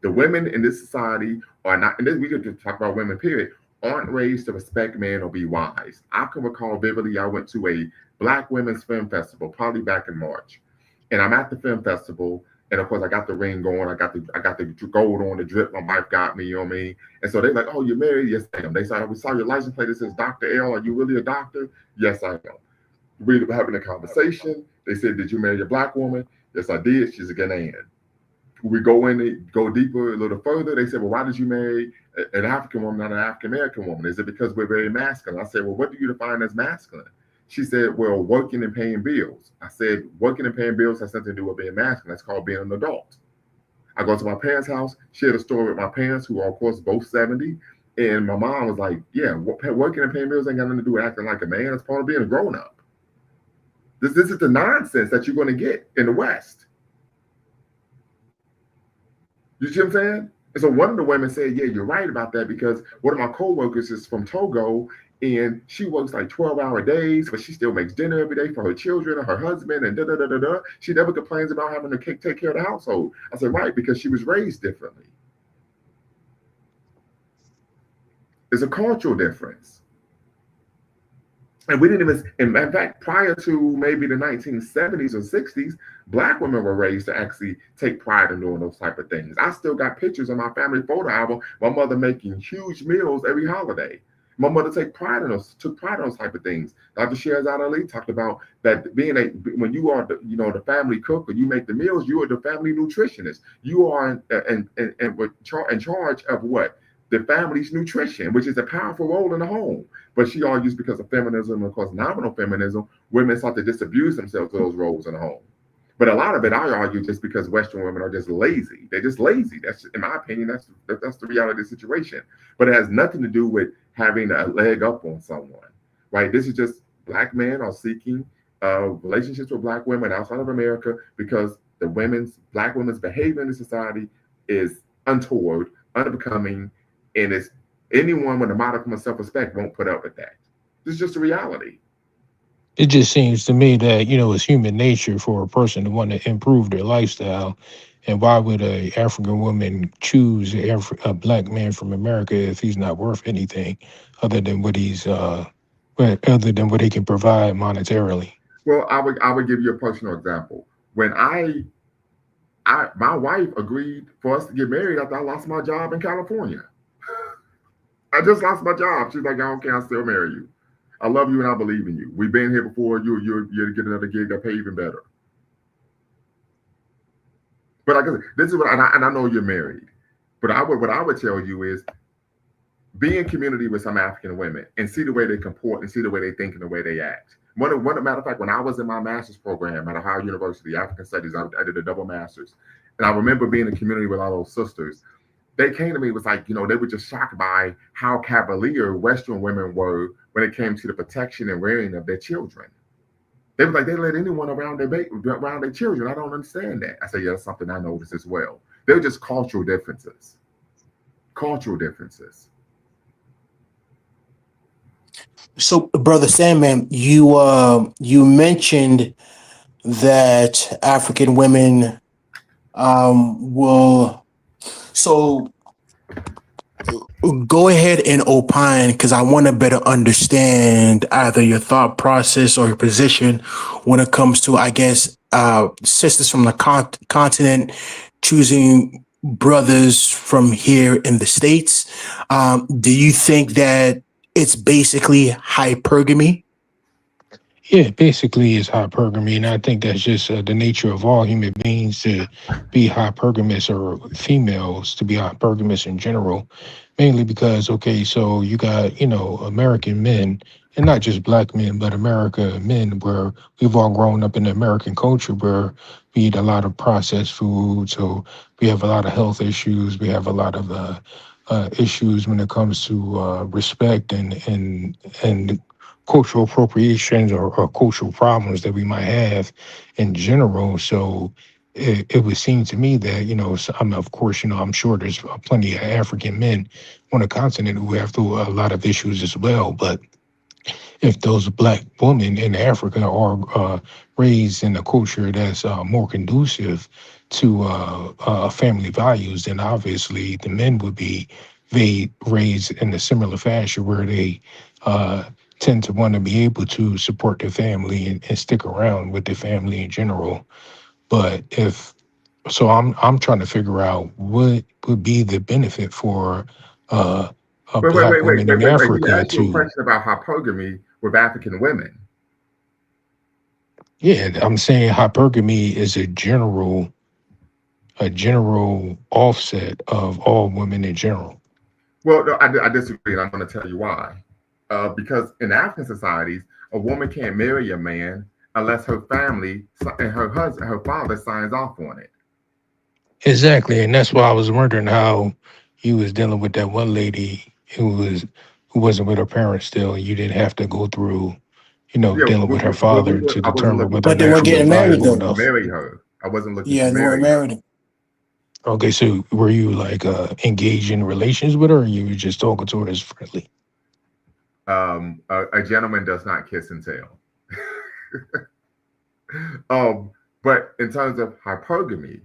The women in this society are not, and this, we could talk about women, period, aren't raised to respect men or be wise. I can recall vividly, I went to a Black Women's Film Festival, probably back in March. And I'm at the film festival, and of course I got the ring going, I got the gold on, the drip my wife got me, you know what I mean? And so they're like, "Oh, you're married?" Yes, I am. They said, "We saw your license plate, it says Dr. L. Are you really a doctor?" Yes, I am. We were having a conversation. They said, "Did you marry a Black woman?" Yes, I did. She's a Ghanaian. We go in, go deeper, a little further. They said, "Well, why did you marry an African woman, not an African American woman? Is it because we're very masculine?" I said, "Well, what do you define as masculine?" She said, "Well, working and paying bills." I said, "Working and paying bills has something to do with being masculine. That's called being an adult." I go to my parents' house, shared a story with my parents, who are, of course, both 70. And my mom was like, "Yeah, working and paying bills ain't got nothing to do with acting like a man. It's part of being a grown up." This is the nonsense that you're going to get in the West. You see what I'm saying? And so one of the women said, "Yeah, you're right about that, because one of my coworkers is from Togo, and she works like 12-hour days, but she still makes dinner every day for her children and her husband, and da da da da da. She never complains about having to take care of the household." I said, "Right, because she was raised differently. It's a cultural difference." And we didn't even, in fact, prior to maybe the 1970s or 60s, Black women were raised to actually take pride in doing those type of things. I still got pictures in my family photo album, my mother making huge meals every holiday. My mother took pride in those type of things. Dr. Shirzad Ali talked about that being when you are the family cook, or you make the meals, you are the family nutritionist. You are in charge of what? The family's nutrition, which is a powerful role in the home. But she argues, because of feminism and, of course, nominal feminism, women start to disabuse themselves of those roles in the home. But a lot of it, I argue, just because Western women are just lazy. They're just lazy. That's, in my opinion, that's the reality of the situation. But it has nothing to do with having a leg up on someone, right? This is just Black men are seeking relationships with Black women outside of America, because the Black women's behavior in the society is untoward, unbecoming, and it's anyone with a modicum of self-respect won't put up with that. This is just a reality. It just seems to me that, it's human nature for a person to want to improve their lifestyle. And why would a African woman choose a Black man from America if he's not worth anything other than what he can provide monetarily? Well, I would give you a personal example. When my wife agreed for us to get married after I lost my job in California. I just lost my job. She's like, "I don't care. I'll still marry you. I love you and I believe in you. We've been here before. You're to get another gig. I pay even better." But this is and I know you're married. But what I would tell you is, be in community with some African women and see the way they comport and see the way they think and the way they act. Matter of fact, when I was in my master's program at Ohio University, African Studies, I did a double master's. And I remember being in community with all those sisters. They came to me, was like, they were just shocked by how cavalier Western women were when it came to the protection and rearing of their children. They were like, they let anyone around their children. I don't understand that. I said, "Yeah, that's something I noticed as well." They're just cultural differences. Cultural differences. So, Brother Sandman, you mentioned that African women will. So go ahead and opine, because I want to better understand either your thought process or your position when it comes to, I guess, sisters from the continent choosing brothers from here in the States. Do you think that it's basically hypergamy? Yeah, basically it's hypergamy, and I think that's just the nature of all human beings to be hypergamous, or females to be hypergamous in general, mainly because, okay, so you got, American men, and not just black men, but America men, where we've all grown up in the American culture where we eat a lot of processed food, so we have a lot of health issues, we have a lot of issues when it comes to respect and cultural appropriations, or cultural problems that we might have in general. So it would seem to me that, of course, I'm sure there's plenty of African men on the continent who have a lot of issues as well. But if those black women in Africa are raised in a culture that's more conducive to family values, then obviously the men would be raised in a similar fashion where they uh, tend to want to be able to support their family and stick around with their family in general. But if so, I'm trying to figure out what would be the benefit for uh, a Wait, wait, black wait, wait, woman wait, in wait, wait. He Africa asked you a to. question about hypergamy with African women. Yeah, I'm saying hypergamy is a general offset of all women in general. Well, no, I disagree, and I'm going to tell you why. Because in African societies, a woman can't marry a man unless her family and her husband, her father, signs off on it. Exactly, and that's why I was wondering how you was dealing with that one lady who wasn't with her parents still, and you didn't have to go through, Yeah, dealing with her father to I wasn't determine looking whether to or But they not weren't she marry was getting her. I married wasn't viable though. looking to enough. marry her. I wasn't looking to Yeah, they weren't marry her. married. Okay, so were you like engaged in relations with her, or you were just talking to her as friendly? A gentleman does not kiss and tell. Um, but in terms of hypergamy,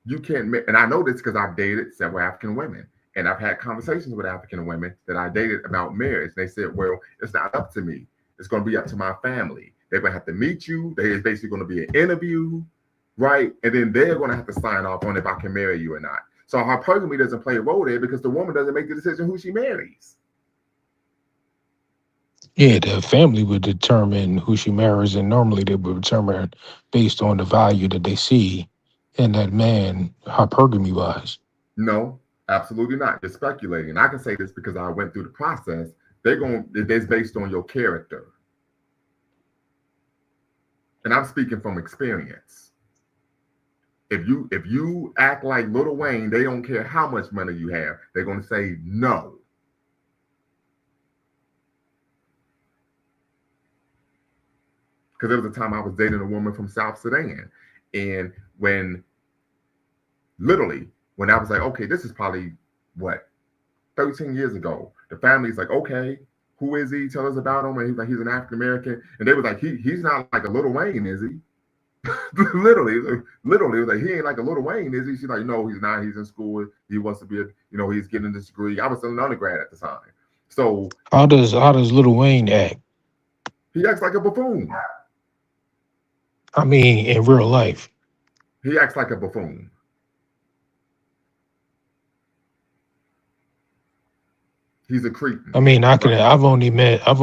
you can't. And I know this because I've dated several African women, and I've had conversations with African women that I dated about marriage. They said, "Well, it's not up to me. It's going to be up to my family. They're going to have to meet you. There's basically going to be an interview, right? And then they're going to have to sign off on if I can marry you or not." So hypergamy doesn't play a role there because the woman doesn't make the decision who she marries. Yeah, the family would determine who she marries, and normally they would determine based on the value that they see in that man, hypergamy wise. No, absolutely not. You're speculating. I can say this because I went through the process. They're going. It's based on your character, and I'm speaking from experience. If you act like Little Wayne, they don't care how much money you have. They're going to say no. Because there was a time I was dating a woman from South Sudan, and literally when I was like, okay, this is probably what 13 years ago. The family's like, okay, who is he? Tell us about him. And he's like, he's an African American. And they was like, he's not like a Little Wayne, is he? Literally, it was like he ain't like a Little Wayne, is he? She's like, no, he's not. He's in school. He wants to be, he's getting this degree. I was still an undergrad at the time, so How does Little Wayne act? he acts like a buffoon. I mean, in real life. He acts like a buffoon. He's a I cretin. mean, Right. I've only met, I've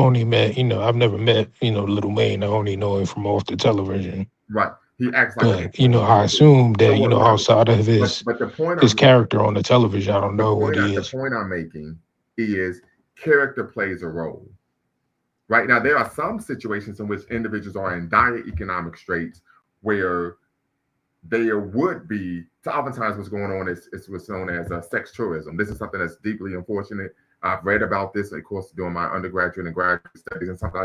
never met, Little Wayne. I only know him from off the television. Right. He acts like a But, buffoon. I assume So that, outside of but the point his I'm character on the television, I don't know what he the is. point I'm making is character plays a role. Right now, there are some situations in which individuals are in dire economic straits where there would be, so oftentimes what's going on is what's known as sex tourism. This is something that's deeply unfortunate. I've read about this, of course, during my undergraduate and graduate studies, and something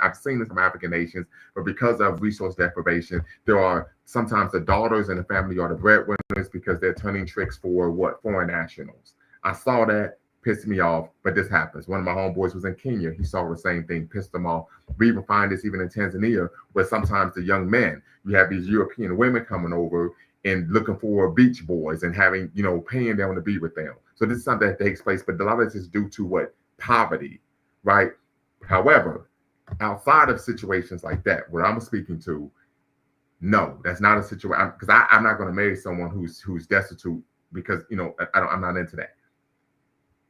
I've seen this from African nations, but because of resource deprivation, there are sometimes the daughters in the family are the breadwinners because they're turning tricks for what? Foreign nationals. I saw that, pissed me off, but this happens. One of my homeboys was in Kenya. He saw the same thing, pissed him off. We even find this even in Tanzania, where sometimes the young men, you have these European women coming over and looking for beach boys and having, paying them to be with them. So this is something that takes place, but a lot of this is due to what? Poverty, right? However, outside of situations like that, what I'm speaking to, no, that's not a situation because I'm not going to marry someone who's destitute because I'm not into that.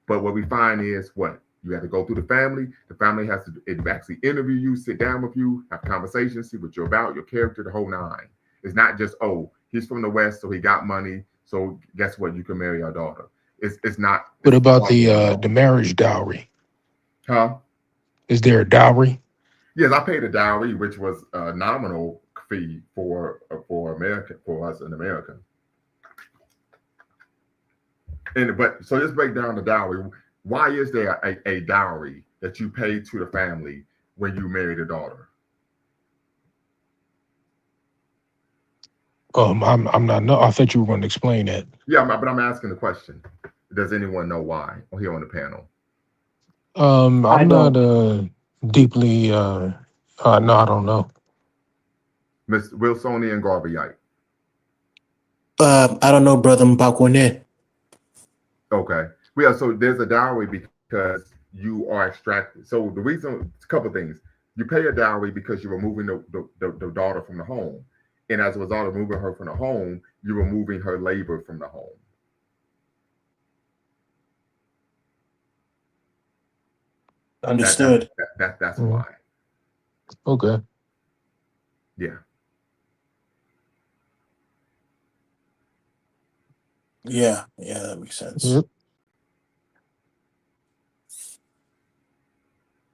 But what we find is what? You have to go through the family. The family has to actually interview you, sit down with you, have conversations, see what you're about, your character, the whole nine. It's not just, oh, he's from the West, so he got money. So guess what? You can marry our daughter. It's not. What It's about far more the involved. marriage dowry? Huh? Is there a dowry? Yes, I paid a dowry, which was a nominal fee for America, for us in America. And but so let's break down the dowry. Why is there a dowry that you pay to the family when you marry the daughter? I'm not. No, I thought you were going to explain that. Yeah, but I'm asking the question. Does anyone know why? Here on the panel, I I'm not don't. deeply. No, I don't know. Miss Wilsonian Garveyite. I don't know, brother Mbakwane. Okay. Well, yeah, so there's a dowry because you are extracted. So the reason, a couple of things. You pay a dowry because you're removing the daughter from the home. And as a result of moving her from the home, you're removing her labor from the home. Understood. That's Mhm. why. Okay. Yeah. Yeah, yeah, that makes sense. Yep.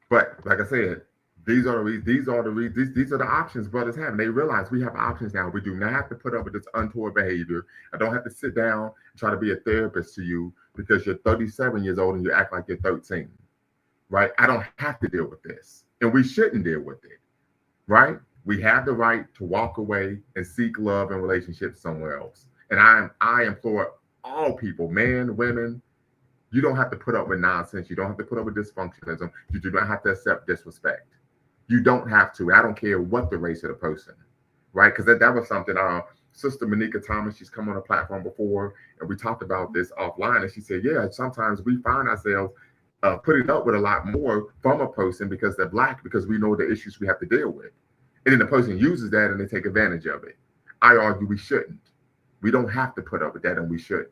But like I said, these are the options brothers have. And they realize we have options now. We do not have to put up with this untoward behavior. I don't have to sit down and try to be a therapist to you because you're 37 years old and you act like you're 13. Right? I don't have to deal with this. And we shouldn't deal with it. Right? We have the right to walk away and seek love and relationships somewhere else. And I implore all people, men, women, you don't have to put up with nonsense. You don't have to put up with dysfunctionalism. You do not have to accept disrespect. You don't have to. I don't care what the race of the person, right? Because that was something Sister Monica Thomas, she's come on a platform before, and we talked about this offline. And she said, yeah, sometimes we find ourselves putting up with a lot more from a person because they're black, because we know the issues we have to deal with. And then the person uses that and they take advantage of it. I argue we shouldn't. We don't have to put up with that, and we shouldn't.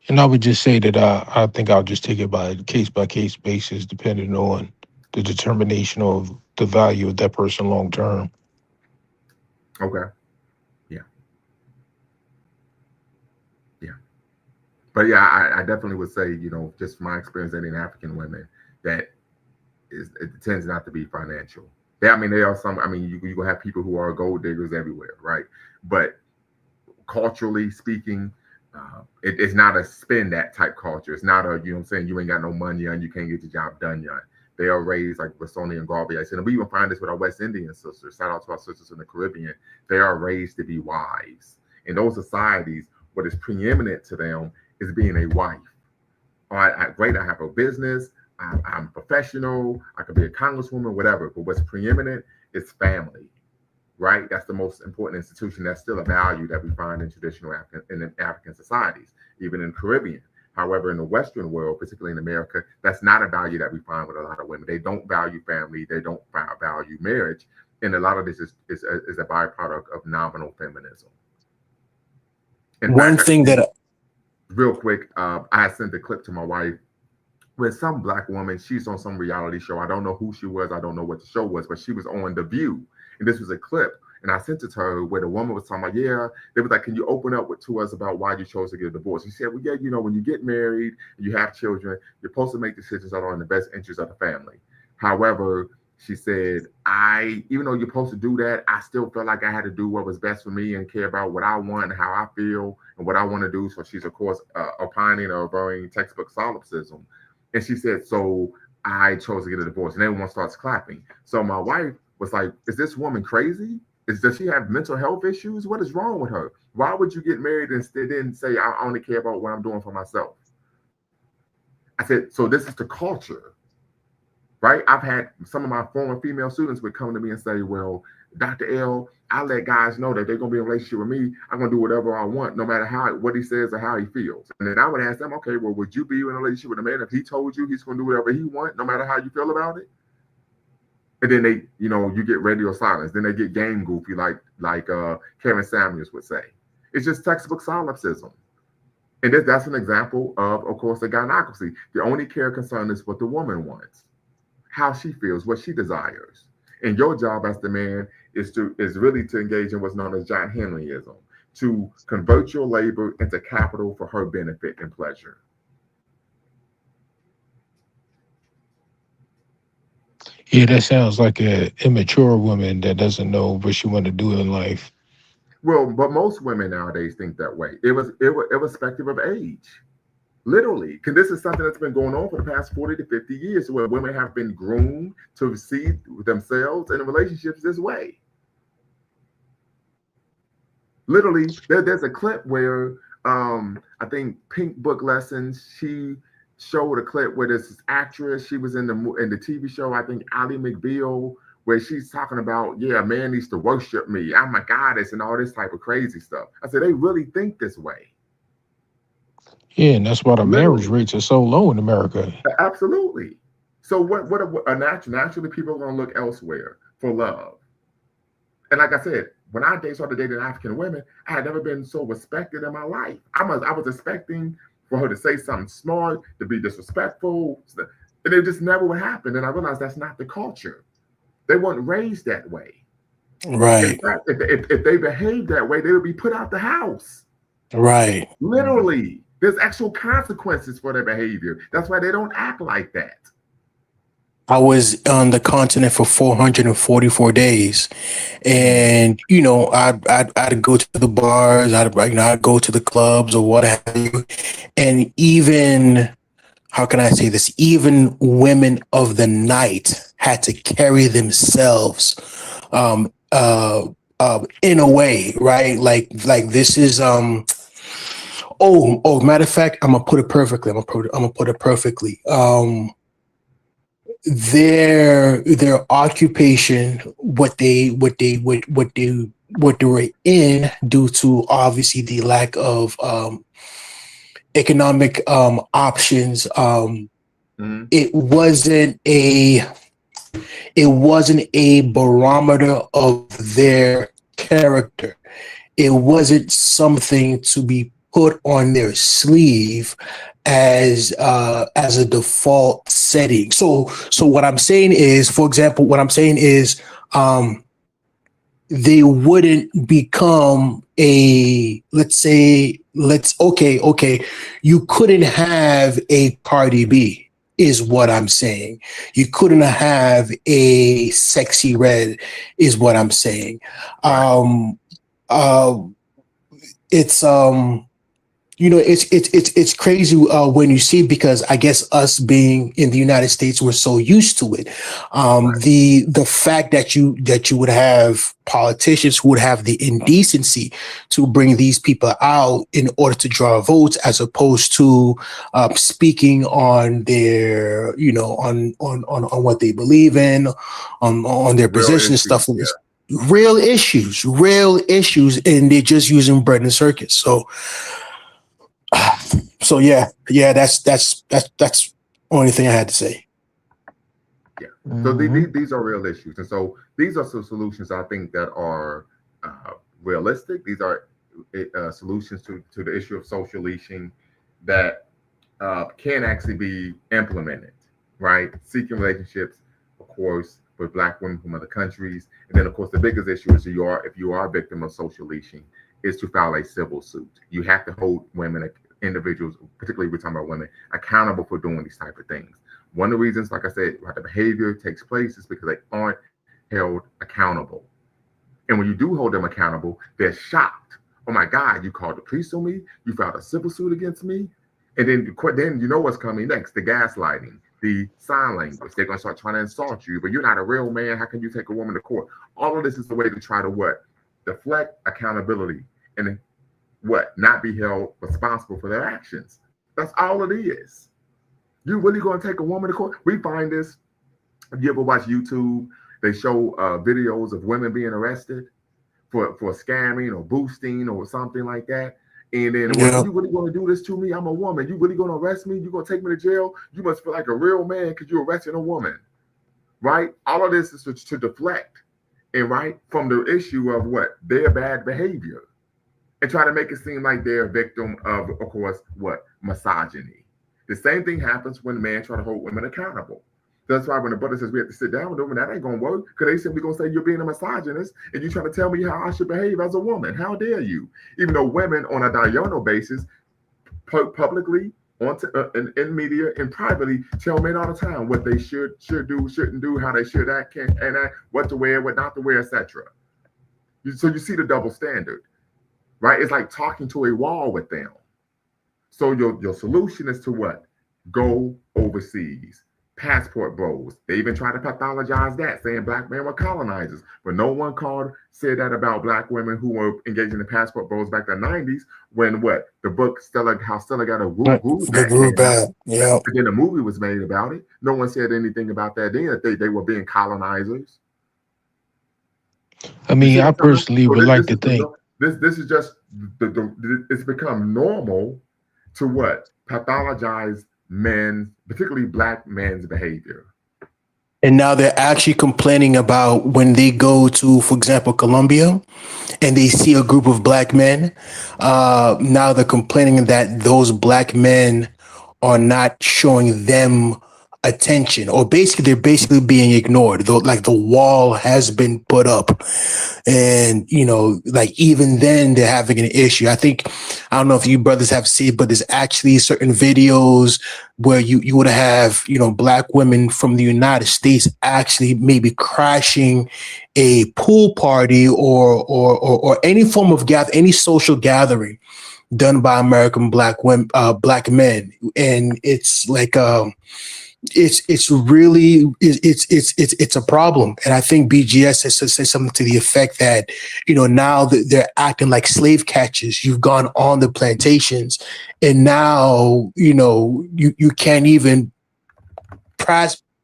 And I would just say that I think I'll just take it by case basis, depending on the determination of the value of that person long term. Okay. Yeah. Yeah. But yeah, I definitely would say, just from my experience dating African women, that it tends not to be financial. Yeah, I mean, there are some. I mean, you gonna have people who are gold diggers everywhere, right? But culturally speaking, it's not a spend that type culture. It's not a, what I'm saying, you ain't got no money and you can't get the job done yet. They are raised like Bristolian and Garvey. I said, and we even find this with our West Indian sisters. Shout out to our sisters in the Caribbean. They are raised to be wives. In those societies, what is preeminent to them is being a wife. All right, great, I have a business, I'm professional, I could be a congresswoman, whatever. But what's preeminent is family, right? That's the most important institution. That's still a value that we find in traditional African societies, even in Caribbean. However, in the Western world, particularly in America, that's not a value that we find with a lot of women. They don't value family. They don't value marriage. And a lot of this is a byproduct of nominal feminism. In One fact, thing that real quick, I sent a clip to my wife with some black woman. She's on some reality show. I don't know who she was. I don't know what the show was, but she was on The View. And this was a clip. And I sent it to her where the woman was talking about, yeah, they was like, can you open up to us about why you chose to get a divorce? She said, well, yeah, when you get married and you have children, you're supposed to make decisions that are in the best interest of the family. However, she said, even though you're supposed to do that, I still felt like I had to do what was best for me and care about what I want and how I feel and what I want to do. So she's, of course, opining or averring textbook solipsism. And she said, so I chose to get a divorce. And everyone starts clapping. So my wife was like, is this woman crazy? Does she have mental health issues? What is wrong with her? Why would you get married and then say, I only care about what I'm doing for myself? I said, so this is the culture, right? I've had some of my former female students would come to me and say, well, Dr. L, I let guys know that they're going to be in a relationship with me. I'm going to do whatever I want, no matter what he says or how he feels. And then I would ask them, okay, well, would you be in a relationship with a man if he told you he's going to do whatever he wants, no matter how you feel about it? And then they, you get radio silence. Then they get game goofy, like Kevin Samuels would say. It's just textbook solipsism. And that's an example of course, the gynocracy. The only care concern is what the woman wants, how she feels, what she desires. And your job as the man is really to engage in what's known as John Henryism, to convert your labor into capital for her benefit and pleasure. Yeah, that sounds like an immature woman that doesn't know what she want to do in life. Well, but most women nowadays think that way. Irrespective of age. Literally, because this is something that's been going on for the past 40 to 50 years, where women have been groomed to see themselves in relationships this way. Literally, there's a clip where I think Pink Book Lessons, she showed a clip where this actress, she was in the TV show, I think Ally McBeal, where she's talking about, yeah, a man needs to worship me, I'm a goddess, and all this type of crazy stuff. I said, they really think this way. Yeah, and that's why the marriage Literally. rates are so low in America. Absolutely. So naturally people are going to look elsewhere for love. And like I said, when I started dating African women, I had never been so respected in my life. I was expecting for her to say something smart, to be disrespectful, and it just never would happen. And I realized that's not the culture. They weren't raised that way. In Right. fact, if they behaved that way, they would be put out the house. Right. Literally, there's actual consequences for their behavior. That's why they don't act like that. I was on the continent for 444 days, and I'd go to the bars, I'd go to the clubs or what have you, and even, how can I say this? Even women of the night had to carry themselves, in a way, right? Like this is matter of fact, I'm gonna put it perfectly. Their occupation, what they were in, due to obviously the lack of economic options. Mm-hmm. It wasn't a barometer of their character. It wasn't something to be put on their sleeve as a default setting. So what I'm saying is, for example, they wouldn't become okay, you couldn't have a Cardi B, is what I'm saying. You couldn't have a Sexy Red, is what I'm saying. Right. It's it's crazy when you see, because I guess us being in the United States, we're so used to it. Right. The fact that you would have politicians who would have the indecency to bring these people out in order to draw votes, as opposed to speaking on their, on what they believe in, on their Real position, issues. stuff like this. Real issues, and they're just using bread and circuits. So yeah, that's only thing I had to say. Yeah. So these are real issues, and so these are some solutions I think that are realistic. These are solutions to the issue of social leashing that can actually be implemented. Right, seeking relationships, of course, with Black women from other countries, and then of course the biggest issue is if you are a victim of social leashing, is to file a civil suit. You have to hold women, individuals, particularly we're talking about women, accountable for doing these type of things. One of the reasons, like I said, why the behavior takes place is because they aren't held accountable. And when you do hold them accountable, they're shocked. Oh my God, you called the police on me, you filed a civil suit against me. And then you know what's coming next, the gaslighting, the sign language. They're going to start trying to insult you, but you're not a real man. How can you take a woman to court? All of this is a way to try to what? Deflect accountability and not be held responsible for their actions. That's all it is. You really going to take a woman to court? We find this. If you ever watch YouTube, they show videos of women being arrested for scamming or boosting or something like that. And then, well, you really going to do this to me? I'm a woman. You really going to arrest me? You going to take me to jail? You must feel like a real man because you're arresting a woman, right? All of this is to deflect, and right from the issue of what? Their bad behavior. and try to make it seem like they're a victim of course, what? Misogyny. The same thing happens when men try to hold women accountable. That's why when the brother says we have to sit down with them, that ain't gonna work because they simply gonna say you're being a misogynist and you're trying to tell me how I should behave as a woman. How dare you? Even though women on a diurnal basis, publicly, in media and privately, tell men all the time what they should do, shouldn't do, how they should act, can and act, what to wear, what not to wear, etc. So you see the double standard, right? It's like talking to a wall with them. So your solution is to what? Go overseas. Passport bros. They even try to pathologize that, saying black men were colonizers. But no one called said that about black women who were engaging in passport bros back in the 90s when what? The book Stella, how Stella got a woo The back group came out. back. Yeah. And then a movie was made about it. No one said anything about that then, that they were being colonizers. I You see mean, what I I'm talking about? personally So would this, like this to is think. this is just it's become normal to what? Pathologize men's, particularly black men's behavior. And now they're actually complaining about when they go to, for example, Colombia and they see a group of black men. Now they're complaining that those black men are not showing them attention, or basically they're basically being ignored. Though, like the wall has been put up, and like even then they're having an issue. I don't know if you brothers have seen, but there's actually certain videos where you would have black women from the United States actually maybe crashing a pool party or any form of any social gathering done by American black women, black men, and it's like it's really it's a problem. And I think BGS has said something to the effect that now that they're acting like slave catchers. You've gone on the plantations, and now you can't even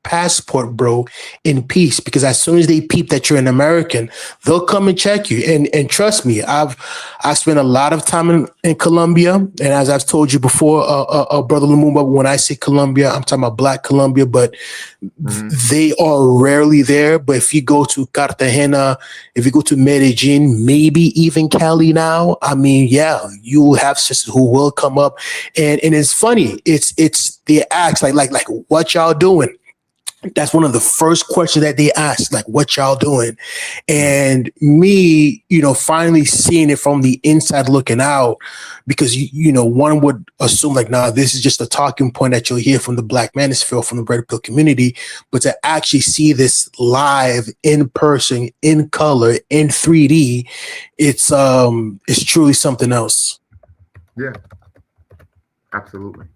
passport, bro, in peace, because as soon as they peep that you're an American, they'll come and check you. And trust me, I spent a lot of time in Colombia, and as I've told you before, brother Lumumba, when I say Colombia, I'm talking about Black Colombia, but they are rarely there. But if you go to Cartagena, if you go to Medellin, maybe even Cali now, I mean, yeah, you will have sisters who will come up, and it's funny. It's they ask like what y'all doing. That's one of the first questions that they ask, like, what y'all doing? And me, finally seeing it from the inside looking out, because, one would assume like, nah, this is just a talking point that you'll hear from the Black manosphere, from the red pill community. But to actually see this live in person, in color, in 3D, it's truly something else. Yeah, absolutely.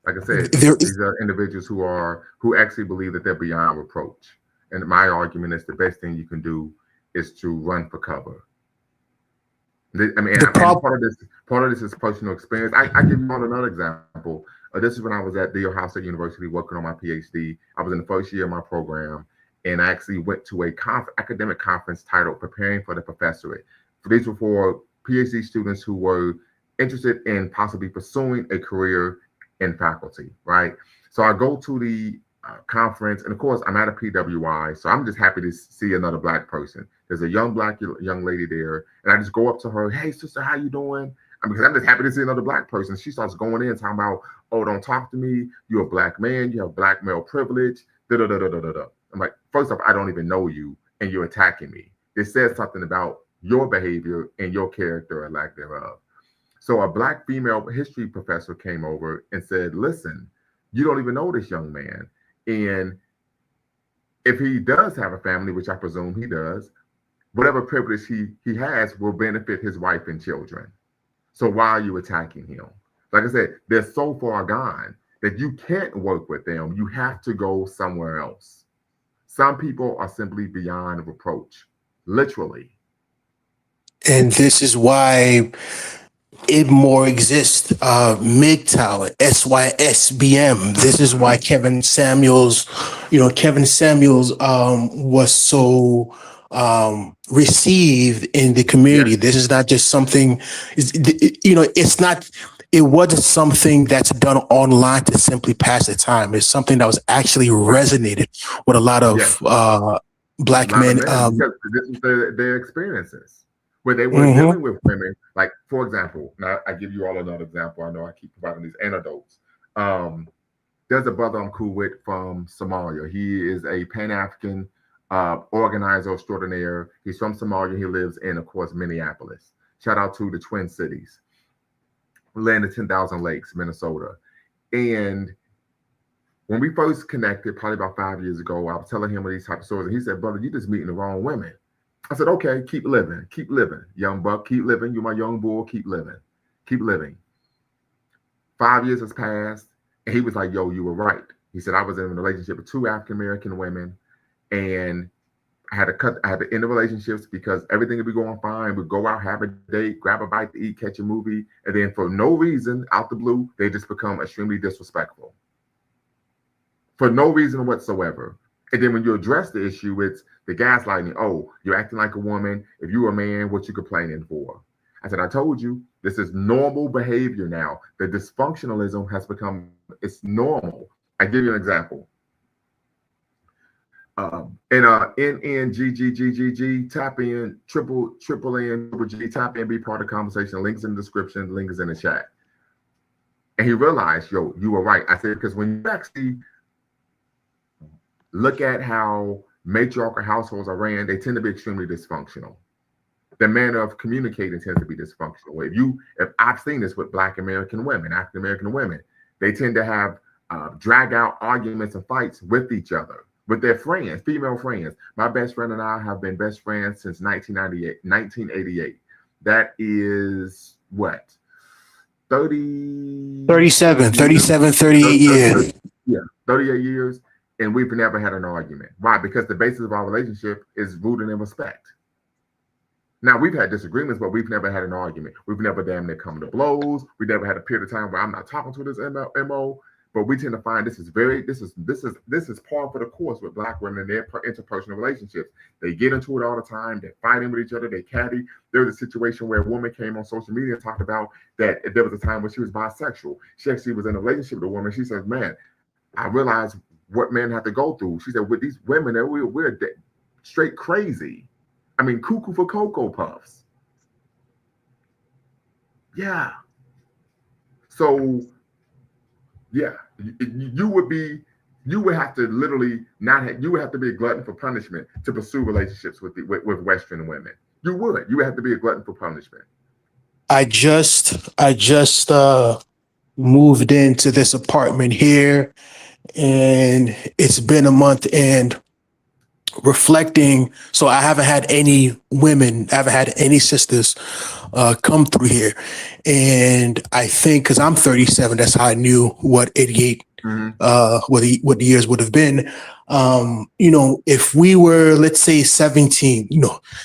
Like I said, There, these are individuals who actually believe that they're beyond reproach. And my argument is the best thing you can do is to run for cover. I mean, the and problem. part of this is personal experience. I give you all another example. This is when I was at the Ohio State University working on my PhD. I was in the first year of my program, and I actually went to a academic conference titled "Preparing for the Professorate." These were for PhD students who were interested in possibly pursuing a career in faculty, right? So I go to the conference, and of course, I'm at a PWI, so I'm just happy to see another black person. There's a young lady there, and I just go up to her, "Hey, sister, how you doing?" Because I'm just happy to see another black person. She starts going in talking about, "Oh, don't talk to me. You're a black man. You have black male privilege." Da da da da da da. I'm like, first off, I don't even know you, and you're attacking me. This says something about your behavior and your character or lack thereof. So a black female history professor came over and said, "Listen, you don't even know this young man. And if he does have a family, which I presume he does, whatever privilege he has will benefit his wife and children. So why are you attacking him?" Like I said, they're so far gone that you can't work with them. You have to go somewhere else. Some people are simply beyond reproach, literally. And this is why it more exists. MGTOW, SYSBM. This is why Kevin Samuels was so received in the Yes, community. This is not just something, it's not, it wasn't something that's done online to simply pass the time. It's something that was actually right. resonated with a lot Yes. of A black lot of men. men, because this is their experiences. where they were dealing with women. Like, for example, now I give you all another example. I know I keep providing these anecdotes. Um, there's a brother I'm cool with from Somalia. He is a Pan African organizer extraordinaire. He's from Somalia. He lives in, of course, Minneapolis. Shout out to the Twin Cities, land of 10,000 lakes, Minnesota. And when we first connected, probably about 5 years ago, I was telling him these type of stories, and he said, "Brother, you just meeting the wrong women." I said, "Okay, keep living, young buck, keep living. You're my young bull, keep living, keep living." 5 years has passed, and he was like, "Yo, you were right." He said, "I was in a relationship with two African American women, and I had to end the relationships because everything would be going fine. We'd go out, have a date, grab a bite to eat, catch a movie, and then for no reason, out the blue, they just become extremely disrespectful for no reason whatsoever." And then when you address the issue, it's the gaslighting. "Oh, you're acting like a woman. If you were a man, what you complaining for?" I said, "I told you, this is normal behavior now. The dysfunctionalism has become, it's normal." I give you an example. NNGGGGG, tap in, triple N, triple G, tap in, be part of the conversation. Links in the description, link is in the chat. And he realized, yo, you were right. I said, because when you actually look at how matriarchal households are ran, they tend to be extremely dysfunctional. The manner of communicating tends to be dysfunctional. If I've seen this with Black American women, African American women, they tend to have drag out arguments and fights with each other, with their friends, female friends. My best friend and I have been best friends since 1988. That is what? 37, 38 years. Yeah, 38 years. And we've never had an argument. Why? Because the basis of our relationship is rooted in respect. Now, we've had disagreements, but we've never had an argument. We've never damn near come to blows. We never had a period of time where I'm not talking to this MO. But we tend to find this is par for the course with Black women in their interpersonal relationships. They get into it all the time. They're fighting with each other. They caddy. There was a situation where a woman came on social media and talked about that there was a time when she was bisexual. She actually was in a relationship with a woman. She says, "Man, I realized what men have to go through." She said, "With these women, we're straight crazy. I mean, cuckoo for Cocoa Puffs." Yeah. So, yeah, you would have to literally you would have to be a glutton for punishment to pursue relationships with Western women. You would have to be a glutton for punishment. I just moved into this apartment here, and it's been a month, and reflecting, so I haven't had any women, I haven't had any sisters come through here. And I think because I'm 37, that's how I knew what 88 what the years would have been. If we were, let's say 17,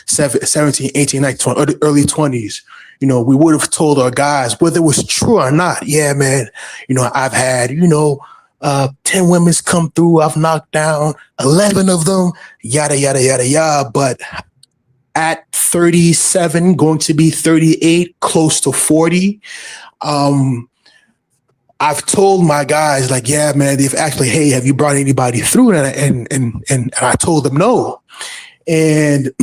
17, 18, 19, 20, early 20s, we would have told our guys, whether it was true or not, "Yeah, man, I've had, 10 women's come through, I've knocked down 11 of them, yada, yada, yada, yada." But at 37, going to be 38, close to 40, I've told my guys, like, "Yeah, man," they've actually, "Hey, have you brought anybody through?" And I told them no. And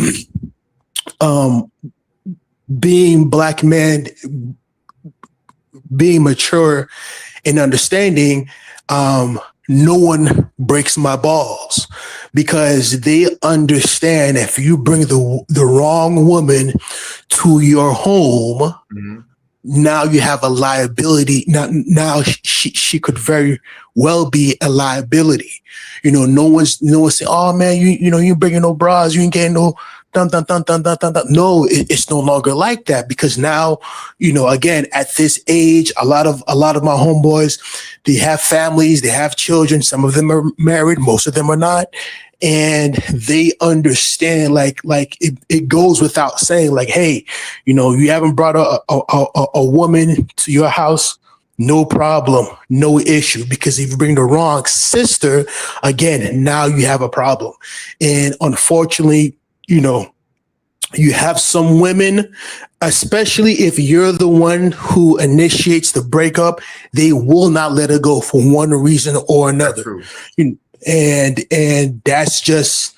being Black men, being mature and understanding, no one breaks my balls, because they understand if you bring the wrong woman to your home, now you have a liability. Now she could very well be a liability. No one's saying, "Oh man, you bringing no bras, you ain't getting no dun dun dun dun dun dun dun." No, it's no longer like that, because now, again, at this age, a lot of my homeboys, they have families, they have children. Some of them are married, most of them are not. And they understand, like it goes without saying, like, "Hey, you haven't brought a woman to your house, no problem, no issue, because if you bring the wrong sister, again, now you have a problem." And unfortunately, you have some women, especially if you're the one who initiates the breakup, they will not let it go for one reason or another. And that's just,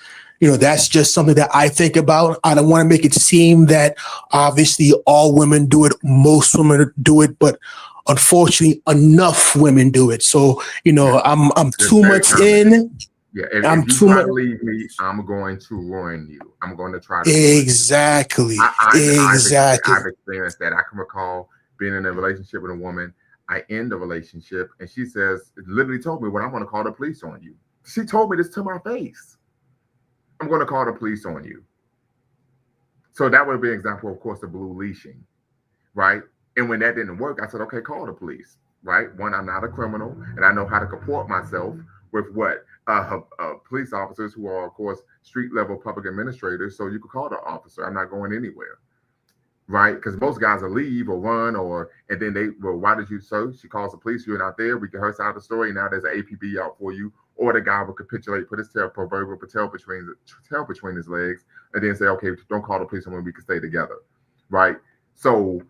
that's just something that I think about. I don't want to make it seem that obviously all women do it, most women do it, but unfortunately enough women do it. So, Yeah, I'm it's 2 months in. Yeah, I'm if you too try much. to leave me, I'm going to ruin you. I'm going to try to ruin you. Exactly. I've Exactly. experienced that. I can recall being in a relationship with a woman. I end the relationship, and she says, literally told me, "Well, I'm going to call the police on you." She told me this to my face. I'm going to call the police on you. So that would be an example, of course, of blue leashing, right? And when that didn't work, I said, "Okay, call the police." Right? One, I'm not a criminal, and I know how to comport myself with what police officers who are, of course, street level public administrators. So you could call the officer. I'm not going anywhere, right? Because most guys will leave or run, or and then well, why did you search? She calls the police. You're not there. We can her side of the story. Now there's an APB out for you, or the guy will capitulate, put his proverbial tail between his legs, and then say, "Okay, don't call the police, and we can stay together," right? So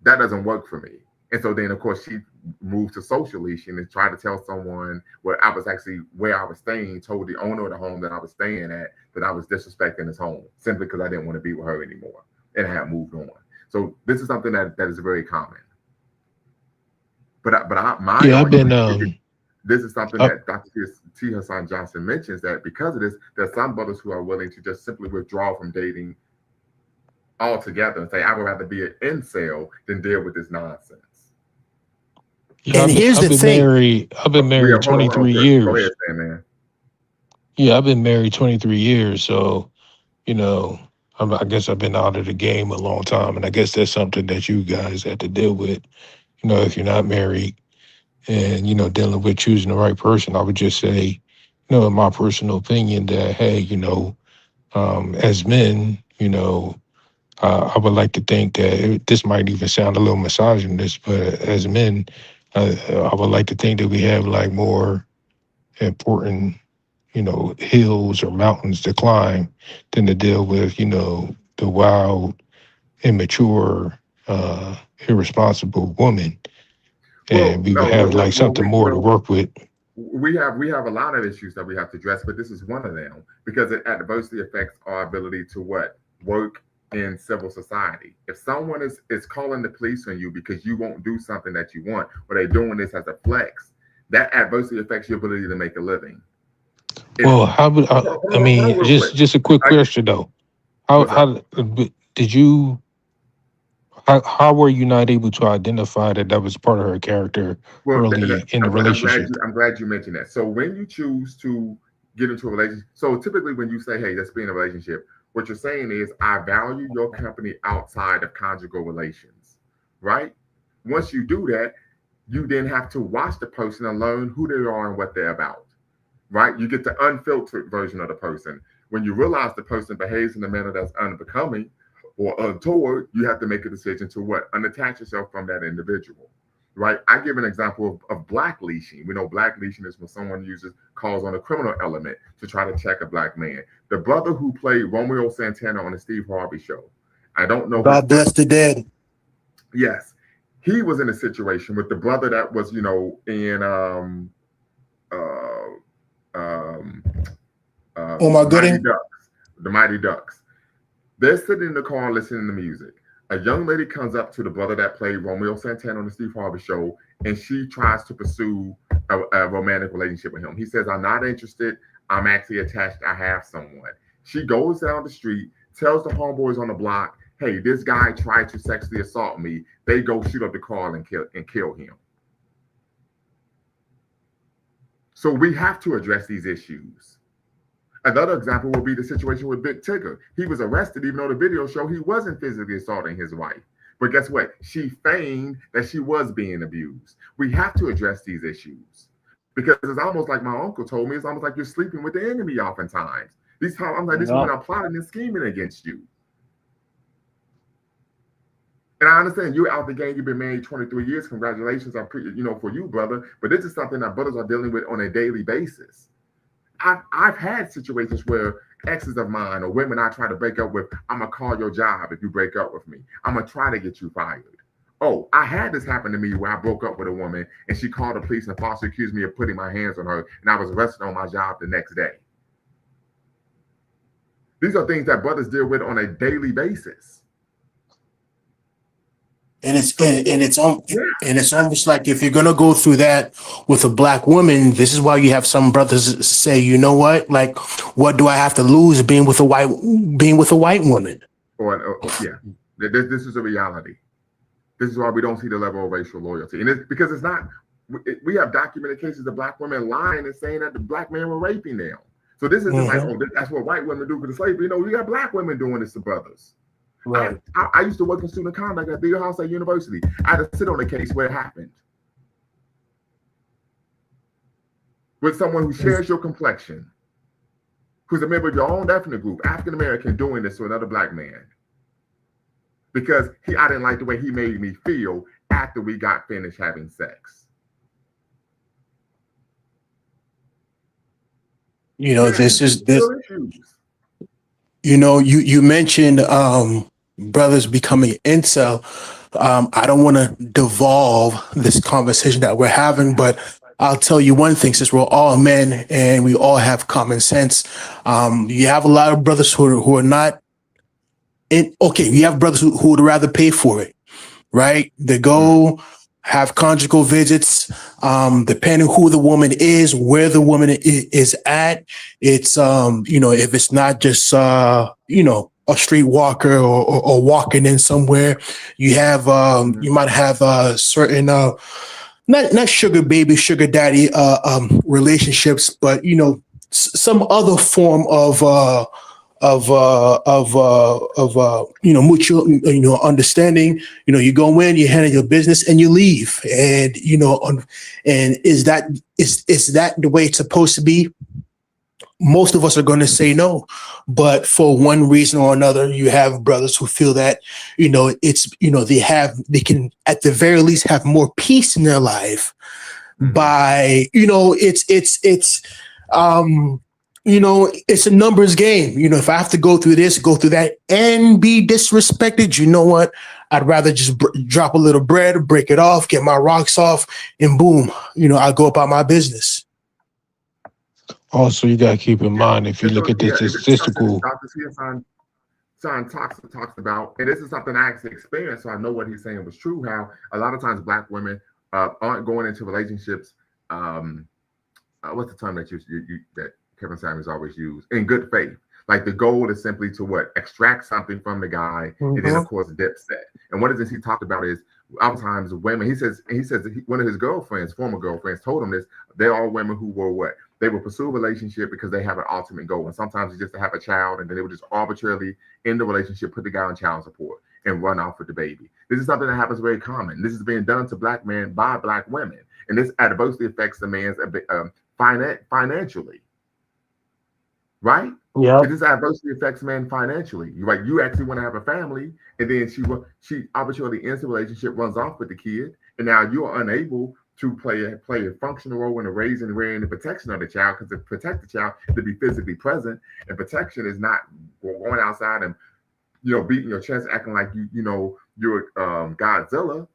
that doesn't work for me. And so then, of course, she moved to social leashing and tried to tell someone where I was actually where I was staying, told the owner of the home that I was staying at that I was disrespecting his home simply because I didn't want to be with her anymore and I had moved on. So this is something that is very common. My Yeah, I've been argument is this is something I, that Dr. T. Hassan Johnson mentions that because of this, there's some brothers who are willing to just simply withdraw from dating altogether and say, I would rather be an incel than deal with this nonsense. yeah, And here's I've the been thing. married. I've been Yeah, married hold on, 23 Chris. Go ahead, years. Sam, man. Yeah, I've been married 23 years. So, you know, I guess I've been out of the game a long time. And I guess that's something that you guys have to deal with. If you're not married and, dealing with choosing the right person, I would just say, in my personal opinion, that, hey, as men, I would like to think that this might even sound a little misogynist, but as men, I would like to think that we have like more important, hills or mountains to climb than to deal with, the wild, immature, irresponsible woman. Well, And we would no, have like something more to work with. we have a lot of issues that we have to address, but this is one of them because it adversely affects our ability to what work in civil society. If someone is calling the police on you because you won't do something that you want, or they're doing this as a flex, that adversely affects your ability to make a living. If Well, how would I hold on mean, real quick. just a quick I, question though. what's up? How did you? How were you not able to identify that that was part of her character Well, early in the relationship? I'm glad you mentioned that. So when you choose to get into a relationship, so typically when you say, "Hey, let's be in a relationship," what you're saying is, "I value your company outside of conjugal relations," right? Once you do that, you then have to watch the person and learn who they are and what they're about, right? You get the unfiltered version of the person. When you realize the person behaves in a manner that's unbecoming or untoward, you have to make a decision to what? Unattach yourself from that individual, right? I give an example of black leashing. We know black leashing is when someone calls on a criminal element to try to check a black man. The brother who played Romeo Santana on the Steve Harvey show, I don't know his God first. bless the dead. Yes, he was in a situation with the brother that was, in uh, um, Oh my Mighty gooding. Ducks, the Mighty Ducks. They're sitting in the car listening to music. A young lady comes up to the brother that played Romeo Santana on the Steve Harvey show, and she tries to pursue a romantic relationship with him. He says, "I'm not interested. I'm actually attached. I have someone." She goes down the street, tells the homeboys on the block, "Hey, this guy tried to sexually assault me." They go shoot up the car and kill him. So we have to address these issues. Another example would be the situation with Big Tigger. He was arrested, even though the video showed he wasn't physically assaulting his wife. But guess what? She feigned that she was being abused. We have to address these issues because it's almost like my uncle told me. It's almost like you're sleeping with the enemy. Oftentimes, I'm like, these Yeah. women are plotting and scheming against you. And I understand you're out the game. You've been married 23 years. Congratulations, for you, brother. But this is something that brothers are dealing with on a daily basis. I've had situations where exes of mine or women I try to break up with, I'm gonna call your job if you break up with me. I'm gonna try to get you fired. Oh, I had this happen to me where I broke up with a woman and she called the police and falsely accused me of putting my hands on her, and I was arrested on my job the next day. These are things that brothers deal with on a daily basis. And it's So yeah, and it's almost like if you're gonna go through that with a black woman, this is why you have some brothers say, you know what, like, what do I have to lose being with a white woman? yeah, this is a reality. This is why we don't see the level of racial loyalty, and it's because it's not. We have documented cases of black women lying and saying that the black men were raping them. So this isn't like, Mm-hmm. oh, that's what white women do for the slavery. You know, we got black women doing this to brothers. Right. I used to work in student conduct at Big House at University. I had to sit on a case where it happened with someone who shares your complexion, who's a member of your own ethnic group, African American, doing this to another black man because I didn't like the way he made me feel after we got finished having sex. You know, Yeah, this is this. real issues. You know, you mentioned brothers becoming incel. I don't want to devolve this conversation that we're having, but I'll tell you one thing: since we're all men and we all have common sense, you have a lot of brothers who are not in. Okay, you have brothers who would rather pay for it, right? They Mm, go have conjugal visits, depending who the woman is, where the woman is at. It's, you know, if it's not just, you know, a street walker or walking in somewhere, you have, mm, you might have certain, not sugar baby, sugar daddy relationships, but, you know, some other form of you know, mutual, you know, understanding. You know, you go in, you handle your business, and you leave. And you know, and is that the way it's supposed to be? Most of us are going to say no, but for one reason or another, you have brothers who feel that, you know, it's, you know, they can at the very least have more peace in their life mm. by, you know, um you know, it's a numbers game. You know, if I have to go through this, go through that, and be disrespected, you know what, I'd rather just drop a little bread, break it off, get my rocks off, and boom, you know, I go about my business. Also, you got to keep in Yeah. mind if you And look so, at the yeah, and this is something statistical. Dr. Sean talks about, and this is something I actually experienced, so I know what he's saying was true. How a lot of times black women aren't going into relationships. Um, what's the term that that Kevin Samuels always used? In good faith. Like the goal is simply to what? Extract something from the guy, and then of Mm-hmm. course dip set. And one of the things he talked about is oftentimes women. He says one of his girlfriends, former girlfriends, told him this. They're all women who were what? They will pursue a relationship because they have an ultimate goal, and sometimes it's just to have a child, and then they would just arbitrarily in the relationship put the guy on child support and run off with the baby. This is something that happens very common. This is being done to black men by black women, and this adversely affects the man's financially, right? It Yep. just adversely affects men financially. You right? You actually want to have a family, and then she arbitrarily ends the relationship, runs off with the kid, and now you are unable to play a functional role in the raising, rearing, and protection of the child. Because to protect the child, to be physically present, and protection is not going outside and beating your chest, acting like you're Godzilla,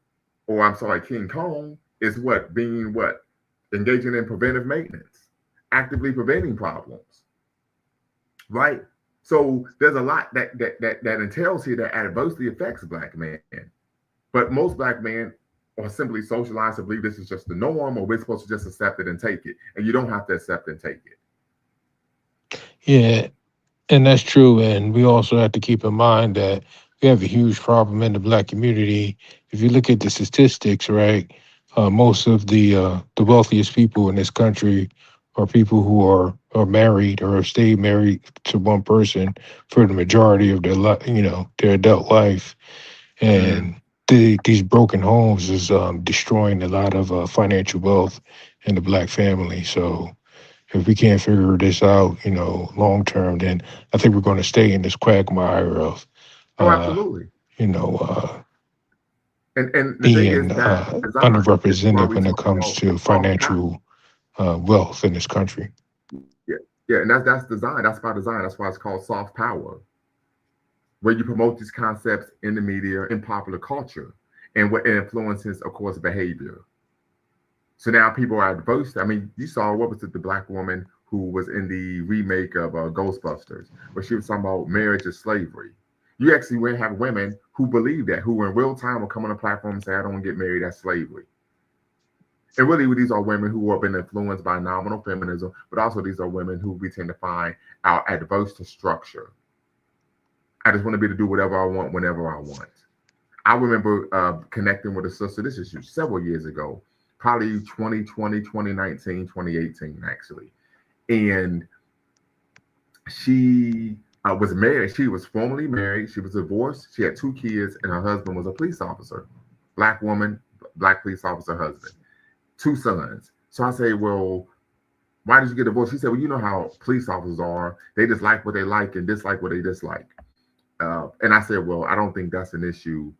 or I'm sorry, King Kong. Is what being what engaging in preventive maintenance, actively preventing problems, right? So there's a lot that entails here that adversely affects black men. But most black men are simply socialized to believe this is just the norm, or we're supposed to just accept it and take it. And you don't have to accept and take it. Yeah, and that's true. And we also have to keep in mind that we have a huge problem in the black community. If you look at the statistics, right, most of the wealthiest people in this country are people who are married or have stayed married to one person for the majority of their life, their adult life. Mm-hmm. And these broken homes is destroying a lot of financial wealth in the black family. So if we can't figure this out, long term, then I think we're going to stay in this quagmire of, Oh, uh, absolutely. you know, uh, And the thing is being that's by design. This is why underrepresented we when it talk comes about to soft power. financial wealth in this country. Yeah, yeah, and that's design. That's by design. That's why it's called soft power, where you promote these concepts in the media, in popular culture, and what influences, of course, behavior. So now people are adverse. I mean, you saw what was it? The black woman who was in the remake of Ghostbusters, where she was talking about marriage is slavery. You actually will have women who believe that, who in real time will come on a platform and say, I don't want to get married, that's slavery. And really, these are women who have been influenced by nominal feminism, but also these are women who we tend to find are adverse to structure. I just want to be able to do whatever I want whenever I want. I remember connecting with a sister, this is several years ago, probably 2020, 2019, 2018, actually. And she was married. She was formerly married. She was divorced. She had two kids, and her husband was a police officer. Black woman, black police officer husband, two sons. So I say, well, why did you get divorced? She said, well, you know how police officers are. They just like what they like and dislike what they dislike. And I said, well, I don't think that's an issue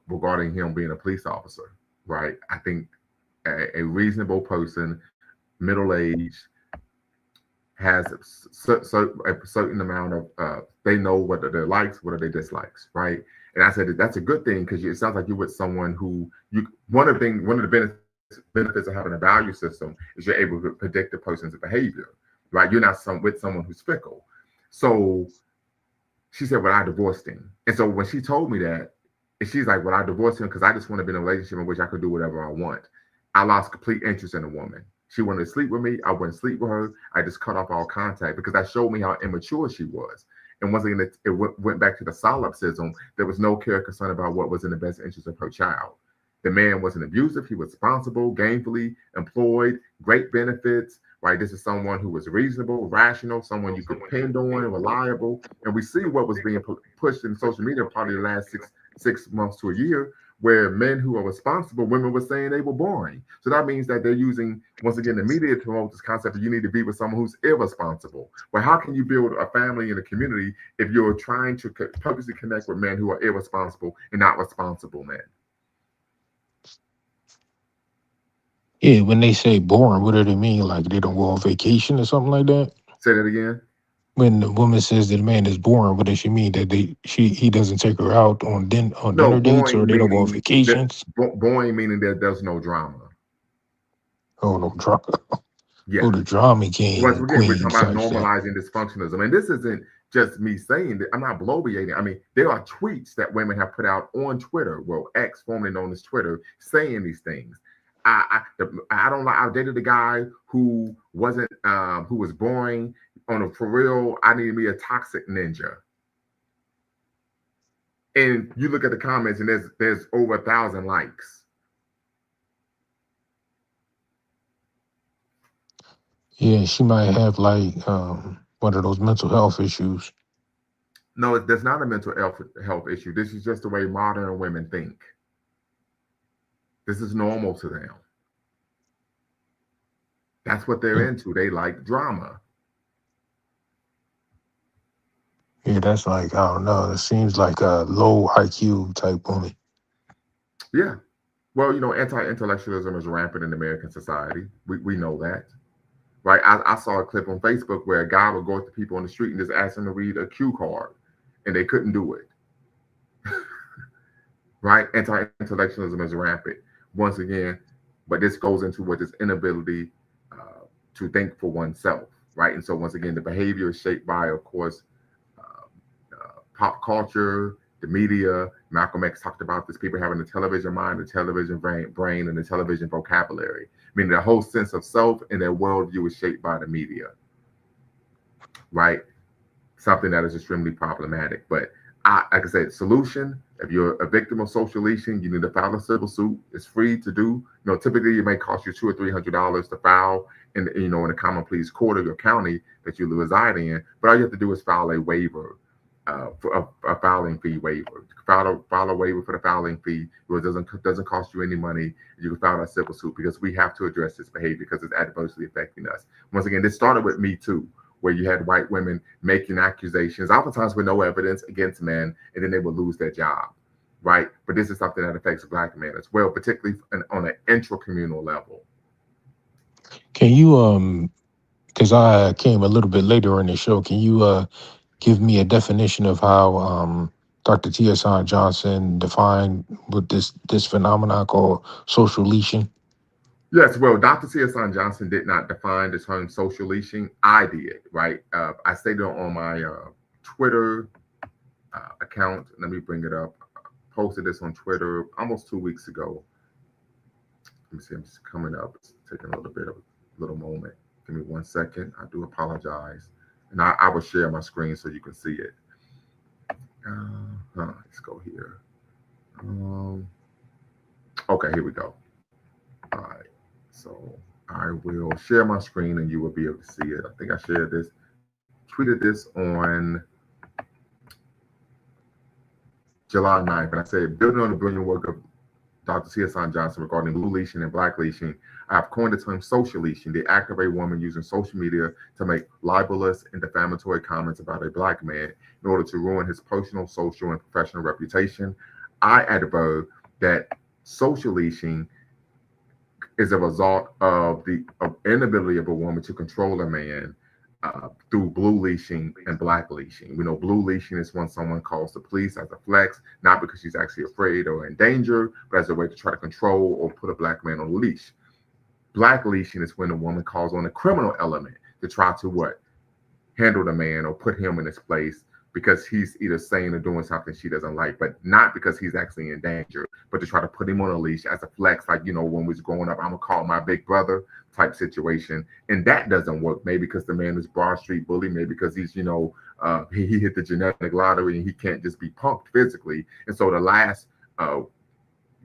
regarding him being a police officer, right? I think a reasonable person, middle age, has a certain amount of they know what are their likes, what are their dislikes, right? And I said that's a good thing because it sounds like you're with someone who you one of the benefits of having a value system is you're able to predict a person's behavior, right? You're not with someone who's fickle. So she said, well, I divorced him. And so when she told me that, and she's like, well, I divorced him because I just want to be in a relationship in which I could do whatever I want. I lost complete interest in a woman. She wanted to sleep with me. I wouldn't sleep with her. I just cut off all contact because that showed me how immature she was. And once again, it went back to the solipsism. There was no care or concern about what was in the best interest of her child. The man wasn't abusive. He was responsible, gainfully employed, great benefits, right? This is someone who was reasonable, rational, someone you could depend on, reliable. And we see what was being pushed in social media probably the last six months to a year, where men who are responsible, women were saying they were boring. So that means that they're using, once again, the media to promote this concept that you need to be with someone who's irresponsible. Well, how can you build a family and a community if you're trying to purposely connect with men who are irresponsible and not responsible men? Yeah, when they say boring, what do they mean? Like they don't go on vacation or something like that? Say that again. When the woman says that the man is boring, what does she mean? That he doesn't take her out on No, dinner dates, or boring they don't go on meaning that vacations? boring meaning that there's no drama. Oh, no drama. Yeah. Oh, the drama Once king again, we're talking queens about type stuff. normalizing dysfunctionalism. And this isn't just me saying that. I'm not bloviating. I mean, there are tweets that women have put out on Twitter, well, X, formerly known as Twitter, saying these things. I don't like. I dated a guy who wasn't who was boring. On a for real, I need me a toxic ninja. And you look at the comments, and there's over 1,000 likes. Yeah, she might have like one of those mental health issues. No, there's not a mental health issue. This is just the way modern women think. This is normal to them. That's what they're into. They like drama. Yeah, that's like, I don't know. It seems like a low IQ type woman. Yeah. Well, anti-intellectualism is rampant in American society. We know that. Right. I saw a clip on Facebook where a guy would go up to people on the street and just ask them to read a cue card, and they couldn't do it. Right? Anti-intellectualism is rampant once again, but this goes into what this inability to think for oneself, right? And so once again, the behavior is shaped by, of course, pop culture, the media. Malcolm X talked about this: people having the television mind, the television brain, and the television vocabulary. Meaning their whole sense of self and their worldview is shaped by the media, right? Something that is extremely problematic. But like I said, solution: if you're a victim of social leashing, you need to file a civil suit. It's free to do. Typically it may cost you $200 or $300 to file in in a common pleas court of your county that you reside in. But all you have to do is file a waiver. For a filing fee waiver. File a waiver for the filing fee. It doesn't cost you any money. You can file a civil suit because we have to address this behavior because it's adversely affecting us. Once again, this started with Me Too, where you had white women making accusations, oftentimes with no evidence, against men, and then they would lose their job, right? But this is something that affects Black men as well, particularly on an intracommunal level. Can you because I came a little bit later in the show, can you give me a definition of how Dr. T.S. Johnson defined what this phenomenon called social leashing? Yes, well, Dr. T.S. Johnson did not define the term social leashing. I did, right? I stated on my Twitter account. Let me bring it up. Posted this on Twitter almost 2 weeks ago. Let me see, it's coming up. It's taking a little bit of a little moment. Give me 1 second. I do apologize. And I will share my screen so you can see it. Let's go here. Okay, here we go. All right. So I will share my screen and you will be able to see it. I think I shared this, tweeted this on July 9th. And I said, building on the brilliant work of Dr. T.S. Johnson regarding blue leashing and black leashing, I have coined the term social leashing, the act of a woman using social media to make libelous and defamatory comments about a black man in order to ruin his personal, social, and professional reputation. I advert that social leashing is a result of the inability of a woman to control a man through blue leashing and black leashing. We know blue leashing is when someone calls the police as a flex, not because she's actually afraid or in danger, but as a way to try to control or put a black man on a leash. Black leashing is when a woman calls on a criminal element to try to what? Handle the man or put him in his place because he's either saying or doing something she doesn't like, but not because he's actually in danger, but to try to put him on a leash as a flex, like, you know, when we was growing up, I'm gonna call my big brother type situation. And that doesn't work, maybe because the man is Broad Street bully, maybe because he's, you know, he hit the genetic lottery and he can't just be punked physically. And so the last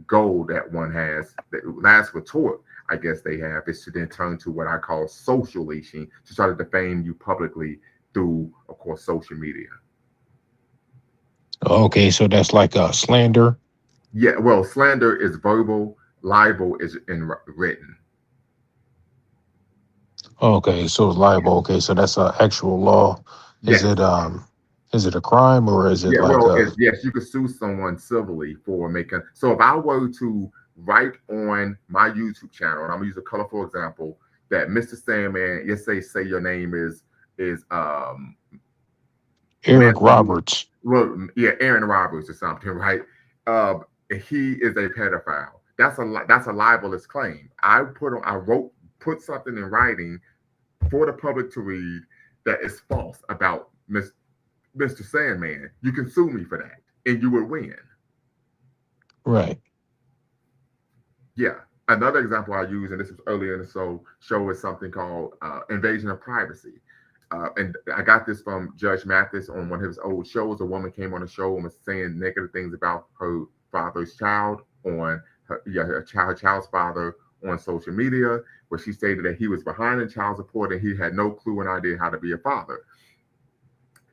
goal that one has, the last retort, I guess they have, is to then turn to what I call social leashing, to try to defame you publicly through, of course, social media. Okay, so that's like a slander. Yeah, well, slander is verbal, libel is in written. Okay, so it's libel. Okay, so that's an actual law. Is Yes. is it a crime or is it Yeah, like well, a yes, you could sue someone civilly for making. So if I were to write on my YouTube channel, and I'm gonna use a colorful example, that Mr. Sandman, yes, say your name is Eric Roberts? well, yeah, Aaron Roberts or something, right? He is a pedophile. That's a libelous claim. Put something in writing for the public to read that is false about Mr. Sandman. You can sue me for that, and you would win. Right. Yeah. Another example I use, and this was earlier in the show, is something called invasion of privacy. And I got this from Judge Mathis on one of his old shows. A woman came on the show and was saying negative things about her father's child on her child's father on social media, where she stated that he was behind in child support and he had no clue and idea how to be a father.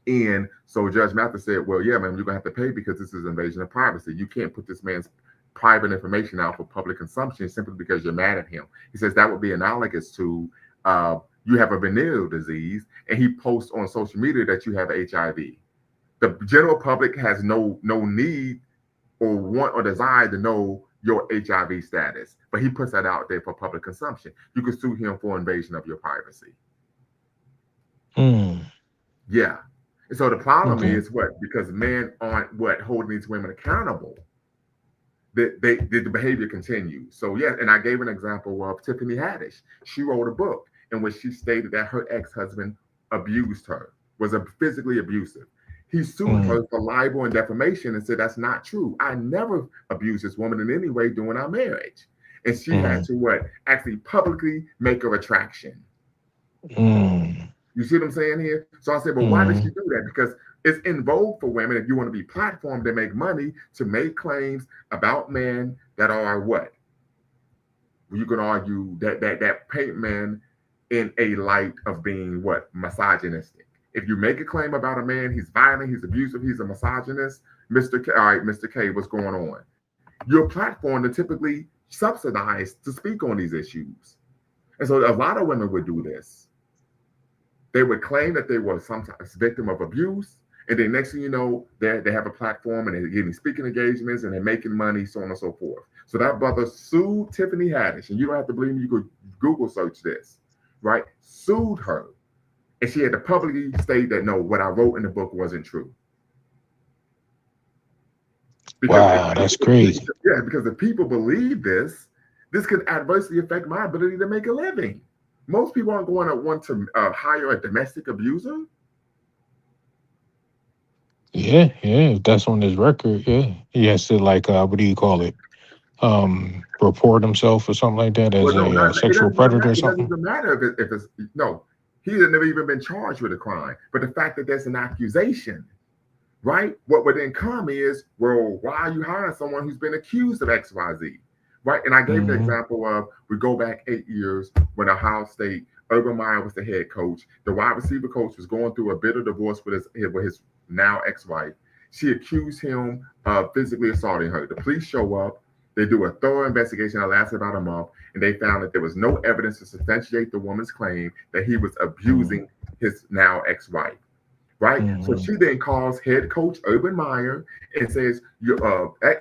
And so Judge Mathis said, well, yeah, man, you're going to have to pay because this is invasion of privacy. You can't put this man's private information out for public consumption simply because you're mad at him. He says that would be analogous to you have a venereal disease and he posts on social media that you have HIV. The general public has no need or want or desire to know your HIV status, but he puts that out there for public consumption. You can sue him for invasion of your privacy. Yeah. And so the problem is what? Because men aren't holding these women accountable. The behavior continues. So yeah, and I gave an example of Tiffany Haddish. She wrote a book in which she stated that her ex-husband abused her, was physically abusive. He sued her for libel and defamation and said that's not true. I never abused this woman in any way during our marriage. And she had to actually publicly make a retraction. You see what I'm saying here? So I said, well, why did she do that? Because it's in vogue for women, if you want to be platformed to make money, to make claims about men that are what? You can argue that paint men in a light of being what? Misogynistic. If you make a claim about a man, he's violent, he's abusive, he's a misogynist, Mr. K, all right, Mr. K, what's going on? Your platform to typically subsidize to speak on these issues. And so a lot of women would do this. They would claim that they were sometimes victim of abuse, and then next thing you know, they have a platform and they're getting speaking engagements and they're making money, so on and so forth. So that brother sued Tiffany Haddish, and you don't have to believe me, you could Google search this, right? Sued her, and she had to publicly state that no, what I wrote in the book wasn't true. Wow, that's crazy. Yeah, because if people believe this, This could adversely affect my ability to make a living. Most people aren't going to want to hire a domestic abuser. Yeah, yeah. If that's on his record, yeah, he has to like what do you call it? Report himself or something like that Well, as no, a not it sexual doesn't even predator matter. or It doesn't something. even matter if it's no. He had never even been charged with a crime, but the fact that there's an accusation, right? What would then come is, well, why are you hiring someone who's been accused of X, Y, Z, right? And I gave the Mm-hmm. example of we go back 8 years when Ohio State, Urban Meyer was the head coach. The wide receiver coach was going through a bitter divorce with his now ex-wife. She accused him of physically assaulting her. The police show up. They do a thorough investigation that lasted about a month, and they found that there was no evidence to substantiate the woman's claim that he was abusing his now ex-wife, right? So Mm-hmm. she then calls head coach Urban Meyer and says, "Your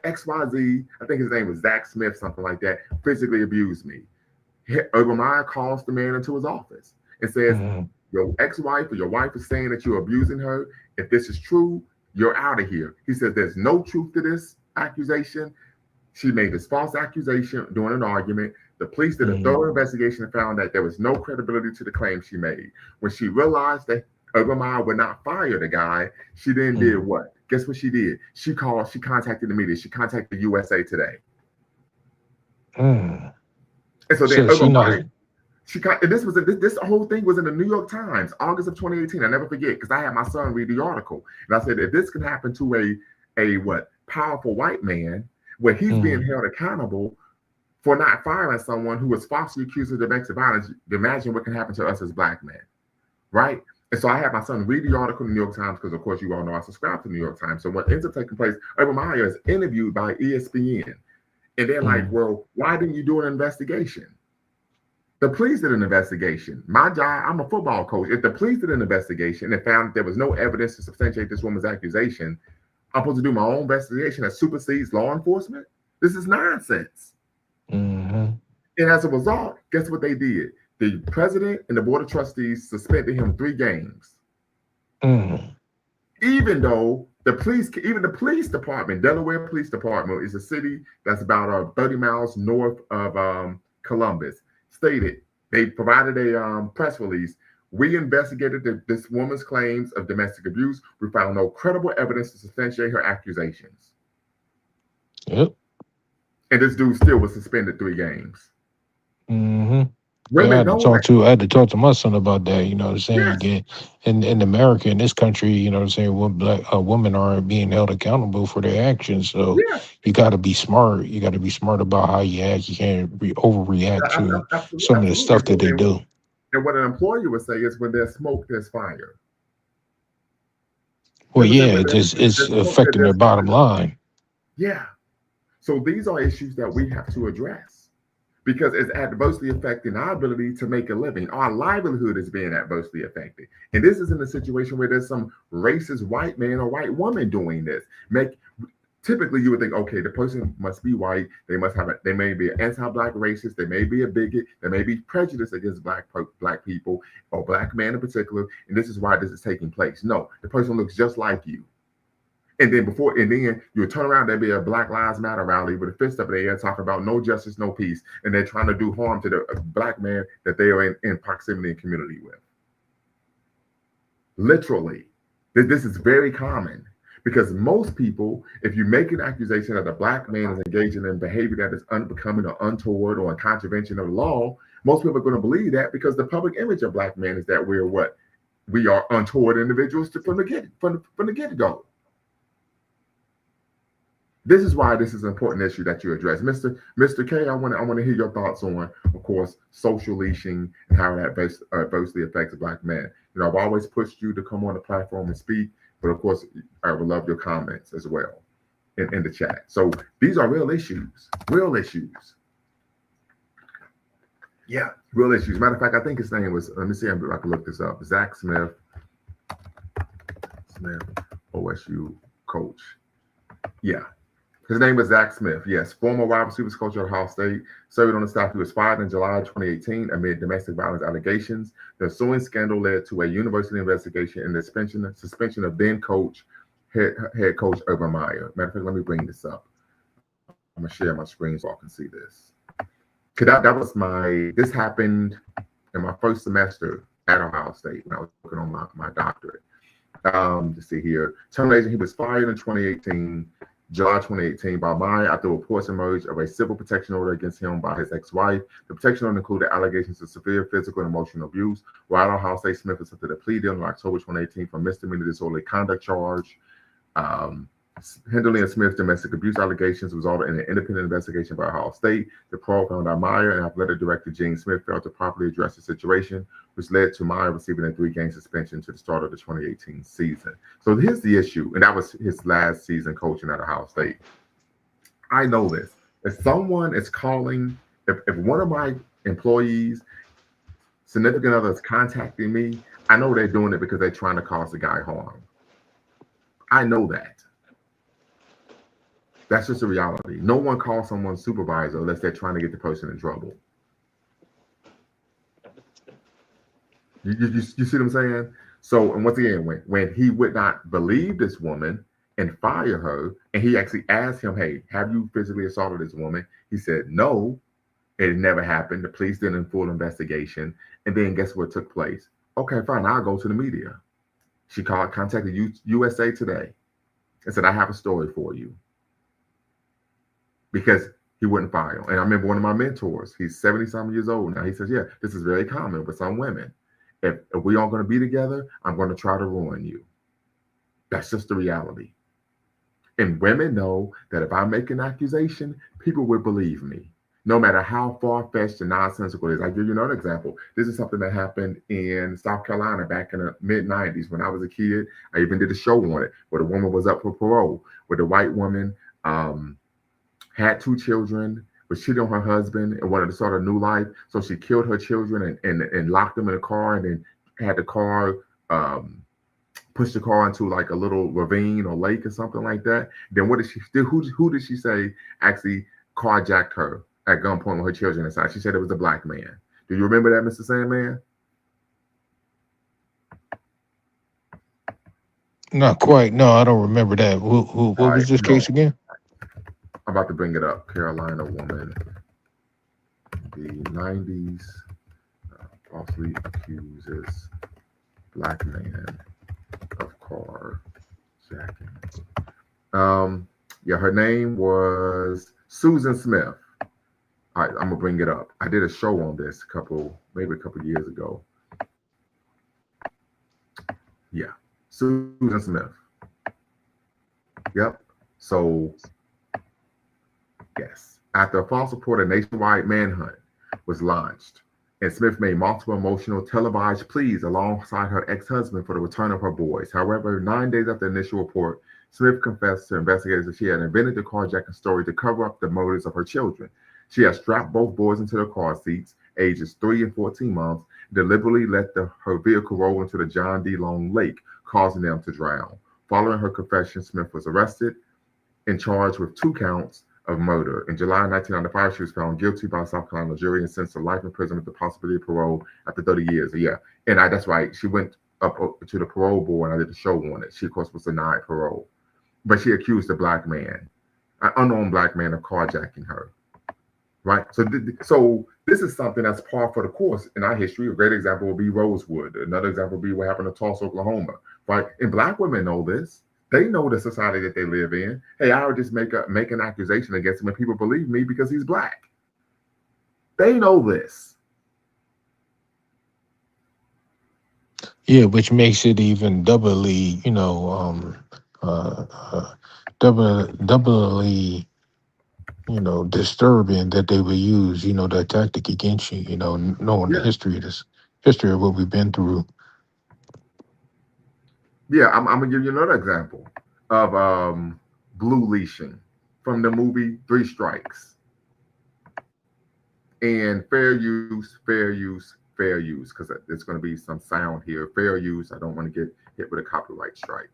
XYZ, I think his name was Zach Smith, something like that, physically abused me." Urban Meyer calls the man into his office and says, Mm-hmm. "Your ex-wife or your wife is saying that you're abusing her. If this is true, you're out of here." He says, "There's no truth to this accusation. She made this false accusation during an argument. The police did a Mm-hmm. thorough investigation and found that there was no credibility to the claim she made. When she realized that Urban would not fire the guy, she then did what? Guess what she did? She contacted the media. She contacted USA Today. Mm-hmm. And so then So she Urban knows. and this whole thing was in the New York Times, August of 2018. I never forget because I had my son read the article, and I said if this can happen to a what powerful white man, where he's being Mm-hmm. held accountable for not firing someone who was falsely accused of domestic violence, imagine what can happen to us as black men, right? And so I had my son read the article in the New York Times because, of course, you all know I subscribe to the New York Times. So what ends up taking place, Urban Meyer is interviewed by ESPN, and they're like, "Well, why didn't you do an investigation?" The police did an investigation. My job, I'm a football coach. If the police did an investigation and found there was no evidence to substantiate this woman's accusation, I'm supposed to do my own investigation that supersedes law enforcement? This is nonsense. Mm-hmm. And as a result, guess what they did? The president and the board of trustees suspended him 3 games. Mm-hmm. Even though even the police department, Delaware Police Department, is a city that's about 30 miles north of Columbus, stated they provided a press release. We investigated this woman's claims of domestic abuse. We found no credible evidence to substantiate her accusations. Yep. And this dude still was suspended 3 games. Mm-hmm. Yeah, Women know that. I had to talk to my son about that. You know what I'm saying? Yes. Again, in America, in this country, you know what I'm saying, women aren't being held accountable for their actions. So Yeah. you got to be smart. You got to be smart about how you act. You can't overreact to Absolutely. some of the Absolutely. stuff that they do. And what an employer would say is when there's smoke, there's fire. Well, They would say yeah, when it's there's smoke, affecting their there's bottom fire. line. Yeah. So these are issues that we have to address because it's adversely affecting our ability to make a living. Our livelihood is being adversely affected. And this is in a situation where there's some racist white man or white woman doing this. Typically you would think, okay, the person must be white. They may be an anti-black racist. They may be a bigot. They may be prejudiced against black people or black men in particular. And this is why this is taking place. No, the person looks just like you. And then you turn around, there'd be a Black Lives Matter rally with a fist up in the air talking about no justice, no peace. And they're trying to do harm to the black man that they are in proximity and community with. Literally. This is very common because most people, if you make an accusation that a black man is engaging in behavior that is unbecoming or untoward or in contravention of the law, most people are going to believe that because the public image of black men is that we're what? We are untoward individuals from the get-go. This is why this is an important issue that you address, Mr. K. I want to hear your thoughts on, of course, social leashing and how that adversely affects black men. You know, I've always pushed you to come on the platform and speak, but of course, I would love your comments as well in the chat. So these are real issues, real issues. Yeah, real issues. Matter of fact, I think his name was. Let me see if I can look this up. Zach Smith, OSU coach. Yeah. His name was Zach Smith. Yes, former wide receivers coach at Ohio State. Served on the staff. He was fired in July 2018 amid domestic violence allegations. The ensuing scandal led to a university investigation and the suspension of then head coach Urban Meyer. Matter of fact, let me bring this up. I'm gonna share my screen so I can see this. Cause that was this happened in my first semester at Ohio State when I was working on my doctorate. To see here, termination. He was fired in 2018, July 2018, by Maya after reports emerged of a civil protection order against him by his ex-wife. The protection order included allegations of severe physical and emotional abuse. While at Ohio State, Smith accepted a plea deal in October 2018 for misdemeanor disorderly conduct charge. Henderly and Smith's domestic abuse allegations resulted in an independent investigation by Ohio State. The parole found out Meyer and athletic director Gene Smith failed to properly address the situation, which led to Meyer receiving a 3-game suspension to the start of the 2018 season. So here's the issue, and that was his last season coaching at Ohio State. I know this. If someone is calling, if one of my employees, significant other is contacting me, I know they're doing it because they're trying to cause the guy harm. I know that. That's just a reality. No one calls someone supervisor unless they're trying to get the person in trouble. You see what I'm saying? So, and once again, when he would not believe this woman and fire her, and he actually asked him, hey, have you physically assaulted this woman? He said, no, it never happened. The police did a full investigation. And then guess what took place? Okay, fine, I'll go to the media. She contacted USA Today and said, I have a story for you. Because he wouldn't file. And I remember one of my mentors, he's 70-something years old now. He says, yeah, this is very common with some women. If we aren't going to be together, I'm going to try to ruin you. That's just the reality. And women know that if I make an accusation, people will believe me, no matter how far-fetched and nonsensical it is. I'll give you another example. This is something that happened in South Carolina back in the mid-90s when I was a kid. I even did a show on it where the woman was up for parole, where the white woman had 2 children, was cheating on her husband and wanted to start a new life. So she killed her children and locked them in a car and then had the car, push the car into like a little ravine or lake or something like that. Then what did she do? Who did she say actually carjacked her at gunpoint with her children inside? She said it was a black man. Do you remember that, Mr. Sandman? Not quite. No, I don't remember that. What was this case again? I'm about to bring it up. Carolina woman, the 90s, falsely accuses black man of carjacking. Yeah, her name was Susan Smith. All right, I'm gonna bring it up. I did a show on this maybe a couple years ago. Yeah, Susan Smith. Yep. So yes. After a false report, a nationwide manhunt was launched, and Smith made multiple emotional televised pleas alongside her ex-husband for the return of her boys. However, 9 days after the initial report, Smith confessed to investigators that she had invented the carjacking story to cover up the murders of her children. She had strapped both boys into their car seats, ages 3 and 14 months, deliberately let her vehicle roll into the John D. Long Lake, causing them to drown. Following her confession, Smith was arrested and charged with 2 counts of murder. In July 1995, she was found guilty by a South Carolina jury and sentenced to life in prison with the possibility of parole after 30 years. Yeah, and that's right. She went up to the parole board, and I did a show on it. She, of course, was denied parole, but she accused a black man, an unknown black man, of carjacking her. Right. So this is something that's par for the course in our history. A great example would be Rosewood. Another example would be what happened in Tulsa, Oklahoma. Right. And black women know this. They know the society that they live in. Hey, I would just make an accusation against him and people believe me because he's black. They know this. Yeah, which makes it even doubly, doubly, disturbing that they would use, that tactic against you, knowing the Yeah. history of what we've been through. Yeah, I'm gonna give you another example of blue leashing from the movie Three Strikes. And fair use, fair use, fair use, because there's going to be some sound here. Fair use. I don't want to get hit with a copyright strike.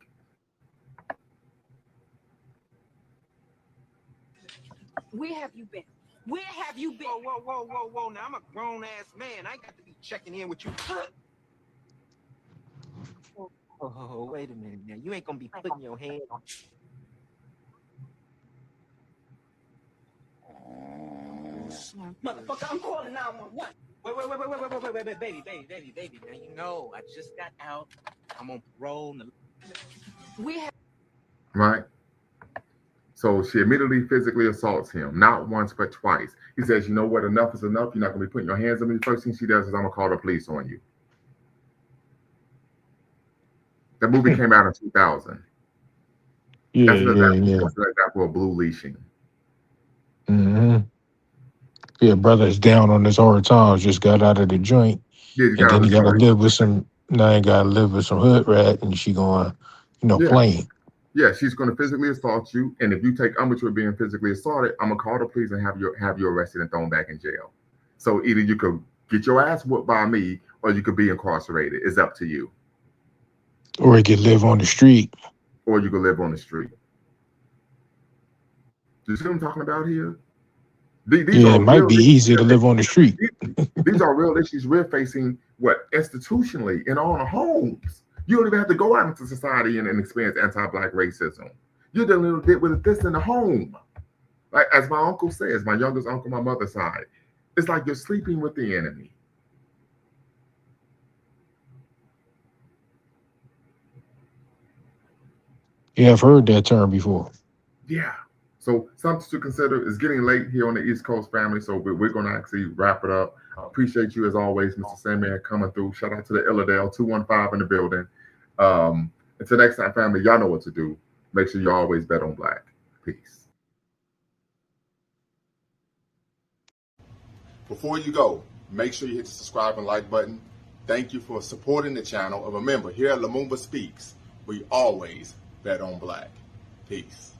Where have you been? Where have you been? Whoa. Now I'm a grown ass man. I got to be checking in with you. Oh, wait a minute now. You ain't gonna be putting your hand on. Motherfucker, I'm calling 911. Wait, baby. Now you know, I just got out. I'm on parole. We have. Right? So she immediately physically assaults him, not once but twice. He says, "You know what? Enough is enough. You're not going to be putting your hands on me." First thing she does is, "I'm going to call the police on you." That movie came out in 2000. Yeah, That's yeah, yeah. an example of blue leashing. hmm Yeah, brother's down on his hard times, just got out of the joint, Yeah, you and got then to he got to join. live with some. Now he got to live with some hood rat, and she going, Yeah, playing. yeah. She's going to physically assault you, and if you take umbrage with being physically assaulted, I'm going to call the police and have you arrested and thrown back in jail. So either you could get your ass whooped by me, or you could be incarcerated. It's up to you. Or he could live on the street. Or you could live on the street. Do you see what I'm talking about here? These Yeah, it are might real be easier to live on the street. these are real issues we're facing, what, institutionally in our own homes. You don't even have to go out into society and experience anti-black racism. You're dealing with this in the home. Like, as my uncle says, my youngest uncle, my mother's side, it's like you're sleeping with the enemy. Yeah, I've heard that term before. Yeah. So something to consider. Is getting late here on the East Coast, family. So we're going to actually wrap it up. I appreciate you as always, Mr. Sandman, coming through. Shout out to the Illadale 215 in the building. Until next time, family, y'all know what to do. Make sure you always bet on black. Peace. Before you go, make sure you hit the subscribe and like button. Thank you for supporting the channel. And remember, here at Lumumba Speaks, we always bet on black. Peace.